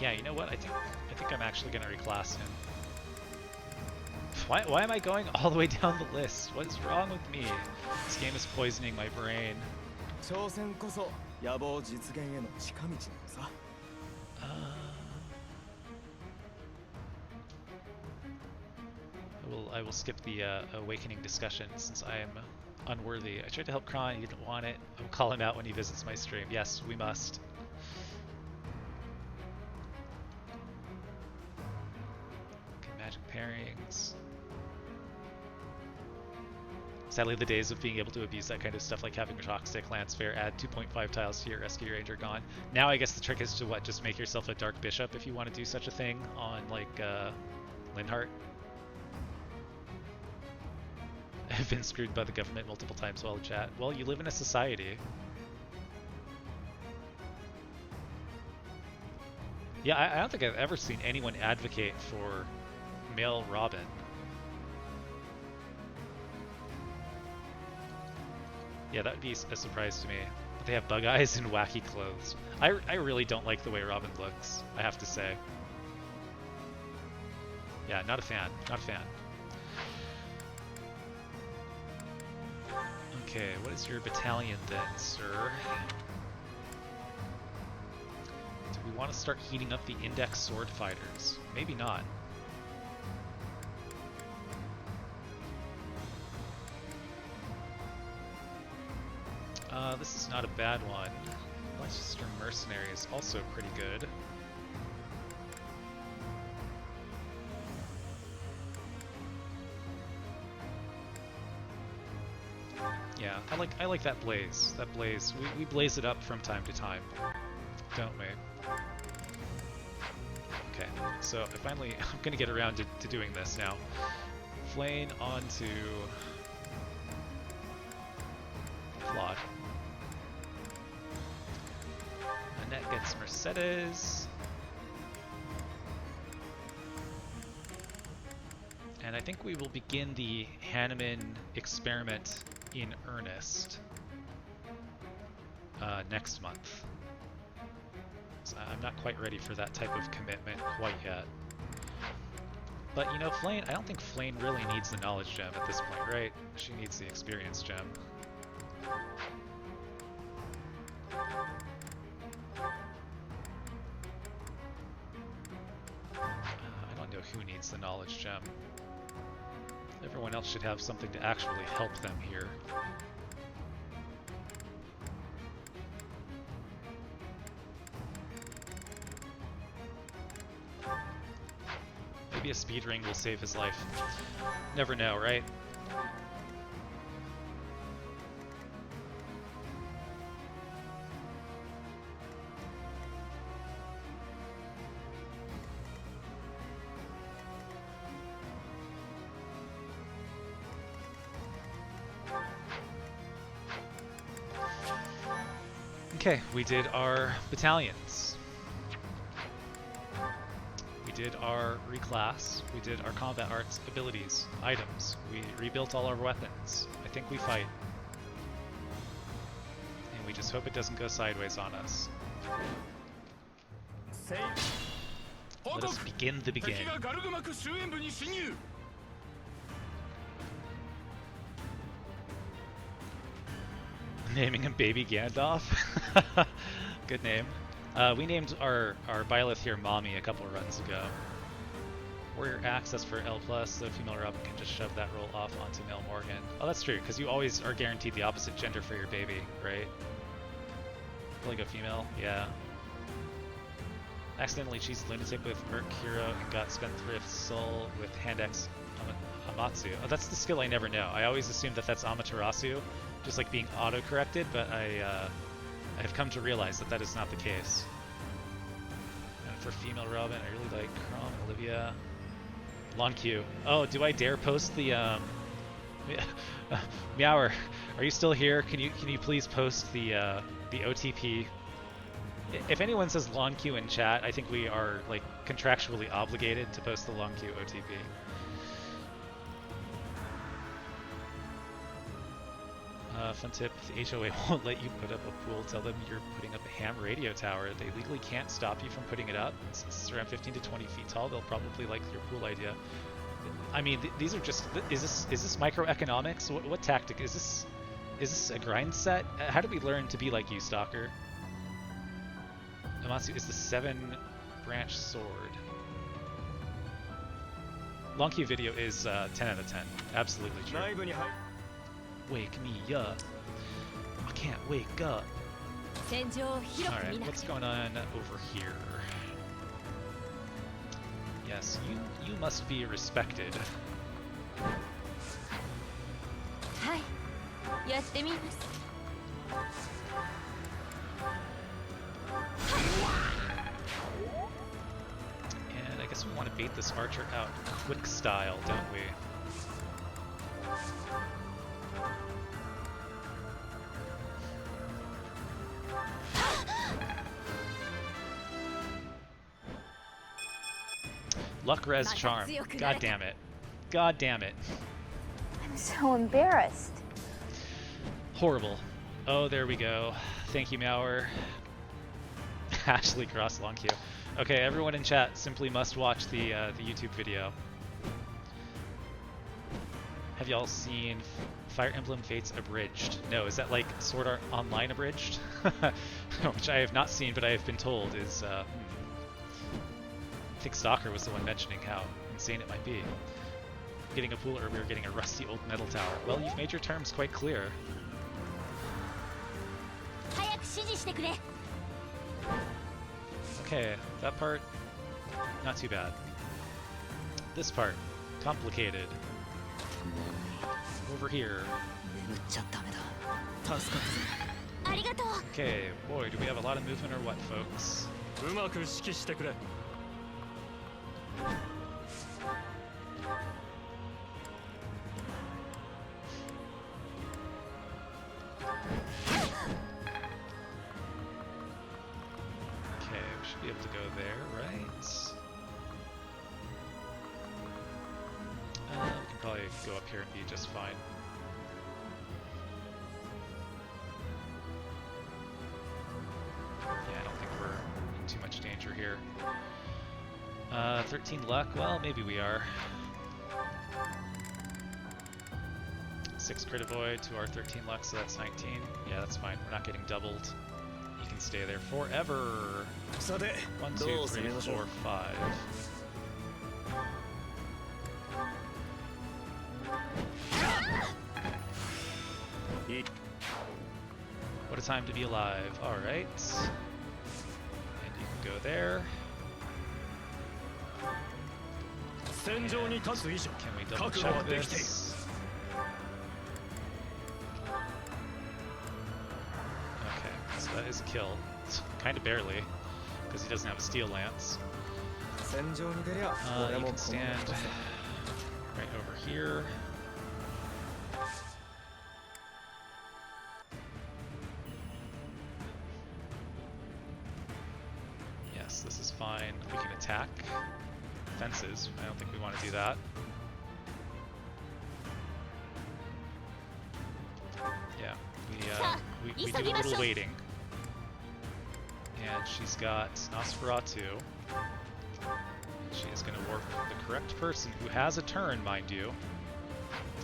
Yeah, you know what? I think I'm actually gonna reclass him. Why am I going all the way down the list? What is wrong with me? This game is poisoning my brain. I will skip the awakening discussion since I am unworthy. I tried to help Kron, he didn't want it. I will call him out when he visits my stream. Yes, we must. Okay, magic pairings. Sadly, the days of being able to abuse that kind of stuff, like having a shock stick, lance fair, add 2.5 tiles to your rescue range, are gone. Now I guess the trick is to what? Just make yourself a dark bishop if you want to do such a thing on like Linhart. I've been screwed by the government multiple times while chat. Well, you live in a society. Yeah, I don't think I've ever seen anyone advocate for male Robin. Yeah, that would be a surprise to me. But they have bug eyes and wacky clothes. I really don't like the way Robin looks, I have to say. Yeah, not a fan. Not a fan. Okay, what is your battalion then, sir? Do we want to start heating up the index sword fighters? Maybe not. This is not a bad one. Leicester Mercenaries, also pretty good. Yeah, I like that blaze. That blaze. We blaze it up from time to time, don't we? Okay, so I'm gonna get around to doing this now. Flane onto Flawed. Annette gets Mercedes. And I think we will begin the Hanneman experiment in earnest next month. So I'm not quite ready for that type of commitment quite yet. But you know, Flane, I don't think Flane really needs the knowledge gem at this point, right? She needs the experience gem. I don't know who needs the knowledge gem. Everyone else should have something to actually help them here. Maybe a speed ring will save his life. Never know, right? Okay, we did our battalions. We did our reclass. We did our combat arts, abilities, items. We rebuilt all our weapons. I think we fight. And we just hope it doesn't go sideways on us. Let us begin the begin. Naming him Baby Gandalf. Good name. We named our Byleth here Mommy a couple runs ago. Warrior access for L+, so female Robin can just shove that roll off onto male Morgan. Oh, that's true, because you always are guaranteed the opposite gender for your baby, right? Probably go female, yeah. Accidentally cheesed Lunatic with Merc Hero and got Spendthrift Soul with Hand X Amatsu. Oh, that's the skill I never know. I always assume that that's Amaterasu, just like being auto-corrected, but I have come to realize that that is not the case. And for female Robin, I really like Crom, Olivia, Long Q. Oh, do I dare post the Meower? Are you still here? Can you please post the OTP? If anyone says Long Q in chat, I think we are like contractually obligated to post the Long Q OTP. Fun tip, the HOA won't let you put up a pool. Tell them you're putting up a ham radio tower. They legally can't stop you from putting it up. Since it's around 15 to 20 feet tall, they'll probably like your pool idea. I mean, these are just, is this microeconomics? What tactic? Is this a grind set? How do we learn to be like you, Stalker? Amatsu is the 7-branch sword. Long Q video is 10 out of 10. Absolutely true. Wake me up. I can't wake up. Alright, what's going on over here? Yes, you must be respected. And I guess guess we want to bait this archer out quick style, don't we? Luck res charm. God damn it. God damn it. I'm so embarrassed. Horrible. Oh, there we go. Thank you, Mauer. Ashley Cross long queue. Okay, everyone in chat simply must watch the YouTube video. Have y'all seen Fire Emblem Fates Abridged? No, is that like Sword Art Online Abridged? Which I have not seen, but I have been told is... I think Stalker was the one mentioning how insane it might be. Getting a pool or we were getting a rusty old metal tower. Well, you've made your terms quite clear. Okay, that part, not too bad. This part, complicated. Over here. Okay, boy, do we have a lot of movement or what, folks? Be able to go there, right? We can probably go up here and be just fine. Yeah, I don't think we're in too much danger here. 13 luck, well, maybe we are. 6 crit avoid to our 13 luck, so that's 19. Yeah, that's fine. We're not getting doubled. You can stay there forever. 1, 2, 3, 4, 5. What a time to be alive. Alright. And you can go there. Can we double check this? Okay, so that is a kill. Kind of barely, because he doesn't have a steel lance. You can stand right over here. Yes, this is fine. We can attack fences. I don't think we want to do that. Yeah, we do a little waiting. And she's got Nosferatu. She is going to warp the correct person who has a turn, mind you,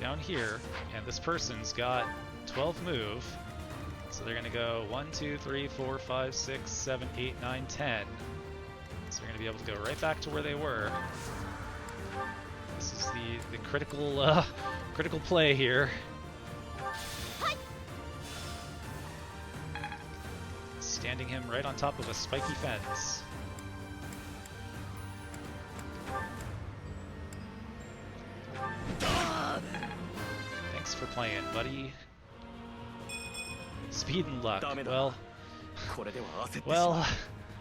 down here. And this person's got 12 move. So they're going to go 1, 2, 3, 4, 5, 6, 7, 8, 9, 10. So they're going to be able to go right back to where they were. This is the critical play here. Standing him right on top of a spiky fence. Thanks for playing, buddy. Speed and luck. Well,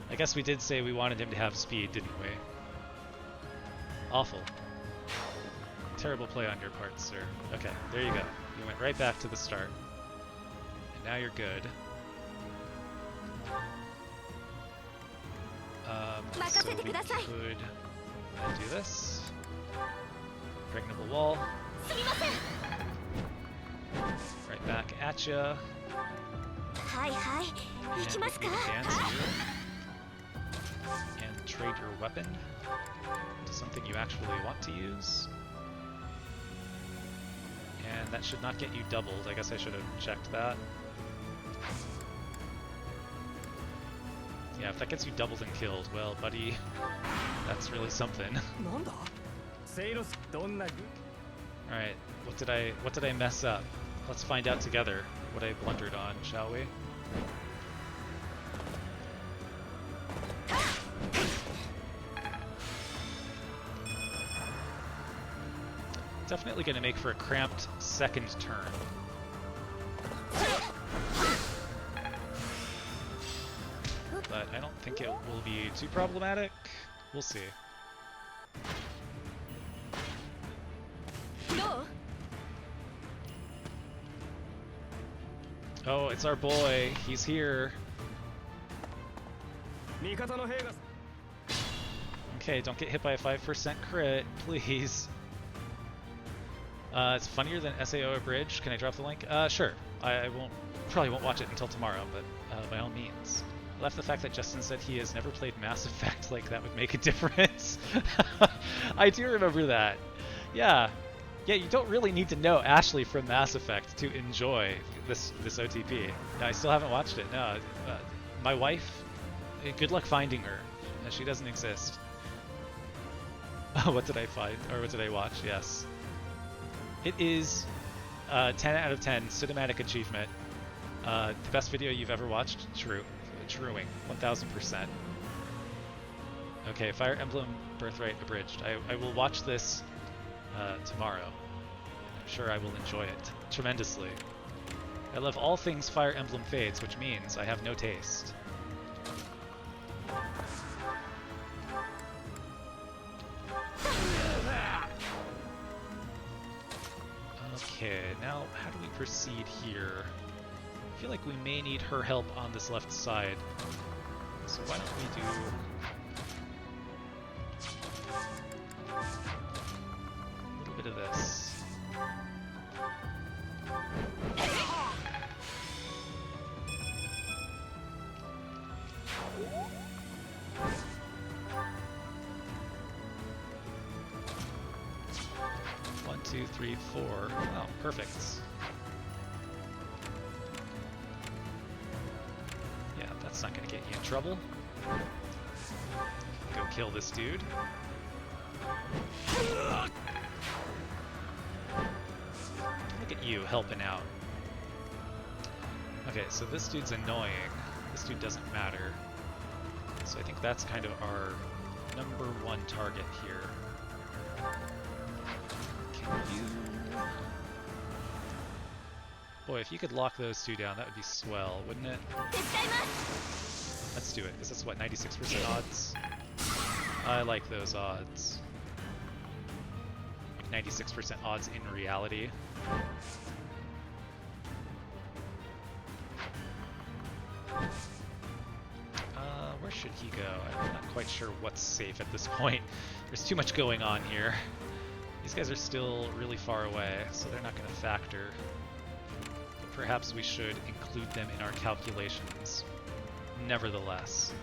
I guess we did say we wanted him to have speed, didn't we? Awful. Terrible play on your part, sir. Okay, there you go. You went right back to the start. And now you're good. So we could do this. Impregnable wall. Right back at ya. And we can advance you. And trade your weapon to something you actually want to use. And that should not get you doubled. I guess I should have checked that. Yeah, if that gets you doubled and killed, well, buddy, that's really something. Alright, what did I mess up? Let's find out together what I blundered on, shall we? Definitely going to make for a cramped second turn. But I don't think it will be too problematic. We'll see. Oh, it's our boy. He's here. 味方の兵が Okay, don't get hit by a 5% crit, please. It's funnier than SAO Abridged. Can I drop the link? Sure. I probably won't watch it until tomorrow, but by all means. I left the fact that Justin said he has never played Mass Effect, like that would make a difference. I do remember that. Yeah. Yeah, you don't really need to know Ashley from Mass Effect to enjoy this OTP. I still haven't watched it, no. My wife, good luck finding her. She doesn't exist. What did I find? Or what did I watch? Yes. It is 10 out of 10 cinematic achievement. The best video you've ever watched? Truing. 1000%. Okay, Fire Emblem Birthright Abridged. I will watch this tomorrow. I'm sure I will enjoy it tremendously. I love all things Fire Emblem Fates, which means I have no taste. Okay, now how do we proceed here? I feel like we may need her help on this left side. So why don't we do... a little bit of this. One, two, three, four. Oh, perfect. Yeah, that's not gonna get you in trouble. Go kill this dude. Look at you helping out. Okay, so this dude's annoying. This dude doesn't matter. So I think that's kind of our number one target here. Can you... Boy, if you could lock those two down, that would be swell, wouldn't it? Let's do it. Is this, what, 96% odds? I like those odds. 96% odds in reality. Where should he go? I'm not quite sure what's safe at this point. There's too much going on here. These guys are still really far away, so they're not going to factor. But perhaps we should include them in our calculations. Nevertheless.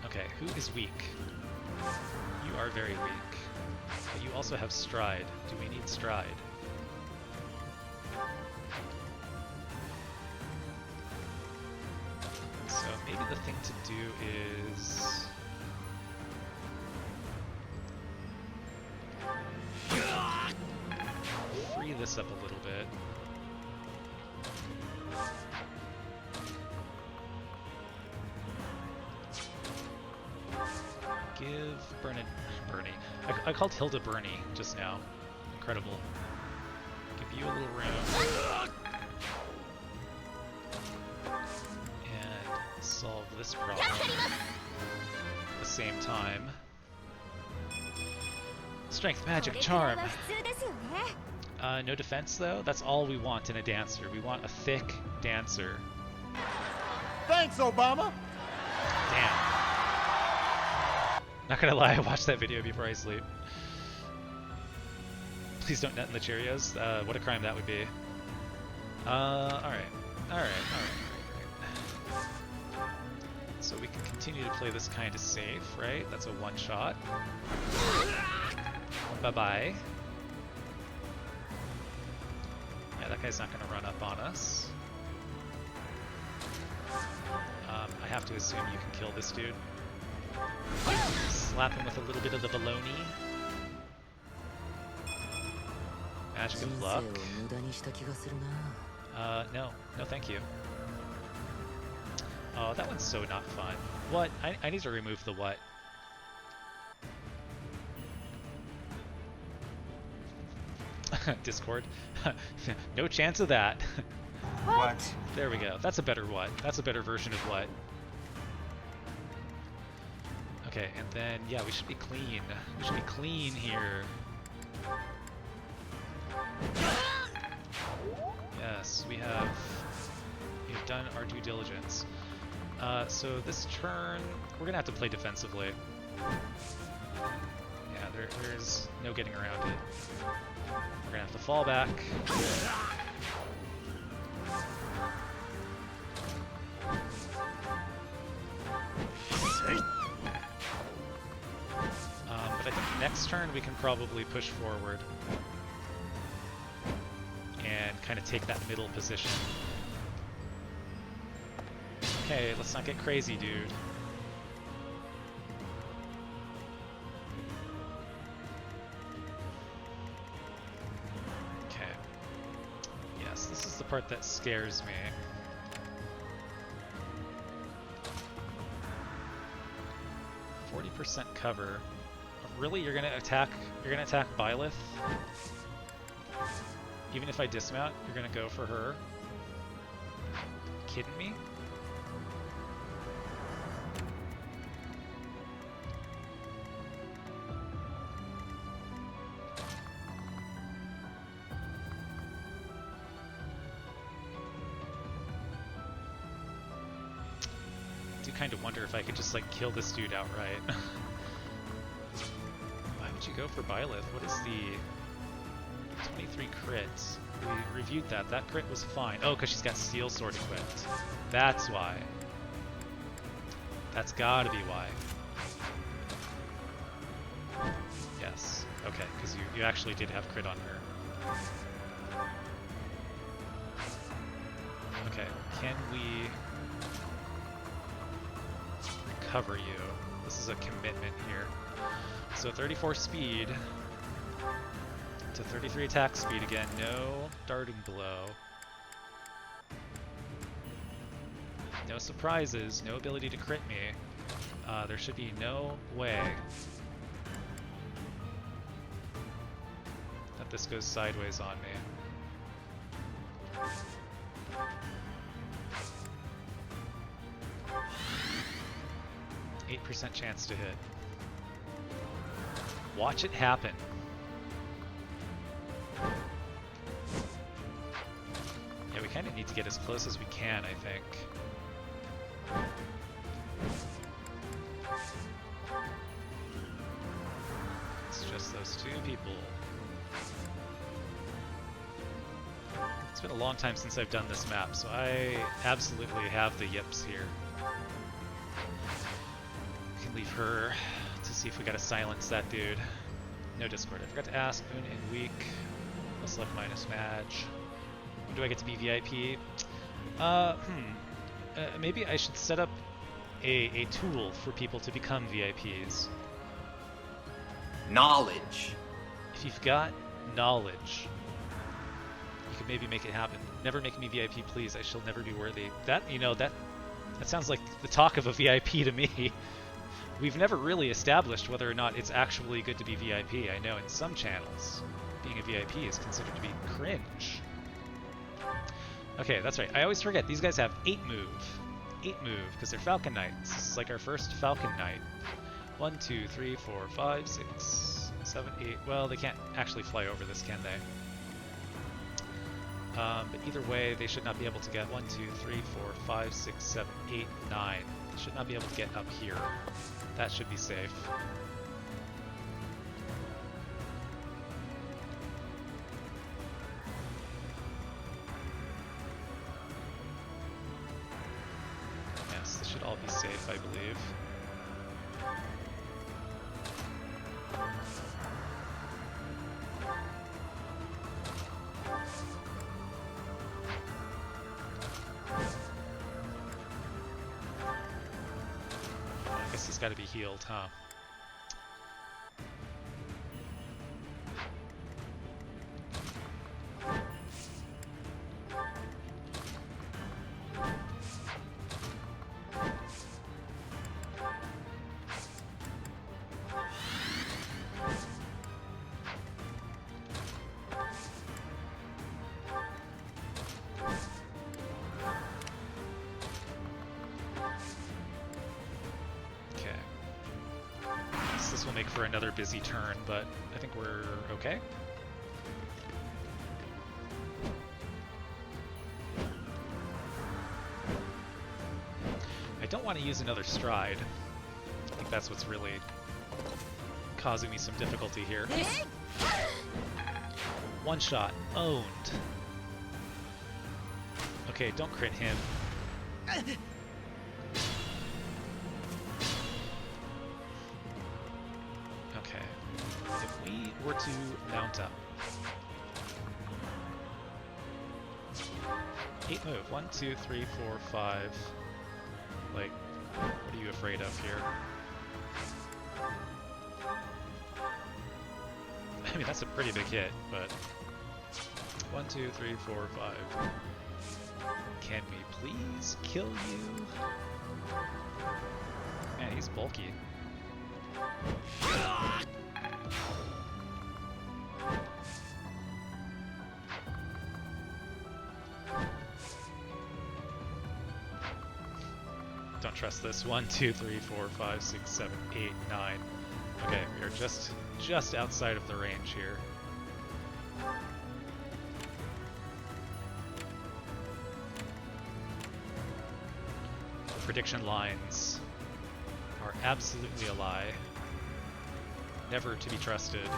Okay, who is weak? You are very weak. But you also have stride. Do we need stride? So maybe the thing to do is... free this up a little bit. Give Bernie. I called Hilda Bernie just now. Incredible. Give you a little room. And solve this problem at the same time. Strength, magic, charm. No defense though? That's all we want in a dancer. We want a thick dancer. Thanks, Obama. Damn. Not gonna lie, I watched that video before I sleep. Please don't nut in the Cheerios. What a crime that would be. Alright. So we can continue to play this kind of safe, right? That's a one-shot. Bye-bye. Yeah, that guy's not gonna run up on us. I have to assume you can kill this dude. Slap him with a little bit of the baloney. Magic of luck. No thank you. Oh, that one's so not fun. What? I need to remove the what. Discord? No chance of that. What? There we go. That's a better what. That's a better version of what. Okay, and then, yeah, we should be clean. We should be clean here. Yes. done our due diligence. So this turn, we're gonna have to play defensively. Yeah, there's no getting around it. We're gonna have to fall back. But I think next turn we can probably push forward and kind of take that middle position. Okay, let's not get crazy, dude. Okay. Yes, this is the part that scares me. %40 cover. Really, you're gonna attack Byleth? Even if I dismount, you're gonna go for her? Kidding me? I do kind of wonder if I could just like kill this dude outright. Why would you go for Byleth? What is the 23 crits? We reviewed that. That crit was fine. Oh, because she's got Steel Sword equipped. That's why. That's gotta be why. Yes. Okay, because you actually did have crit on her. Okay, can we recover you? This is a commitment here. So 34 speed to 33 attack speed again. No darting blow. No surprises. No ability to crit me. There should be no way that this goes sideways on me. 8% chance to hit. Watch it happen. Yeah, we kind of need to get as close as we can, I think. It's just those two people. It's been a long time since I've done this map, so I absolutely have the yips here. We can leave her to see if we gotta silence that dude. No Discord. I forgot to ask. Moon in week. Plus luck minus match. When do I get to be VIP? Maybe I should set up a tool for people to become VIPs. Knowledge. If you've got knowledge, you could maybe make it happen. Never make me VIP, please. I shall never be worthy. That, you know, that sounds like the talk of a VIP to me. We've never really established whether or not it's actually good to be VIP. I know in some channels, being a VIP is considered to be cringe. Okay, that's right. I always forget. These guys have 8 move. 8 move, because they're Falcon Knights. This is like our first Falcon Knight. 1, 2, 3, 4, 5, 6, 7, 8. Well, they can't actually fly over this, can they? But either way, they should not be able to get 1, 2, 3, 4, 5, 6, 7, 8, 9. They should not be able to get up here. That should be safe. Yes, this should all be safe, I believe. I guess he's got to be healed, huh? This will make for another busy turn, but I think we're okay. I don't want to use another stride. I think that's what's really causing me some difficulty here. One shot. Owned. Okay, don't crit him. Okay. If we were to mount up. 8 move. 1, 2, 3, 4, 5. Like, what are you afraid of here? I mean, that's a pretty big hit, but 1, 2, 3, 4, 5. Can we please kill you? Man, he's bulky. Don't trust this. 1, 2, 3, 4, 5, 6, 7, 8, 9. Okay, we are just outside of the range here. The prediction lines are absolutely a lie. Never to be trusted.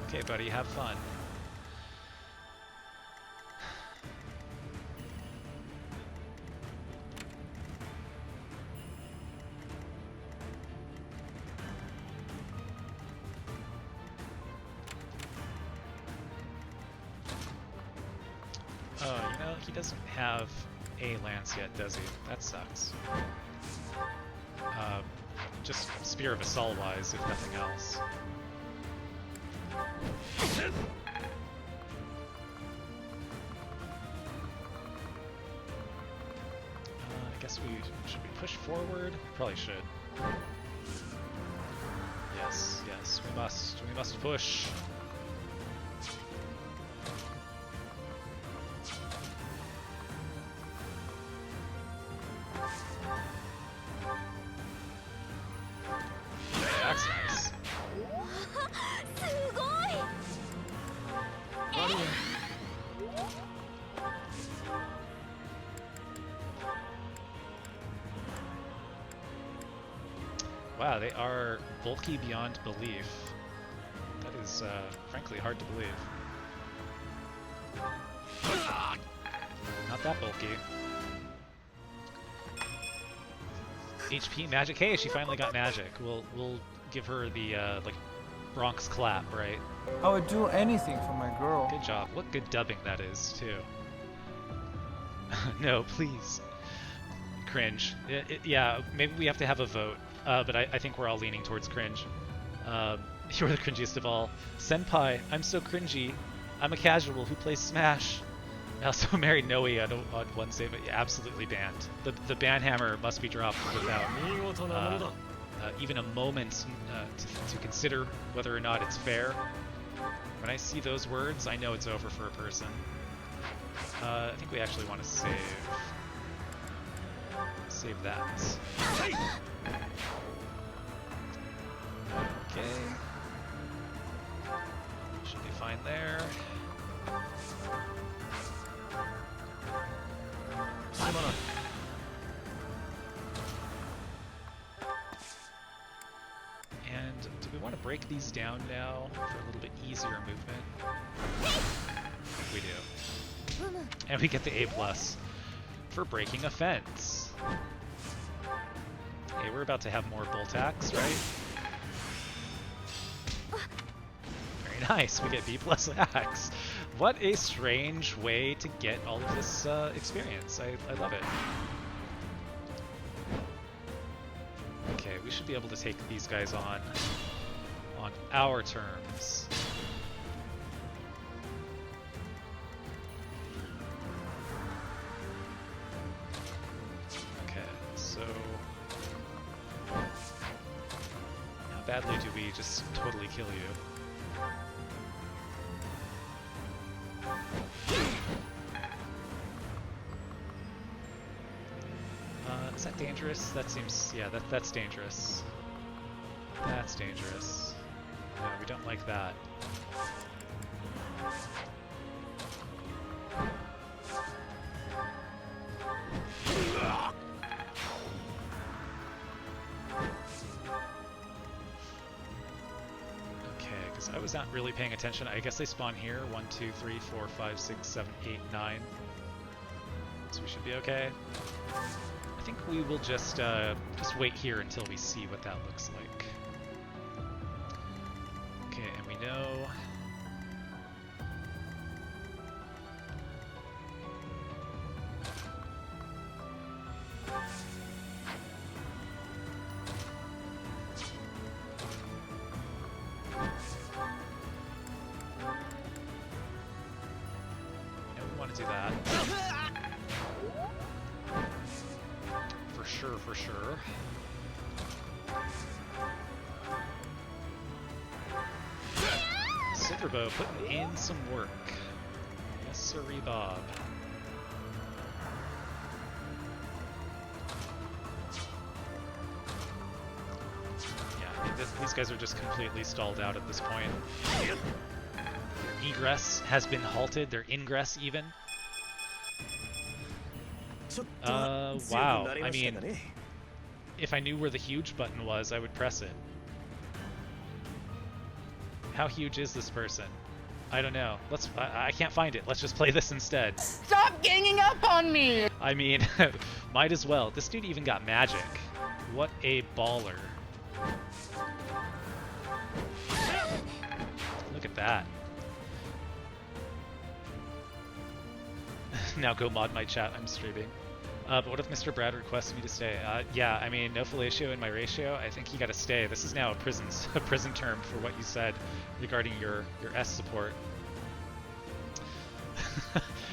Okay, buddy, have fun. Oh, you know, he doesn't have a lance yet, does he? That sucks. Just Spear of Assault wise, if nothing else. I guess should we push forward? Probably should. Yes, we must push. That's nice. Wow, they are bulky beyond belief. That is, frankly, hard to believe. Not that bulky. HP magic. Hey, she finally got magic. We'll give her the like Bronx clap, right? I would do anything for my girl. Good job. What good dubbing that is, too. No, please. Cringe. Yeah, maybe we have to have a vote. But I think we're all leaning towards cringe. You're the cringiest of all. Senpai, I'm so cringy. I'm a casual who plays Smash. I also married Noe on one save, but yeah, absolutely banned. The ban hammer must be dropped without even a moment to consider whether or not it's fair. When I see those words, I know it's over for a person. I think we actually want to save that. Okay. Should be fine there. And do we want to break these down now for a little bit easier movement? We do. And we get the A+ for breaking a fence. Hey, we're about to have more Boltax, right? Very nice, we get B+ Axe. What a strange way to get all of this experience. I love it. Okay, we should be able to take these guys on our terms. Okay, so how badly do we just totally kill you? Is that dangerous? That seems... yeah, that's dangerous. That's dangerous. No, we don't like that. Okay, because I was not really paying attention. I guess they spawn here. 1, 2, 3, 4, 5, 6, 7, 8, 9. So we should be okay. I think we will just wait here until we see what that looks like. Okay, and we know... we want to do that. For sure. Silverbow putting in some work. Yes, sirree, Bob. Yeah, I mean, these guys are just completely stalled out at this point. Their egress has been halted, their ingress even. Wow. I mean, if I knew where the huge button was, I would press it. How huge is this person? I don't know. I can't find it. Let's just play this instead. Stop ganging up on me! I mean, might as well. This dude even got magic. What a baller. Look at that. Now go mod my chat. I'm streaming. But what if Mr. Brad requests me to stay? Yeah, I mean, no fellatio in my ratio. I think you gotta stay. This is now a prison term for what you said regarding your S support.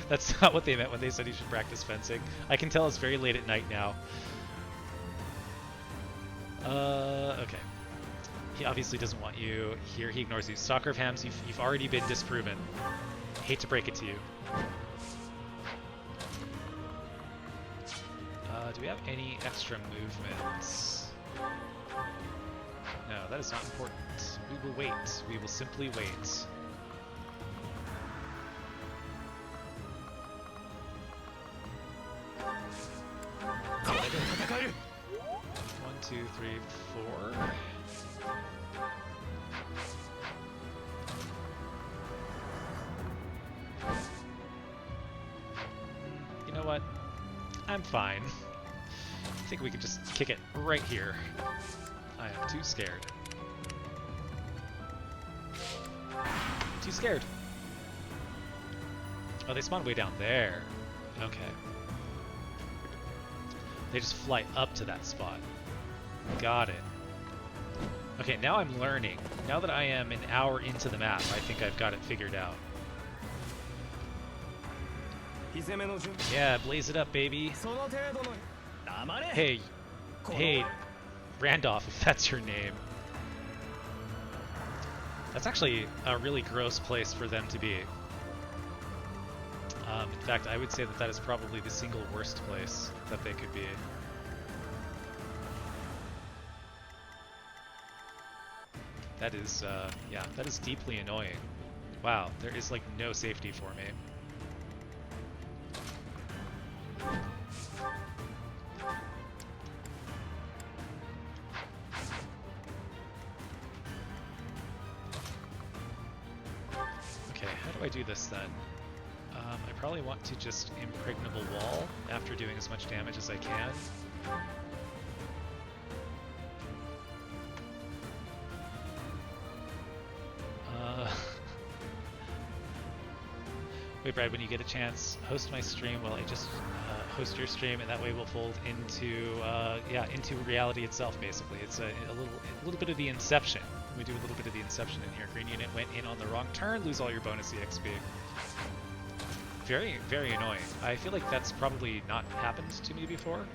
That's not what they meant when they said you should practice fencing. I can tell it's very late at night now. Okay. He obviously doesn't want you here. He ignores you. Stalker of Hams, you've already been disproven. Hate to break it to you. Do we have any extra movements? No, that is not important. We will wait. We will simply wait. One, two, three, four. You know what? I'm fine. I think we could just kick it right here. I am too scared. Too scared. Oh, they spawn way down there. Okay. They just fly up to that spot. Got it. Okay, now I'm learning. Now that I am an hour into the map, I think I've got it figured out. Yeah, blaze it up, baby. Hey, Randolph, if that's your name. That's actually a really gross place for them to be. In fact, I would say that that is probably the single worst place that they could be. That is, yeah, that is deeply annoying. Wow, there is like no safety for me. Okay, how do I do this then? I probably want to just impregnable wall after doing as much damage as I can. Wait, Brad, when you get a chance, host my stream while I just host your stream, and that way we'll fold into yeah, into reality itself. Basically, it's a little bit of the Inception. We do a little bit of the Inception in here. Green unit went in on the wrong turn, lose all your bonus EXP. Very, very annoying. I feel like that's probably not happened to me before.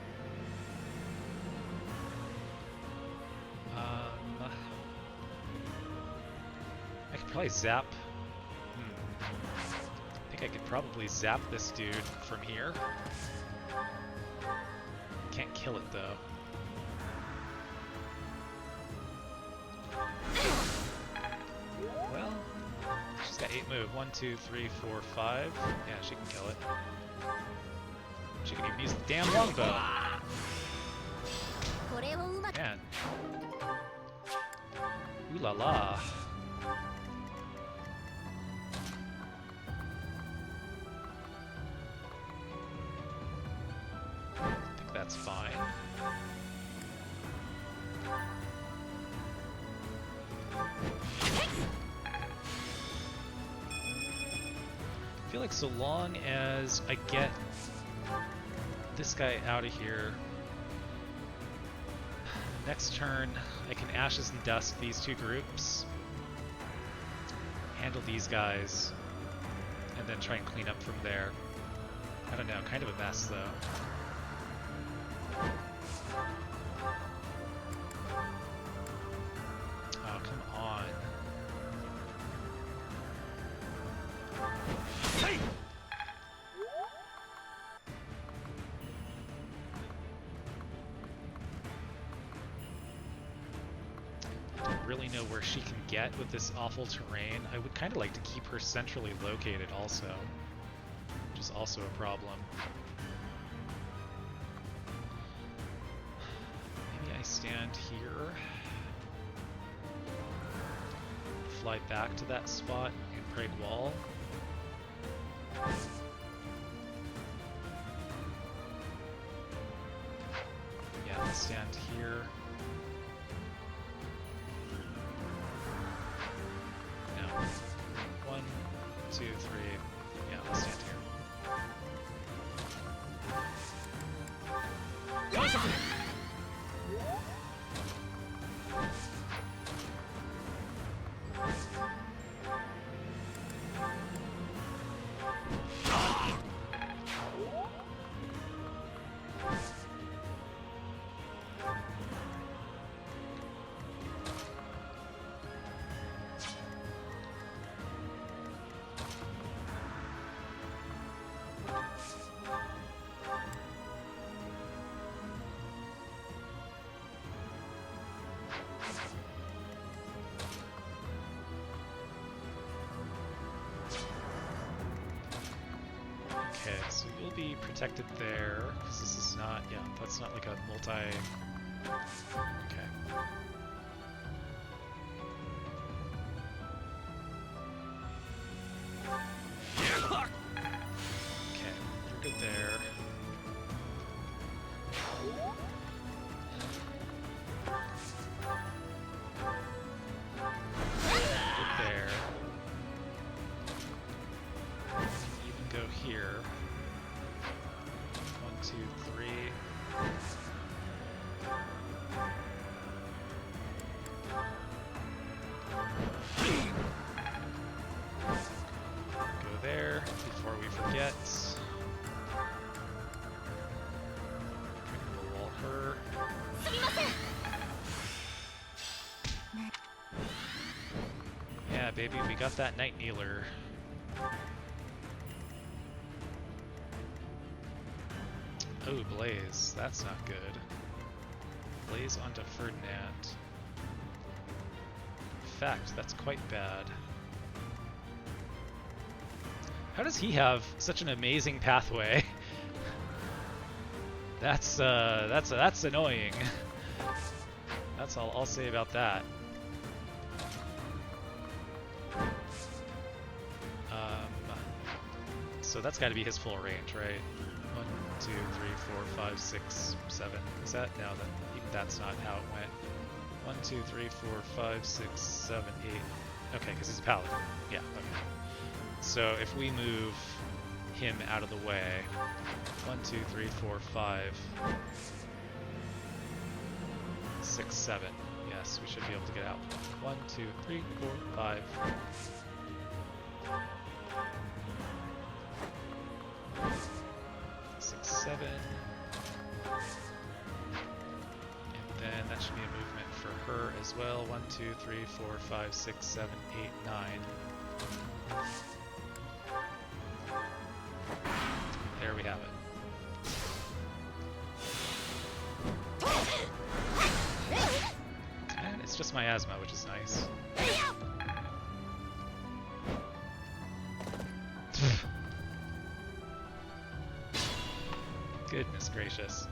I could probably zap. I think I could probably zap this dude from here. Can't kill it though. Well, she's got 8 move. 1, 2, 3, 4, 5. Yeah, she can kill it. She can even use the damn longbow. Man. Ooh la la. I think that's fine. I feel like so long as I get this guy out of here, next turn I can Ashes and Dust these two groups, handle these guys, and then try and clean up from there. I don't know, kind of a mess though. Oh, come on. Hey! I don't really know where she can get with this awful terrain. I would kind of like to keep her centrally located also, which is also a problem. Maybe I stand here, fly back to that spot and Prague Wall. Yeah, I'll stand here. No. 1, 2, 3. Yeah, I'll stand here. Okay, so you'll be protected there, because this is not, yeah, that's not like a multi... Okay. Okay, you're good there. Good there. You can go here. 1, 2, 3. Go there before we forget. We'll wall her. Yeah, baby, we got that Night Kneeler. Oh, Blaze. That's not good. Blaze onto Ferdinand. In fact, that's quite bad. How does he have such an amazing pathway? That's annoying. That's all I'll say about that. So that's got to be his full range, right? 1, 2, 3, 4, 5, 6, 7. Is that? No, that even that's not how it went. 1, 2, 3, 4, 5, 6, 7, 8. Okay, because he's a paladin. Yeah, okay. So if we move him out of the way, 1, 2, 3, 4, 5, 6, 7. Yes, we should be able to get out. 1, 2, 3, 4, 5. 6, 7. And then that should be a movement for her as well. 1, 2, 3, 4, 5, 6, 7, 8, 9. There we have it. miasma, which is nice. Goodness gracious.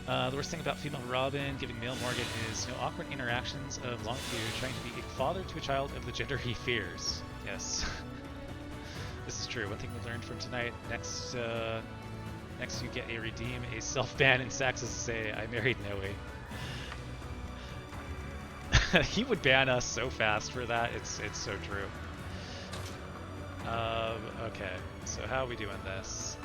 The worst thing about female Robin giving male Morgan is no awkward interactions of long view trying to be a father to a child of the gender he fears. Yes. This is true. One thing we learned from tonight, next you get a redeem, a self-ban in Saxes say, I married Noe. He would ban us so fast for that, it's so true. Okay, so how are we doing this?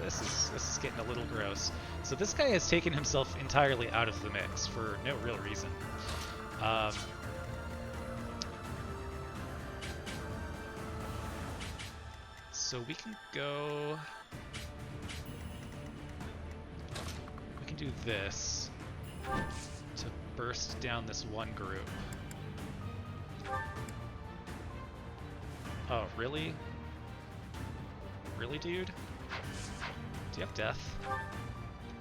This is getting a little gross. So this guy has taken himself entirely out of the mix for no real reason. So we can go... We can do this to burst down this one group. Oh, really? Really, dude? Do you have death?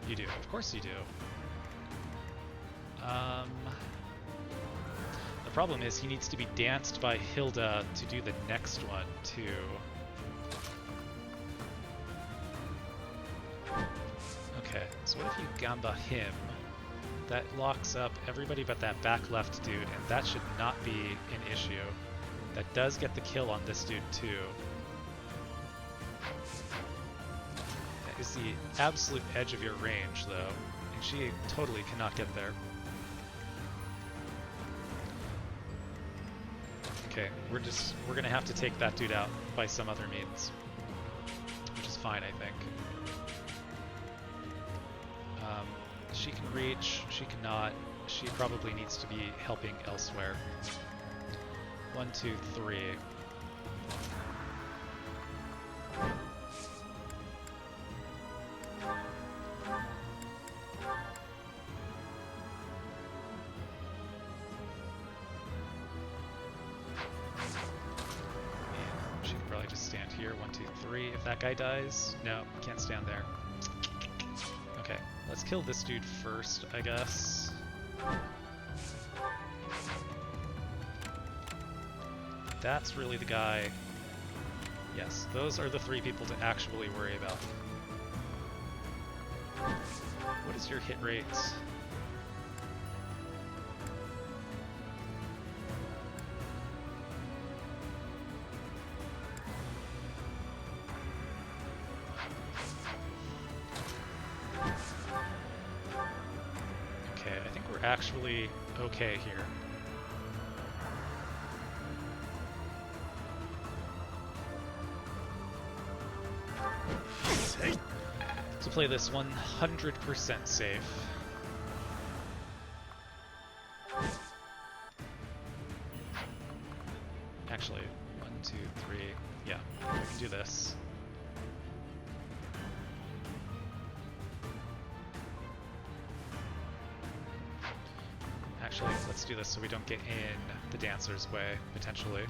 You do. Of course you do. The problem is he needs to be danced by Hilda to do the next one, too. Okay, so what if you Gamba him? That locks up everybody but that back left dude, and that should not be an issue. That does get the kill on this dude, too. That is the absolute edge of your range, though, and she totally cannot get there. Okay, we're gonna have to take that dude out by some other means, which is fine, I think. She can reach, she cannot. She probably needs to be helping elsewhere. 1, 2, 3. She can probably just stand here. 1, 2, 3. If that guy dies, no, can't stand there. Okay, let's kill this dude first, I guess. That's really the guy. Yes, those are the 3 people to actually worry about. What is your hit rate? Okay, I think we're actually okay here. To play this 100% safe. Actually, 1, 2, 3. Yeah, we can do this. Actually, let's do this so we don't get in the dancer's way, potentially.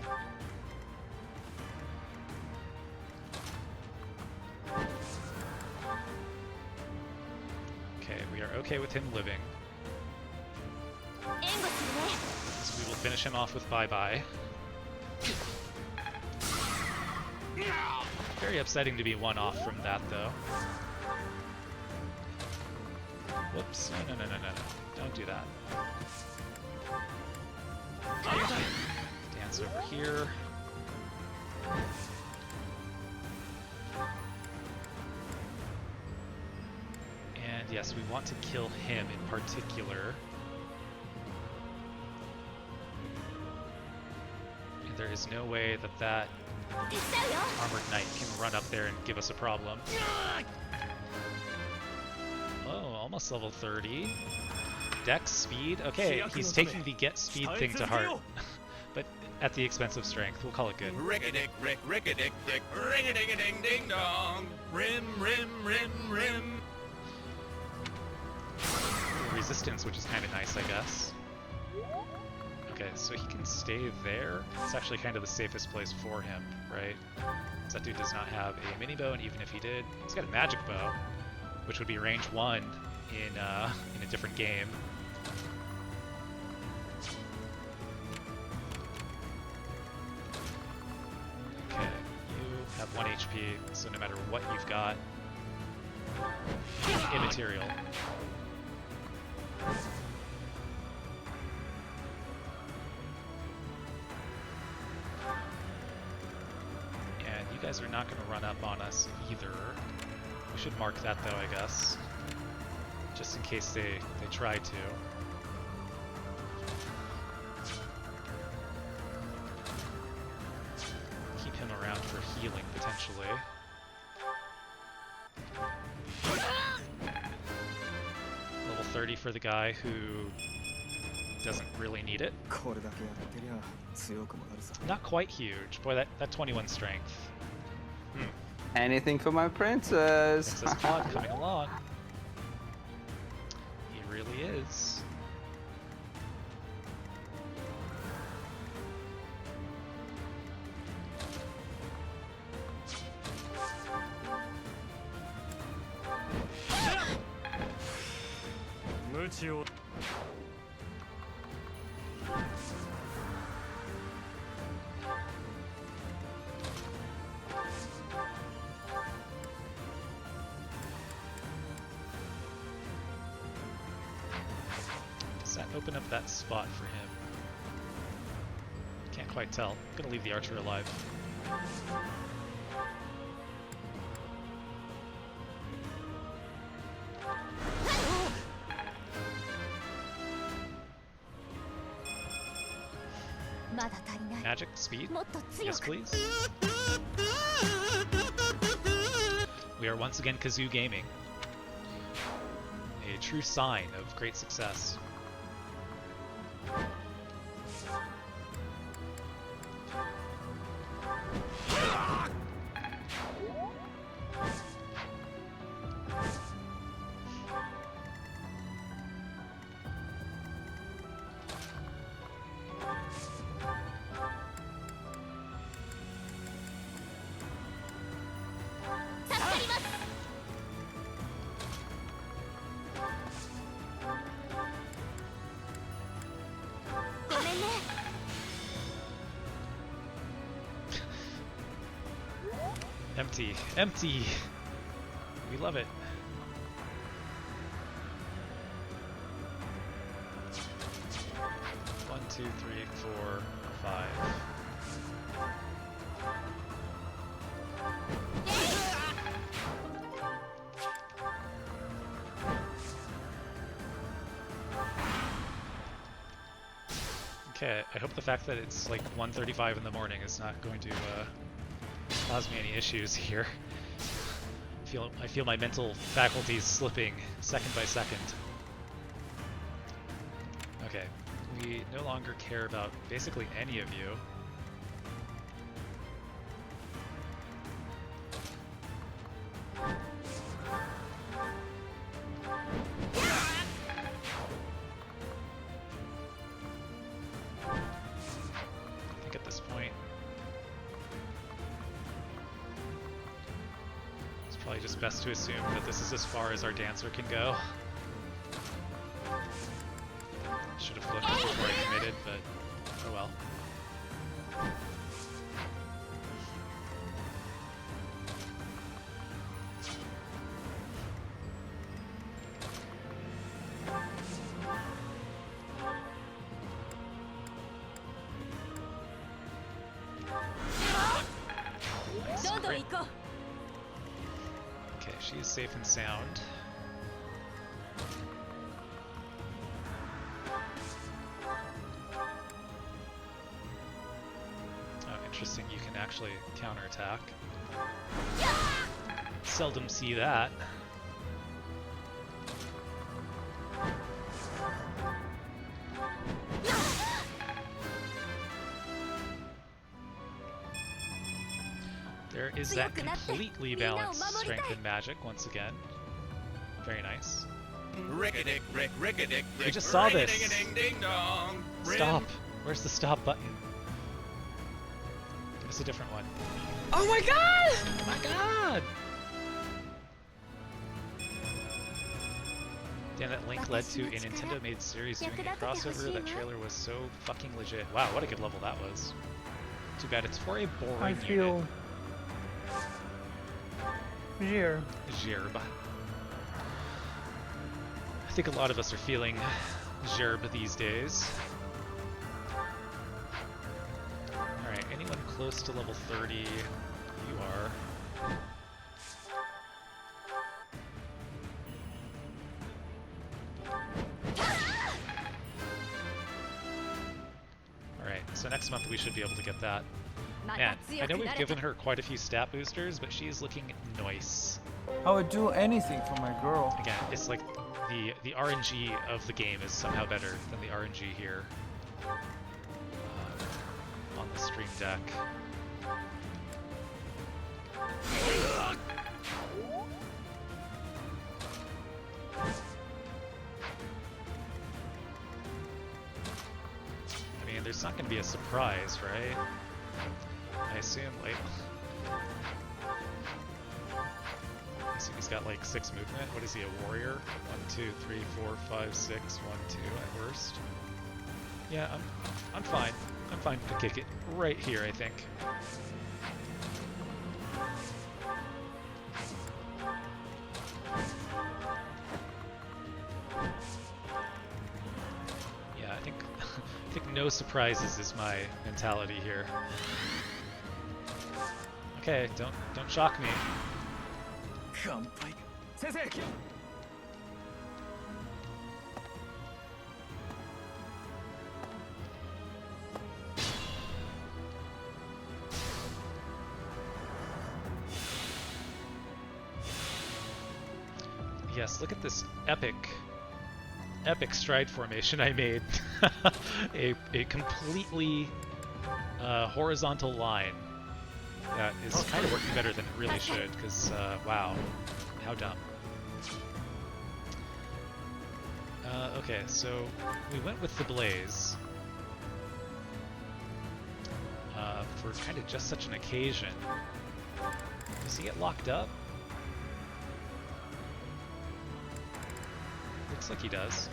Okay, we are okay with him living. So we will finish him off with bye-bye. Very upsetting to be one off from that, though. Whoops. No. Don't do that. Dance over here. And yes, we want to kill him in particular. And there is no way that that Armored Knight can run up there and give us a problem. Oh, almost level 30. Dex, speed. Okay, he's taking the get speed thing to heart. But at the expense of strength. We'll call it good. Rick-a-dick, rick, rick-a-dick, dick, ring-a-ding-a-ding-ding-dong. Rim, rim, rim, rim. Resistance, which is kind of nice, I guess. Okay, so he can stay there. It's actually kind of the safest place for him, right? Because that dude does not have a mini bow, and even if he did, he's got a magic bow, which would be range 1 in a different game. 1 HP, so no matter what you've got, immaterial. And you guys are not going to run up on us either. We should mark that though, I guess. Just in case they try to. Keep him around for healing, potentially. Level 30 for the guy who doesn't really need it. Not quite huge. Boy, that 21 strength. Anything for my princess. Princess Claude coming along. He really is. Does that open up that spot for him? Can't quite tell. I'm gonna leave the archer alive. Magic, speed? Yes, please. We are once again Kazoo Gaming. A true sign of great success. Empty. Empty! We love it. One, two, three, 4, 5. Okay, I hope the fact that it's like 1:35 in the morning is not going to cause me any issues here. I feel my mental faculties slipping second by second. Okay, we no longer care about basically any of you. I think at this point probably just best to assume that this is as far as our dancer can go. Should have looked before I committed, but oh well. Nice crit. Okay, she is safe and sound. Oh, interesting, you can actually counterattack. Seldom see that. There is that completely balanced strength and magic once again. Very nice. Rick-a-dick, rick, rick-a-dick, We rick, just saw this. ring-a-ding-ding-dong. Stop. Where's the stop button? Give us a different one. Oh my god! Oh my god! Damn, that link led to a Nintendo-made series doing a crossover. That trailer was so fucking legit. Wow, what a good level that was. Too bad it's for a boring I feel unit. Here. Gerb. I think a lot of us are feeling Gerb these days. Alright, anyone close to level 30? You are. Alright, so next month we should be able to get that. Man, I know we've given her quite a few stat boosters, but she's looking nice. I would do anything for my girl. Again, it's like the RNG of the game is somehow better than the RNG here on the Stream Deck. I mean, there's not going to be a surprise, right? I assume, like... I assume he's got like 6 movement. What is he, a warrior? 1, 2, 3, 4, 5, 6, 1, 2 at worst. Yeah, I'm fine. I'm fine to kick it right here, I think. Yeah, I think no surprises is my mentality here. Okay, don't shock me. Yes, look at this epic stride formation I made. a completely horizontal line that is kind of working better than it really should, because wow, how dumb. Okay, so we went with the Blaze for kind of just such an occasion. Does he get locked up? Looks like he does.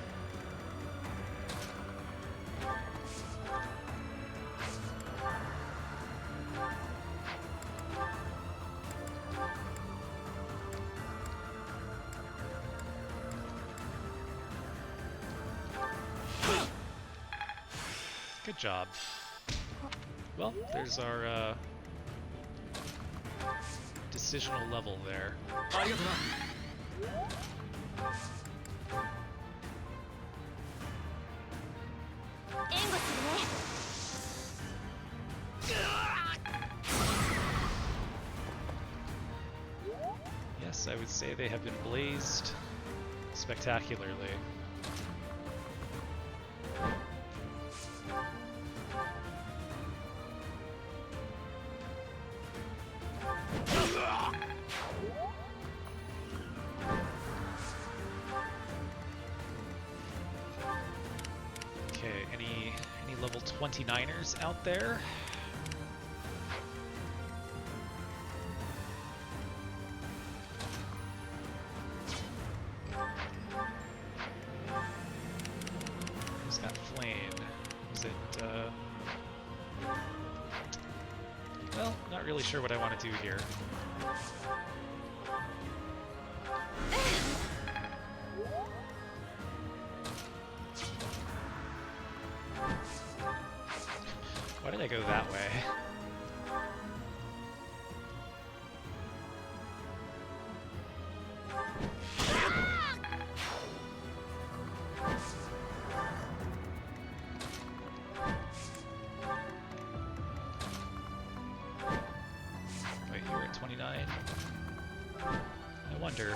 Good job. Well, there's our decisional level there. Yes, I would say they have been blazed spectacularly. Okay, any level 29ers out there? Who's got flame? Is it well, not really sure what I want to do here. Why did I go that way? Wait, you were at 29? I wonder.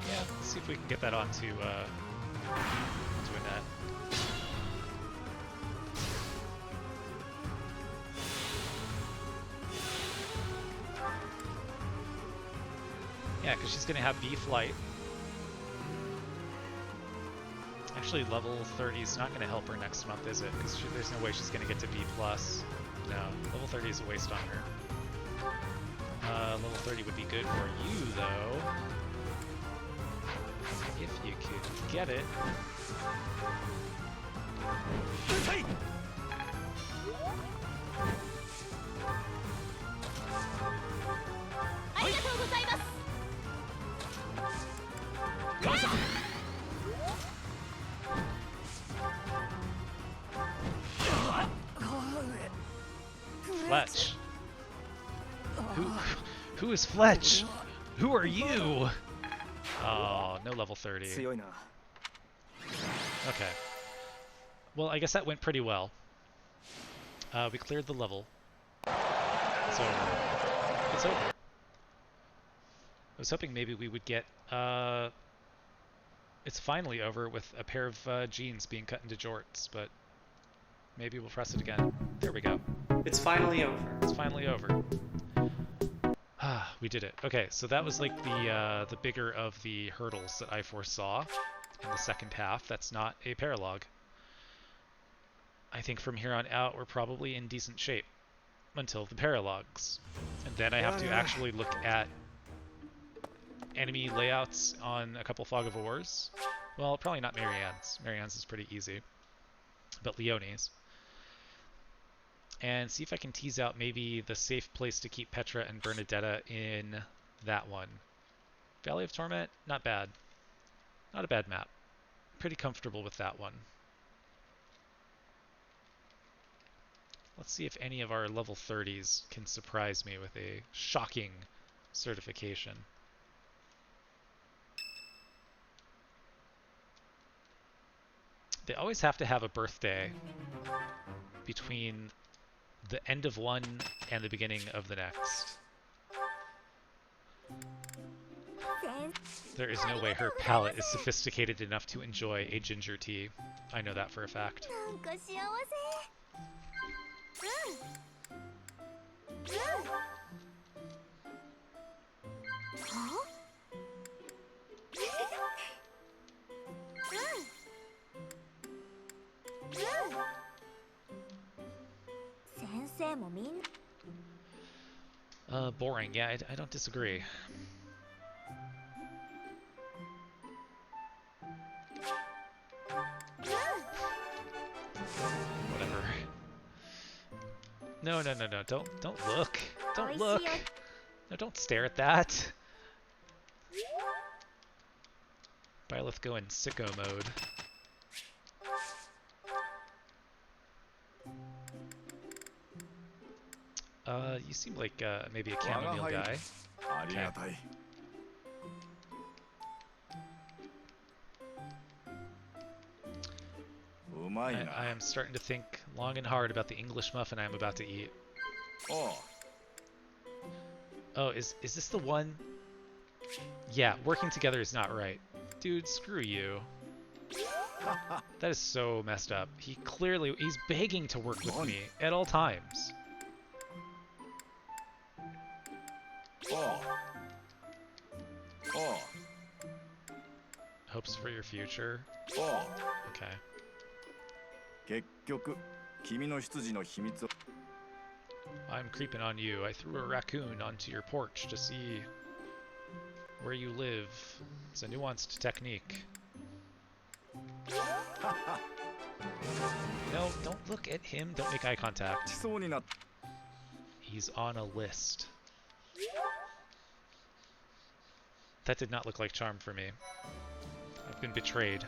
Yeah, let's see if we can get that onto a net. Yeah, because she's going to have B flight. Actually, level 30 is not going to help her next month, is it? Because there's no way she's going to get to B+. No, level 30 is a waste on her. Level 30 would be good for you, though. If you could get it. Fletch. Who is Fletch? Who are you? Oh, no level 30. Okay. Well, I guess that went pretty well. We cleared the level. It's over. It's over. I was hoping maybe we would get... it's finally over with a pair of jeans being cut into jorts, but maybe we'll press it again. There we go. It's finally over. It's finally over. Ah, we did it. Okay, so that was like the bigger of the hurdles that I foresaw in the second half. That's not a paralog. I think from here on out we're probably in decent shape until the paralogs. And then I have to actually look at enemy layouts on a couple Fog of Wars. Well, probably not Marianne's. Marianne's is pretty easy. But Leonie's. And see if I can tease out maybe the safe place to keep Petra and Bernadetta in that one. Valley of Torment, not bad. Not a bad map. Pretty comfortable with that one. Let's see if any of our level 30s can surprise me with a shocking certification. They always have to have a birthday between the end of one and the beginning of the next. There is no way her palate is sophisticated enough to enjoy a ginger tea. I know that for a fact. Boring. Yeah, I don't disagree. Whatever. No. Don't look. Don't look. No, don't stare at that. Byleth go in sicko mode. You seem like maybe a chamomile guy. Okay. I am starting to think long and hard about the English muffin I am about to eat. Oh, is this the one? Yeah, working together is not right. Dude, screw you. That is so messed up. He's begging to work with me at all times. Hopes for your future. Okay. I'm creeping on you. I threw a raccoon onto your porch to see where you live. It's a nuanced technique. No, don't look at him. Don't make eye contact. He's on a list. That did not look like charm for me. I've been betrayed.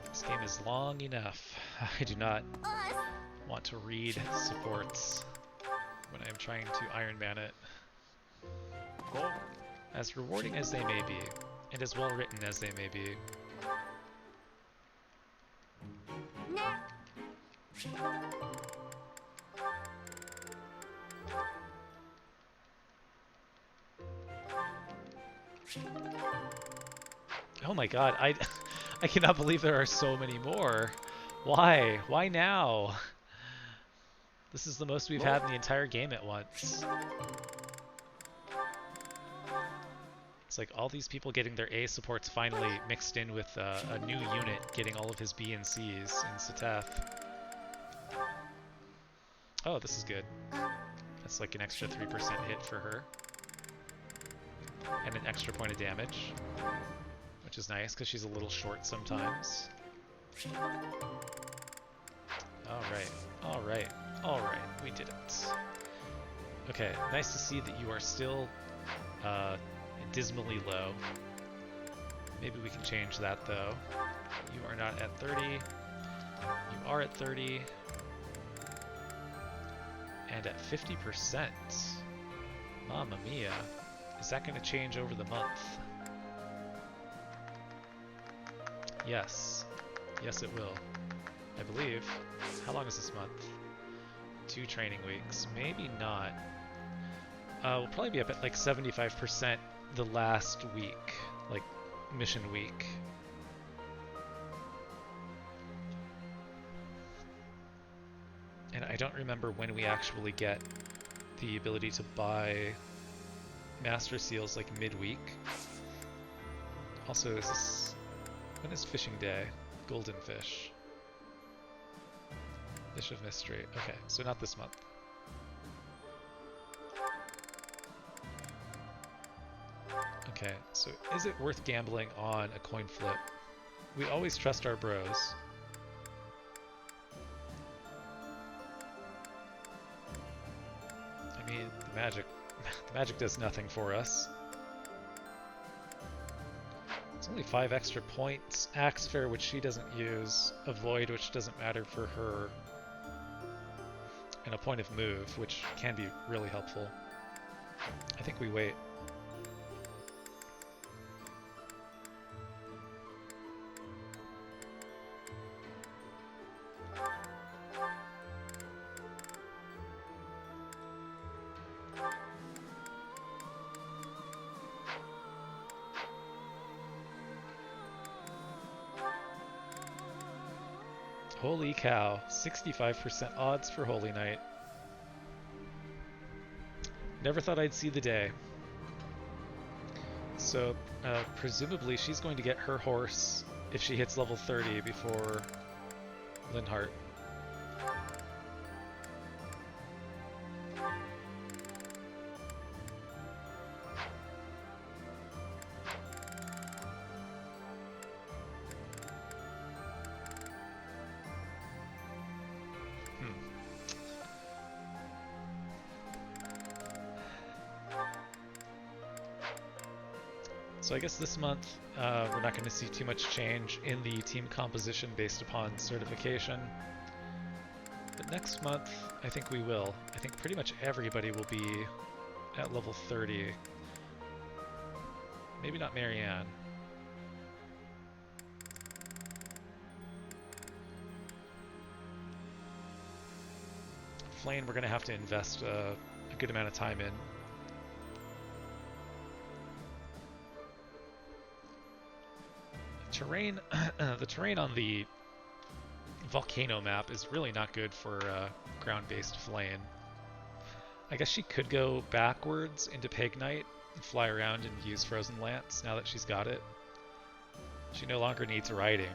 This game is long enough. I do not want to read supports when I am trying to Iron Man it. As rewarding as they may be, and as well written as they may be. Oh my god, I cannot believe there are so many more. Why? Why now? This is the most we've had in the entire game at once. It's like all these people getting their A supports finally mixed in with a new unit getting all of his B and C's in Sateth. Oh, this is good. That's like an extra 3% hit for her. And an extra point of damage. Which is nice, because she's a little short sometimes. Alright, alright, alright, we did it. Okay, nice to see that you are still dismally low. Maybe we can change that though. You are not at 30. You are at 30. And at 50%. Mamma mia. Is that going to change over the month? Yes. Yes, it will. I believe. How long is this month? 2 training weeks. Maybe not. We'll probably be up at like 75% the last week. Like, mission week. And I don't remember when we actually get the ability to buy Master Seals, like midweek. Also, when is Fishing Day? Golden Fish. Fish of Mystery. Okay, so not this month. Okay, so is it worth gambling on a coin flip? We always trust our bros. I mean, the magic does nothing for us. It's only 5 extra points. Axe Fair, which she doesn't use. Avoid, which doesn't matter for her. And a point of move, which can be really helpful. I think we wait. Holy cow, 65% odds for Holy Night. Never thought I'd see the day. So, presumably she's going to get her horse if she hits level 30 before Linhart. So I guess this month we're not going to see too much change in the team composition based upon certification. But next month, I think we will. I think pretty much everybody will be at level 30. Maybe not Marianne. Flane, we're going to have to invest a good amount of time in. Terrain, the terrain on the volcano map is really not good for ground-based Flame. I guess she could go backwards into Peg Knight and fly around and use Frozen Lance now that she's got it. She no longer needs riding.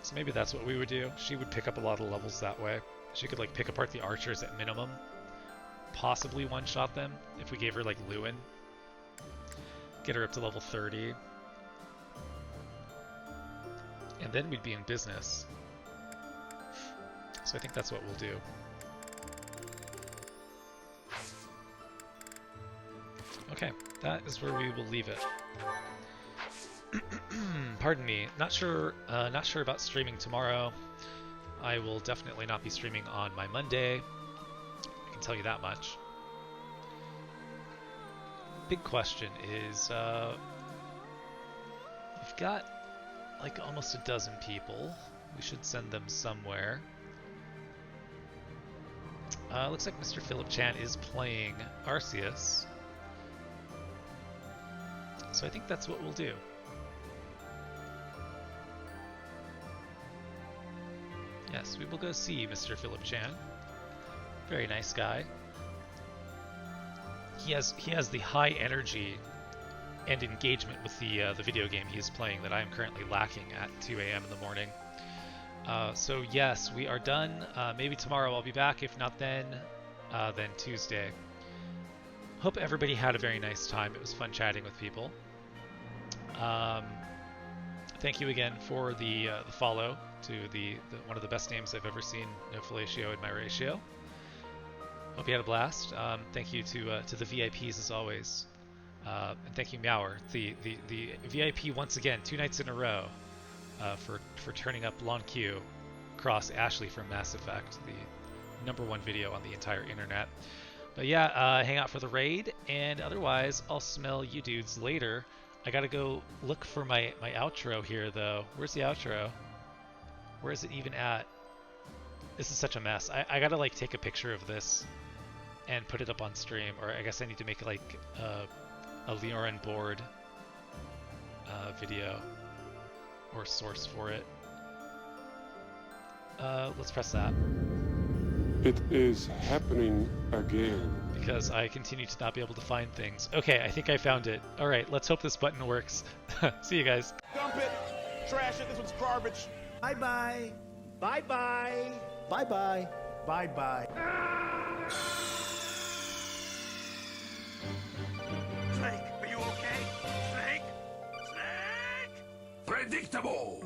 So maybe that's what we would do. She would pick up a lot of levels that way. She could like pick apart the archers at minimum. Possibly one-shot them if we gave her like Lewin. Get her up to level 30. And then we'd be in business. So I think that's what we'll do. Okay, that is where we will leave it. Pardon me. Not sure about streaming tomorrow. I will definitely not be streaming on my Monday. I can tell you that much. big question is, we've got like almost a dozen people. We should send them somewhere. Looks like Mr. Philip Chan is playing Arceus. So I think that's what we'll do. Yes, we will go see Mr. Philip Chan. Very nice guy. He has the high energy and engagement with the video game he is playing that I am currently lacking at 2 a.m. in the morning. So yes, we are done. Maybe tomorrow I'll be back. If not then Tuesday. Hope everybody had a very nice time. It was fun chatting with people. Thank you again for the follow to the one of the best names I've ever seen, No Fellatio in my ratio. Hope you had a blast. Thank you to the VIPs as always. And thank you, Meower, the VIP once again, 2 nights in a row, for turning up Lon Q across Ashley from Mass Effect, the #1 video on the entire internet. But yeah, hang out for the raid, and otherwise, I'll smell you dudes later. I gotta go look for my outro here, though. Where's the outro? Where is it even at? This is such a mess. I gotta like take a picture of this and put it up on stream, or I guess I need to make like a Leorin board video or source for it. Let's press that. It is happening again. Because I continue to not be able to find things. Okay, I think I found it. Alright, let's hope this button works. See you guys. Dump it. Trash it. This one's garbage. Bye-bye. Bye-bye. Bye-bye. Bye-bye. Snake, are you okay? Snake? Snake? Predictable.